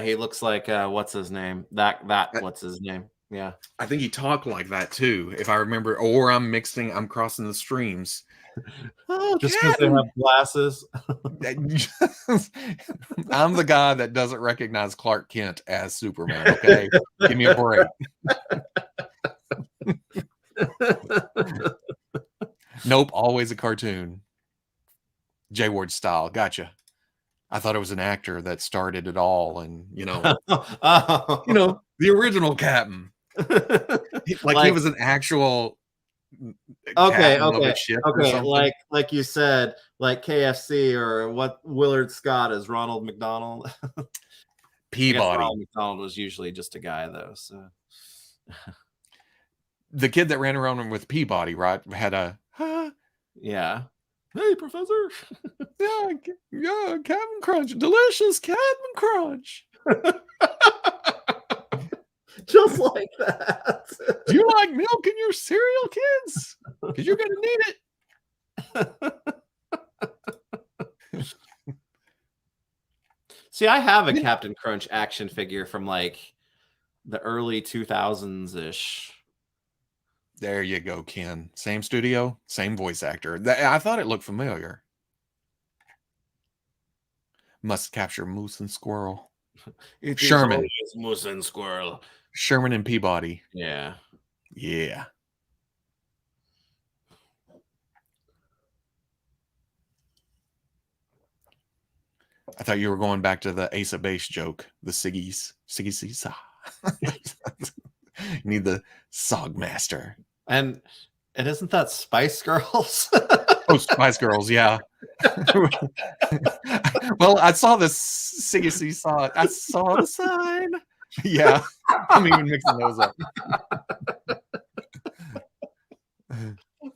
he looks like what's his name? What's his name? Yeah, I think he talked like that too, if I remember. Or I'm crossing the streams. Oh, just because they have glasses. I'm the guy that doesn't recognize Clark Kent as Superman. Okay, give me a break. Nope, always a cartoon. J Ward style. Gotcha. I thought it was an actor that started it all, and the original Captain. Like he was an actual okay, like you said, like KFC, or what Willard Scott is Ronald McDonald. Peabody. Ronald McDonald was usually just a guy, though. So the kid that ran around with Peabody, right, had a yeah. Hey, Professor. yeah, Captain Crunch, delicious Captain Crunch. Just like that. Do you like milk in your cereal, kids? Because you're going to need it. See, I have a Captain Crunch action figure from like the early 2000s-ish. There you go, Ken. Same studio, same voice actor. I thought it looked familiar. Must capture moose and squirrel. Sherman. Moose and squirrel. Sherman and Peabody. Yeah. Yeah. I thought you were going back to the Ace of Base joke. The Siggy Seesaw. You need the Sogmaster. And isn't that Spice Girls? Oh, Spice Girls, yeah. Well, I saw the Siggy Seesaw. I saw the sign. Yeah, I'm even mixing those up.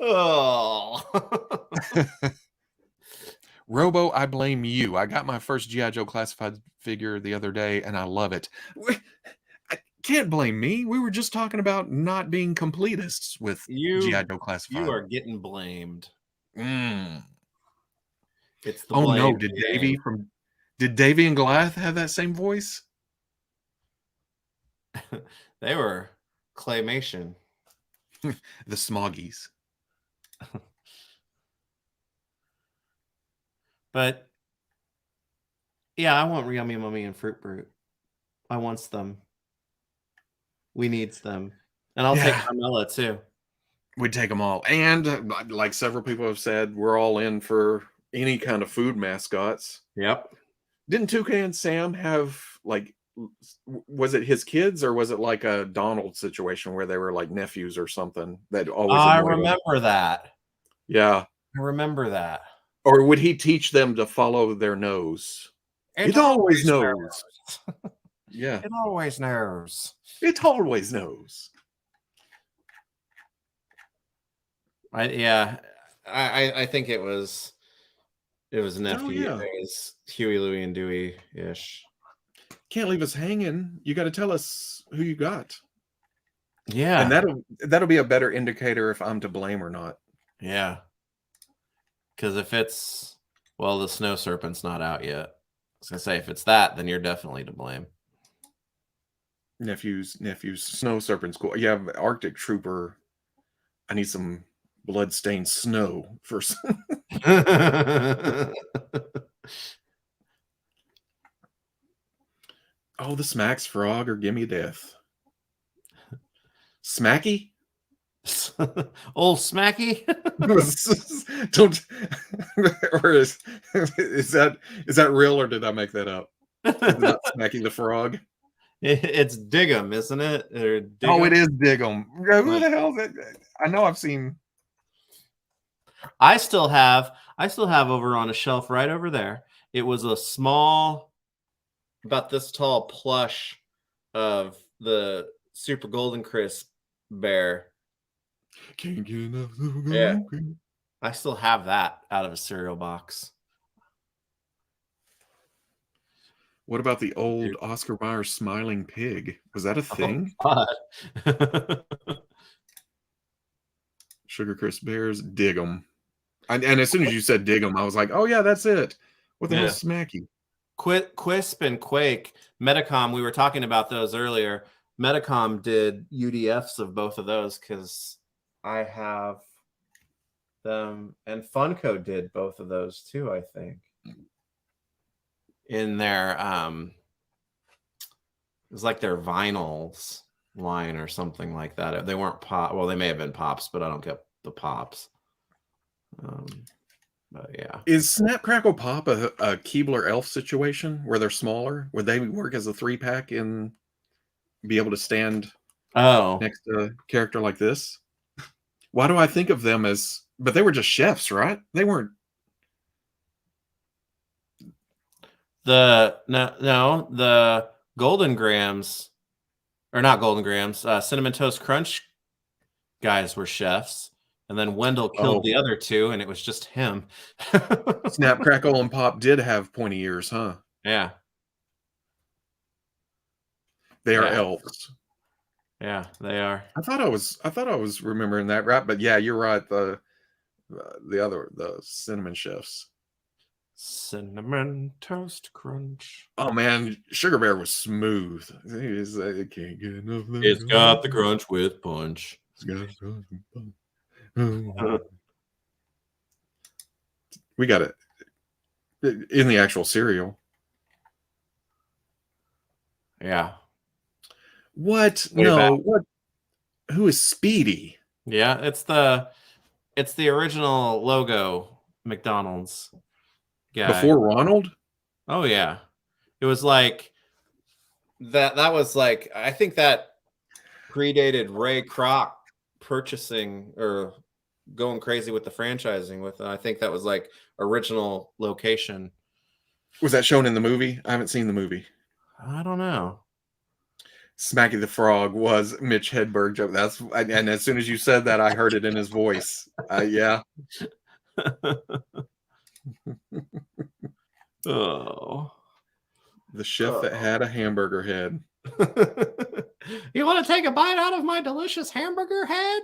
Oh. Robo, I blame you. I got my first G.I. Joe classified figure the other day, and I love it. I can't blame me. We were just talking about not being completists with G.I. Joe classified. You are getting blamed. It's the blame. No! Did Davy and Goliath have that same voice? They were claymation. The Smoggies. But yeah, I want Yummy Mummy and Fruit Brute. I wants them. We needs them. And I'll take Carmella too. We'd take them all. And like several people have said, we're all in for any kind of food mascots. Yep. Didn't Toucan Sam have, like, was it his kids, or was it like a Donald situation where they were like nephews or something? That always. I remember that. Yeah. I remember that. Or would he teach them to follow their nose? It always knows. Yeah. It always knows. It always knows. I think it was nephew. Oh, yeah. It was Huey, Louie, and Dewey-ish. Can't leave us hanging. You got to tell us who you got. Yeah. And that'll be a better indicator if I'm to blame or not. Yeah. Because if it's, well, the snow serpent's not out yet. I was going to say, if it's that, then you're definitely to blame. Nephew's snow serpent's cool. Yeah, Arctic Trooper. I need some blood-stained snow for some. Oh, the Smacks frog or Gimme Death. Smacky? Old Smacky? Don't or is that real or did I make that up? Is it not Smacky the frog? It's Diggum, isn't it? Or Oh, it Diggum? is Diggum. Who the hell is that? I know I've seen. I still have over on a shelf right over there. It was a small, about this tall plush of the Super Golden Crisp bear. Can't get enough of a Yeah. golden. I still have that out of a cereal box. What about the old Oscar Mayer smiling pig? Was that a thing? Oh, Sugar Crisp Bears, dig 'em. And as soon as you said dig 'em, I was like, oh yeah, that's it. What the hell's Smacky? Quisp and Quake, Metacom, we were talking about those earlier. Metacom did UDFs of both of those because I have them, and Funko did both of those too, I think. In their it was like their vinyls line or something like that. They weren't pop, well, they may have been pops, but I don't get the pops. But yeah. Is Snap Crackle Pop a Keebler Elf situation where they're smaller? Would they work as a 3-pack and be able to stand next to a character like this? Why do I think of them as, but they were just chefs, right? They weren't. The Golden Grams, or not Golden Grams, Cinnamon Toast Crunch guys were chefs. And then Wendell killed the other two, and it was just him. Snap, Crackle, and Pop did have pointy ears, huh? Yeah. They are elves. Yeah, they are. I thought I was remembering that right, but yeah, you're right. The cinnamon chefs. Cinnamon Toast Crunch. Oh man, Sugar Bear was smooth. He's can't get enough. It's got the crunch with punch. It's got we got it in the actual cereal. Yeah. What? No. What? Who is Speedy? Yeah, it's the original logo McDonald's guy. Before Ronald? Oh yeah. It was like that was like, I think that predated Ray Kroc purchasing or going crazy with the franchising with it. I think that was like original location. Was that shown in the movie? I haven't seen the movie. I don't know. Smacky the Frog was Mitch Hedberg joke. And as soon as you said that, I heard it in his voice. Yeah. Oh. The chef that had a hamburger head. You want to take a bite out of my delicious hamburger head?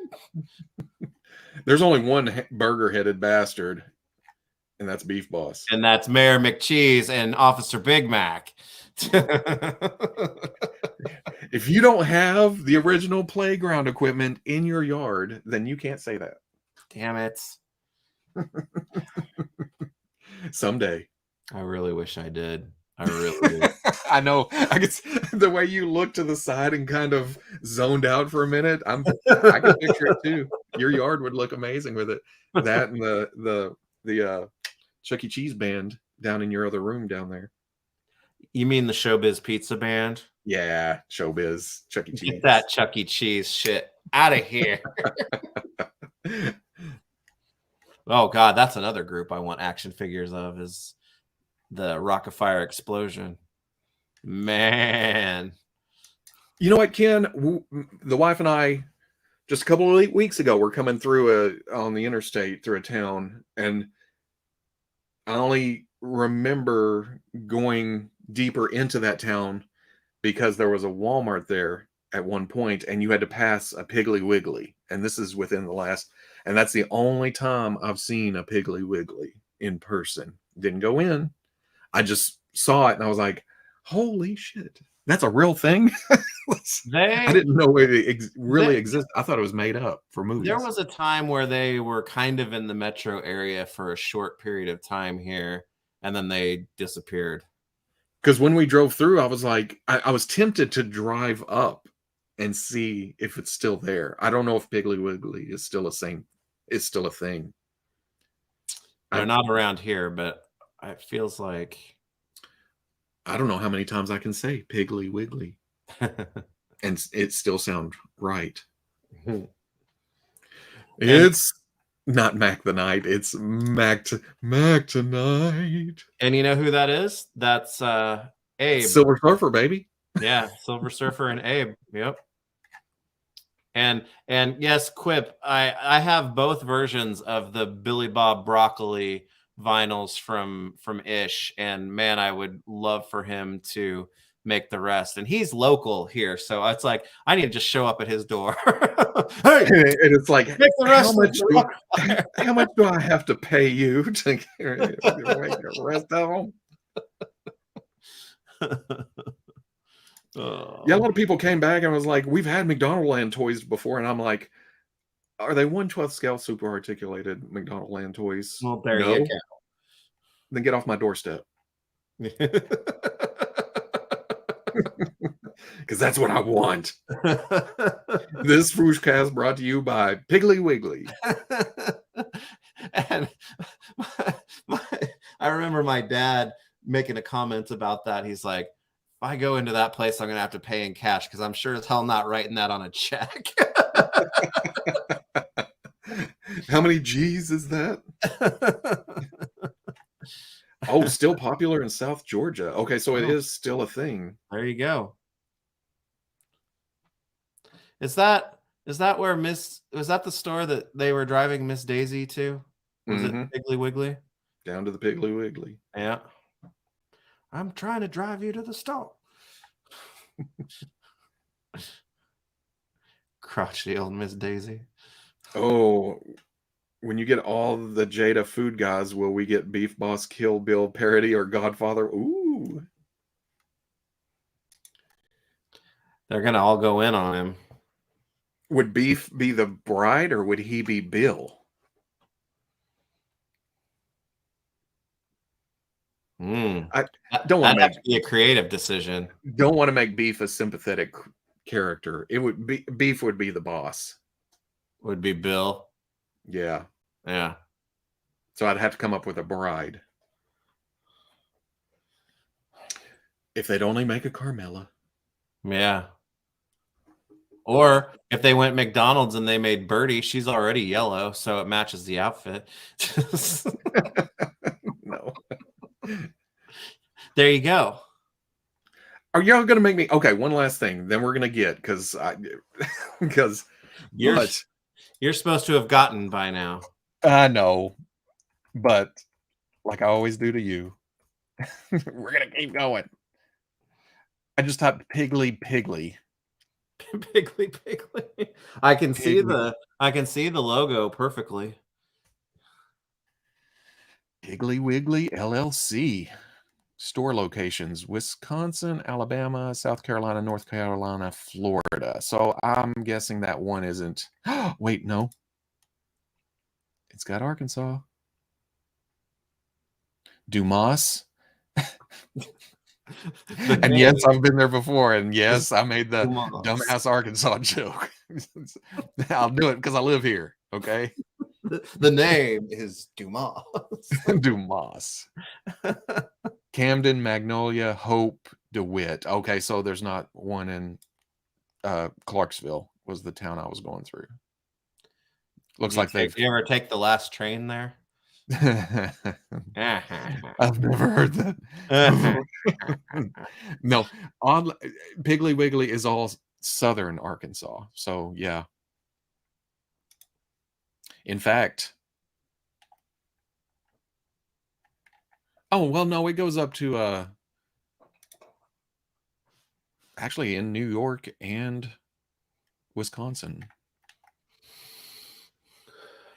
There's only one burger-headed bastard, and that's Beef Boss. And that's Mayor McCheese and Officer Big Mac. If you don't have the original playground equipment in your yard, then you can't say that. Damn it. Someday. I really wish I did. I really do. I know. I guess the way you look to the side and kind of zoned out for a minute, I can picture it too. Your yard would look amazing with it. That and the Chuck E. Cheese band down in your other room down there. You mean the Showbiz Pizza Band? Yeah, Showbiz, Chuck E. Cheese. Get that Chuck E. Cheese shit out of here. Oh God, that's another group I want action figures of, is the Rock-afire Explosion. Man. You know what, Ken? The wife and I, just a couple of weeks ago, were coming through on the interstate through a town, and I only remember going deeper into that town because there was a Walmart there at one point, and you had to pass a Piggly Wiggly. And this is within the last, And that's the only time I've seen a Piggly Wiggly in person. Didn't go in. I just saw it and I was like, holy shit, that's a real thing. I They, didn't know it really they existed. I thought it was made up for movies. there was a time where they were kind of in the metro area for a short period of time here, and then they disappeared. Because when we drove through, I was like, I was tempted to drive up and see if it's still there. I don't know if Piggly Wiggly is still a thing. They're I, not around here, but it feels like I don't know how many times I can say Piggly Wiggly and it still sound right. and It's not Mac the Night. It's Mac tonight. and you know who that is? That's Abe. Silver Surfer, baby. Yeah, Silver Surfer and Abe. Yep. And yes, Quip, I have both versions of the Billy Bob Broccoli vinyls from Ish, and man, I would love for him to make the rest. And he's local here, so it's like I need to just show up at his door. Hey, And it's like, make the rest of the how much do I have to pay you to make the rest of them? Yeah, a lot of people came back and was like, we've had McDonald Land toys before. And I'm like, are they 1/12 scale super articulated McDonald Land toys? Well, there No? you Then get off my doorstep. go. Because that's what I want. This FwooshCast brought to you by Piggly Wiggly. And I remember my dad making a comment about that. He's like, if I go into that place, I'm going to have to pay in cash because I'm sure as hell not writing that on a check. How many G's is that? Oh, still popular in South Georgia. Okay, so it is still a thing. There you go. Is that where was that the store that they were driving Miss Daisy to? Was it Piggly Wiggly? Down to the Piggly Wiggly. Yeah. I'm trying to drive you to the store. Crotchety old Miss Daisy. Oh, when you get all the Jada food guys, will we get Beef Boss, Kill Bill parody, or Godfather? Ooh. They're going to all go in on him. Would Beef be the bride or would he be Bill? I don't want to be a creative decision. Don't want to make Beef a sympathetic character. It would be Beef would be the boss. Would be Bill. Yeah. Yeah. So I'd have to come up with a bride. If they'd only make a Carmela. Yeah. Or if they went McDonald's and they made Birdie, she's already yellow, so it matches the outfit. No. There you go. Are y'all gonna make me okay? One last thing, then we're gonna get because you're supposed to have gotten by now. I know, but like I always do to you, we're gonna keep going. I just typed Piggly Piggly. Piggly Piggly. I can see the logo perfectly. Piggly Wiggly LLC. Store locations: Wisconsin, Alabama, South Carolina, North Carolina, Florida. So I'm guessing that one isn't. Wait, no. It's got Arkansas. Dumas. And yes, I've been there before. And yes, I made the dumbass Arkansas joke. I'll do it because I live here. Okay. The name is Dumas. Dumas. Camden, Magnolia, Hope, DeWitt. Okay, so there's not one in Clarksville was the town I was going through. Looks like they've. You ever take the last train there? I've never heard that. No, Piggly Wiggly is all southern Arkansas. So yeah. In fact, oh well, no, it goes up to actually in New York and Wisconsin.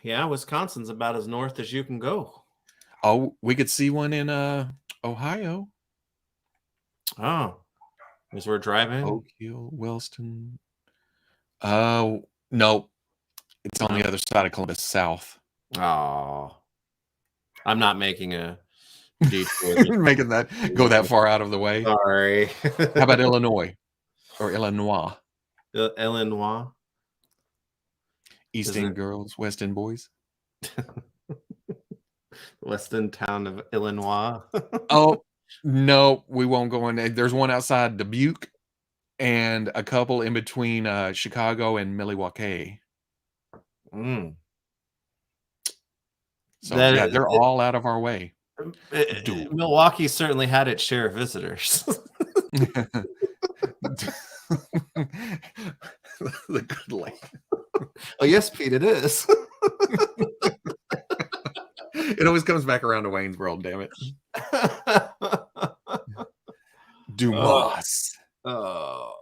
Yeah, Wisconsin's about as north as you can go. Oh, we could see one in Ohio. Oh, as we're driving. Oak Hill, Wellston. Oh, no. It's on the other side of Columbus, south. Oh, I'm not making a detour. Making that go that far out of the way. Sorry. How about Illinois or Illinois? Illinois. East End girls, West End boys. West End town of Illinois. Oh, no, we won't go in there. There's one outside Dubuque and a couple in between Chicago and Milwaukee. Mm. So yeah, they're all out of our way. Milwaukee certainly had its share of visitors. The good light. Oh yes, Pete, it is. It always comes back around to Waynesboro, damn it. Dumas. Oh,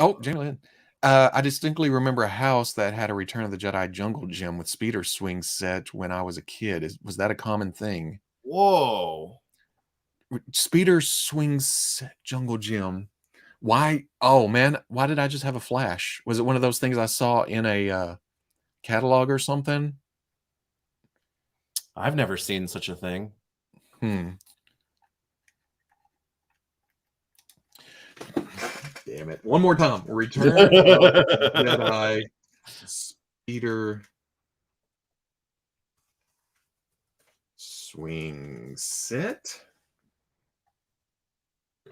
Jalen. I distinctly remember a house that had a Return of the Jedi jungle gym with speeder swing set when I was a kid. Was that a common thing? Whoa. Speeder swing set jungle gym. Why? Oh, man. Why did I just have a flash? Was it one of those things I saw in a catalog or something? I've never seen such a thing. Damn it. One more time. Return of the Jedi speeder swing set.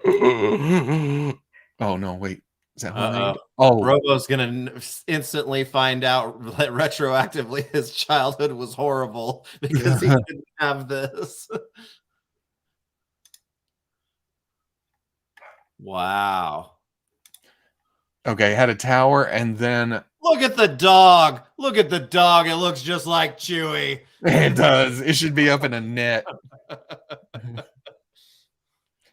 Oh, no, wait. Is that homemade? Oh, Robo's gonna instantly find out that retroactively his childhood was horrible because he didn't have this. Wow. Okay, had a tower and then look at the dog. Look at the dog. It looks just like Chewie. It does. It should be up in a net.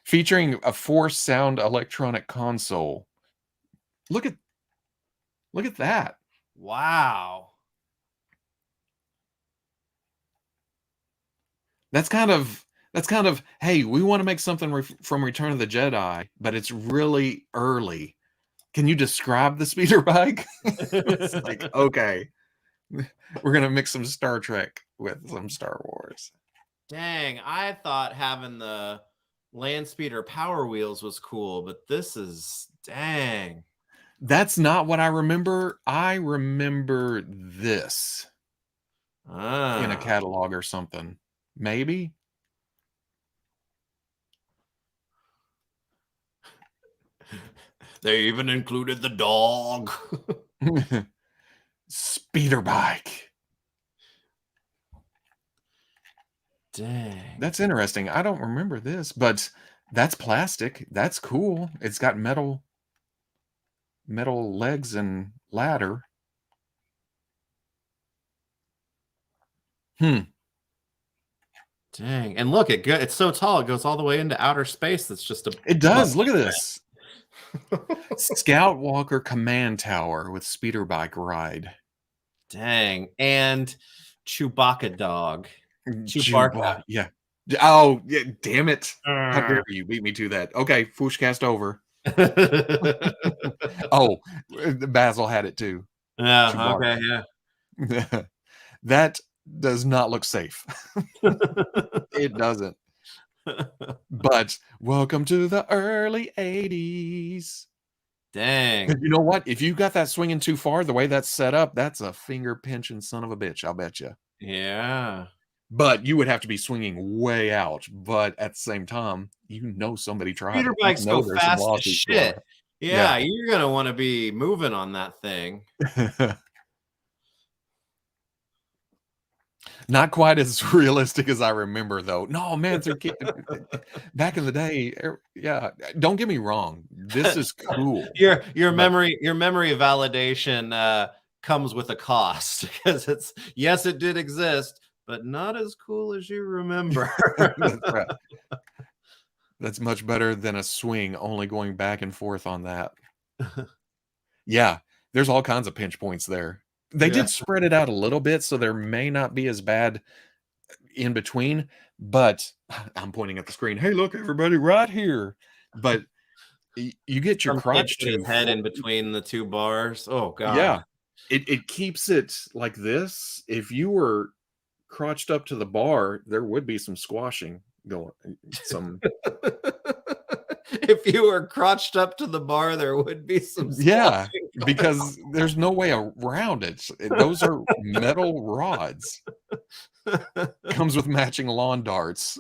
Featuring a 4-sound electronic console. Look at that. Wow. That's kind of, hey, we want to make something from Return of the Jedi, but it's really early. Can you describe the speeder bike? It's like, okay, we're going to mix some Star Trek with some Star Wars. Dang, I thought having the land speeder power wheels was cool, but this is, dang. That's not what I remember. I remember this in a catalog or something. Maybe. They even included the dog. Speeder bike. Dang. That's interesting. I don't remember this, but that's plastic. That's cool. It's got metal legs and ladder. Dang. And look, it's so tall. It goes all the way into outer space. That's just a... It does. Look at this. Scout Walker Command Tower with speeder bike ride. Dang. And Chewbacca dog. Chewbacca. Yeah. Oh, yeah. Damn it. How dare you beat me to that? Okay. FwooshCast over. Oh, Basil had it too. Yeah. Chewbacca. Okay. Yeah. That does not look safe. It doesn't. But welcome to the early 80s. Dang. You know what? If you got that swinging too far, the way that's set up, that's a finger pinching son of a bitch, I'll bet you. Yeah. But you would have to be swinging way out. But at the same time, somebody tried. Speeder bikes go fast as shit. Yeah, you're going to want to be moving on that thing. Not quite as realistic as I remember, though. No, man, back in the day, yeah. Don't get me wrong. This is cool. Your memory validation comes with a cost because yes, it did exist, but not as cool as you remember. That's right. That's much better than a swing, only going back and forth on that. Yeah, there's all kinds of pinch points there. They did spread it out a little bit, so there may not be as bad in between, but I'm pointing at the screen. Hey, look, everybody, right here. But you get your Some kid crotch put his tube head in between the two bars. Oh God. Yeah, it keeps it like this. If you were crotched up to the bar, there would be some squashing going. Some If you were crotched up to the bar, there would be some yeah, squashing going because there's no way around it. Those are metal rods. Comes with matching lawn darts,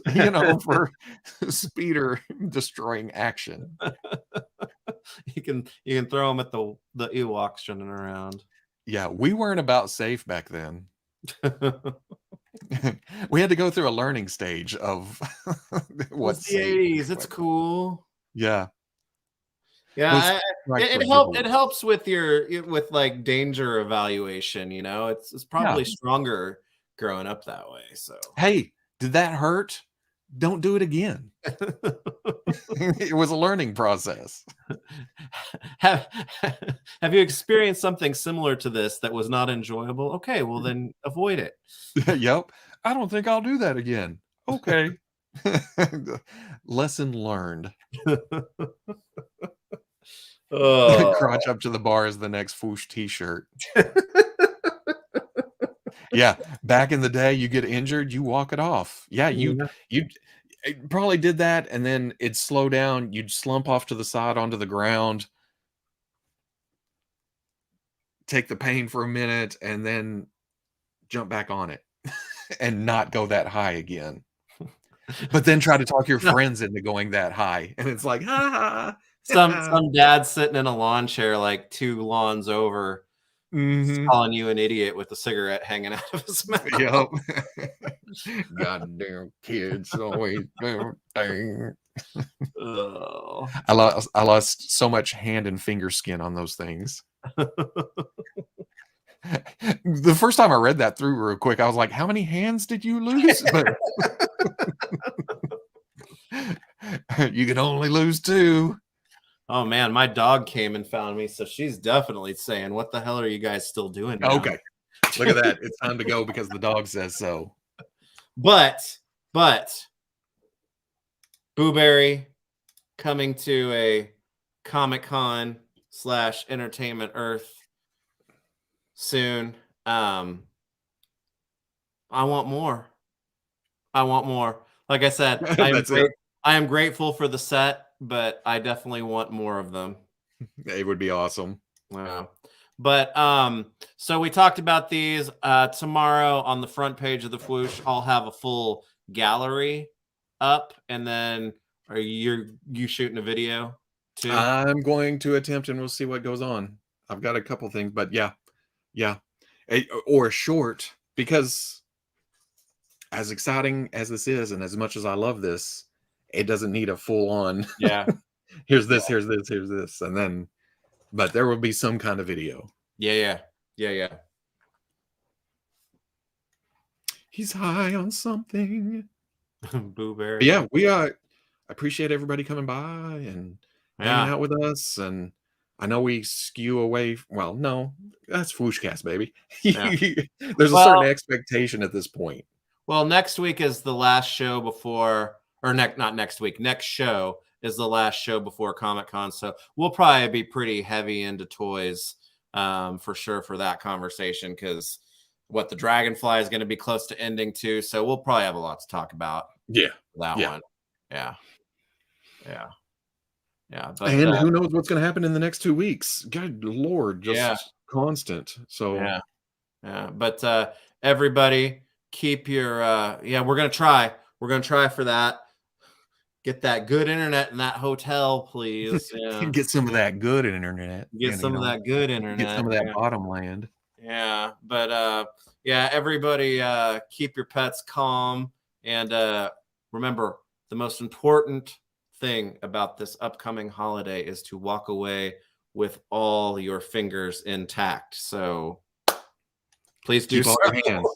for speeder destroying action. You can throw them at the Ewoks running around. Yeah, we weren't about safe back then. We had to go through a learning stage of what's the safe. 80s. It's cool. Yeah. Yeah, it helps with with like danger evaluation, It's probably stronger growing up that way. So hey, did that hurt? Don't do it again. It was a learning process. Have you experienced something similar to this that was not enjoyable? Okay, well then avoid it. Yep. I don't think I'll do that again. Okay. Lesson learned. Crotch up to the bar is the next Fwoosh t-shirt. Yeah, back in the day, you get injured, you walk it off. Yeah, you probably did that, and then it'd slow down. You'd slump off to the side onto the ground, take the pain for a minute, and then jump back on it and not go that high again. But then try to talk your friends into going that high, and it's like, some dad sitting in a lawn chair like 2 lawns over, calling you an idiot with a cigarette hanging out of his mouth. Yep. Goddamn kids always do things. I lost so much hand and finger skin on those things. The first time I read that through real quick, I was like, how many hands did you lose? You can only lose 2. Oh man, my dog came and found me, so she's definitely saying, what the hell are you guys still doing now? Okay. Look at that. It's time to go because the dog says so. But Booberry coming to a Comic-Con / Entertainment Earth soon. I want more. Like I said, I am grateful for the set, but I definitely want more of them. It would be awesome. Yeah. But so we talked about these. Tomorrow on the front page of the Fwoosh, I'll have a full gallery up, and then are you shooting a video too? I'm going to attempt, and we'll see what goes on. I've got a couple things, but yeah, or a short, because as exciting as this is, and as much as I love this, it doesn't need a full on. Yeah. here's this, and then, but there will be some kind of video. Yeah. He's high on something. Booberry. Yeah, we appreciate everybody coming by and hanging out with us. And I know we skew away. Well, no, that's FwooshCast, baby. Yeah. There's a certain expectation at this point. Well, next week is the last show before, or not next week. Next show is the last show before Comic-Con, so we'll probably be pretty heavy into toys for sure for that conversation, because the Dragonfly is going to be close to ending too, so we'll probably have a lot to talk about. Yeah, that one. Yeah. But, and who knows what's going to happen in the next 2 weeks? Good Lord, just constant. So yeah. But everybody, keep your we're gonna try for that. Get that good internet in that hotel, please. Yeah. Get some of that good internet. Get some of that good internet. Get some of that bottom land. Yeah, but everybody, keep your pets calm, and remember, the most important thing about this upcoming holiday is to walk away with all your fingers intact. So please do all your hands.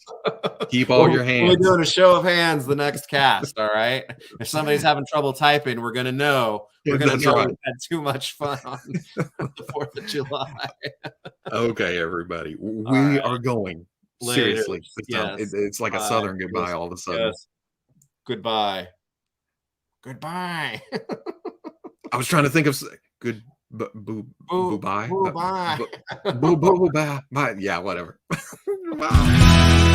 Keep all your hands. We're doing a show of hands the next cast. All right. If somebody's having trouble typing, we're gonna know. We're gonna know we've had too much fun on the 4th of July. Okay, everybody. All We right. are going. Later. Seriously. Yes. It's like a Bye. Southern goodbye Yes. all of a sudden. Yes. Goodbye. Goodbye. I was trying to think of good boo Boo. bye. Boo. Bye. Boo bye. Yeah, whatever. Bye.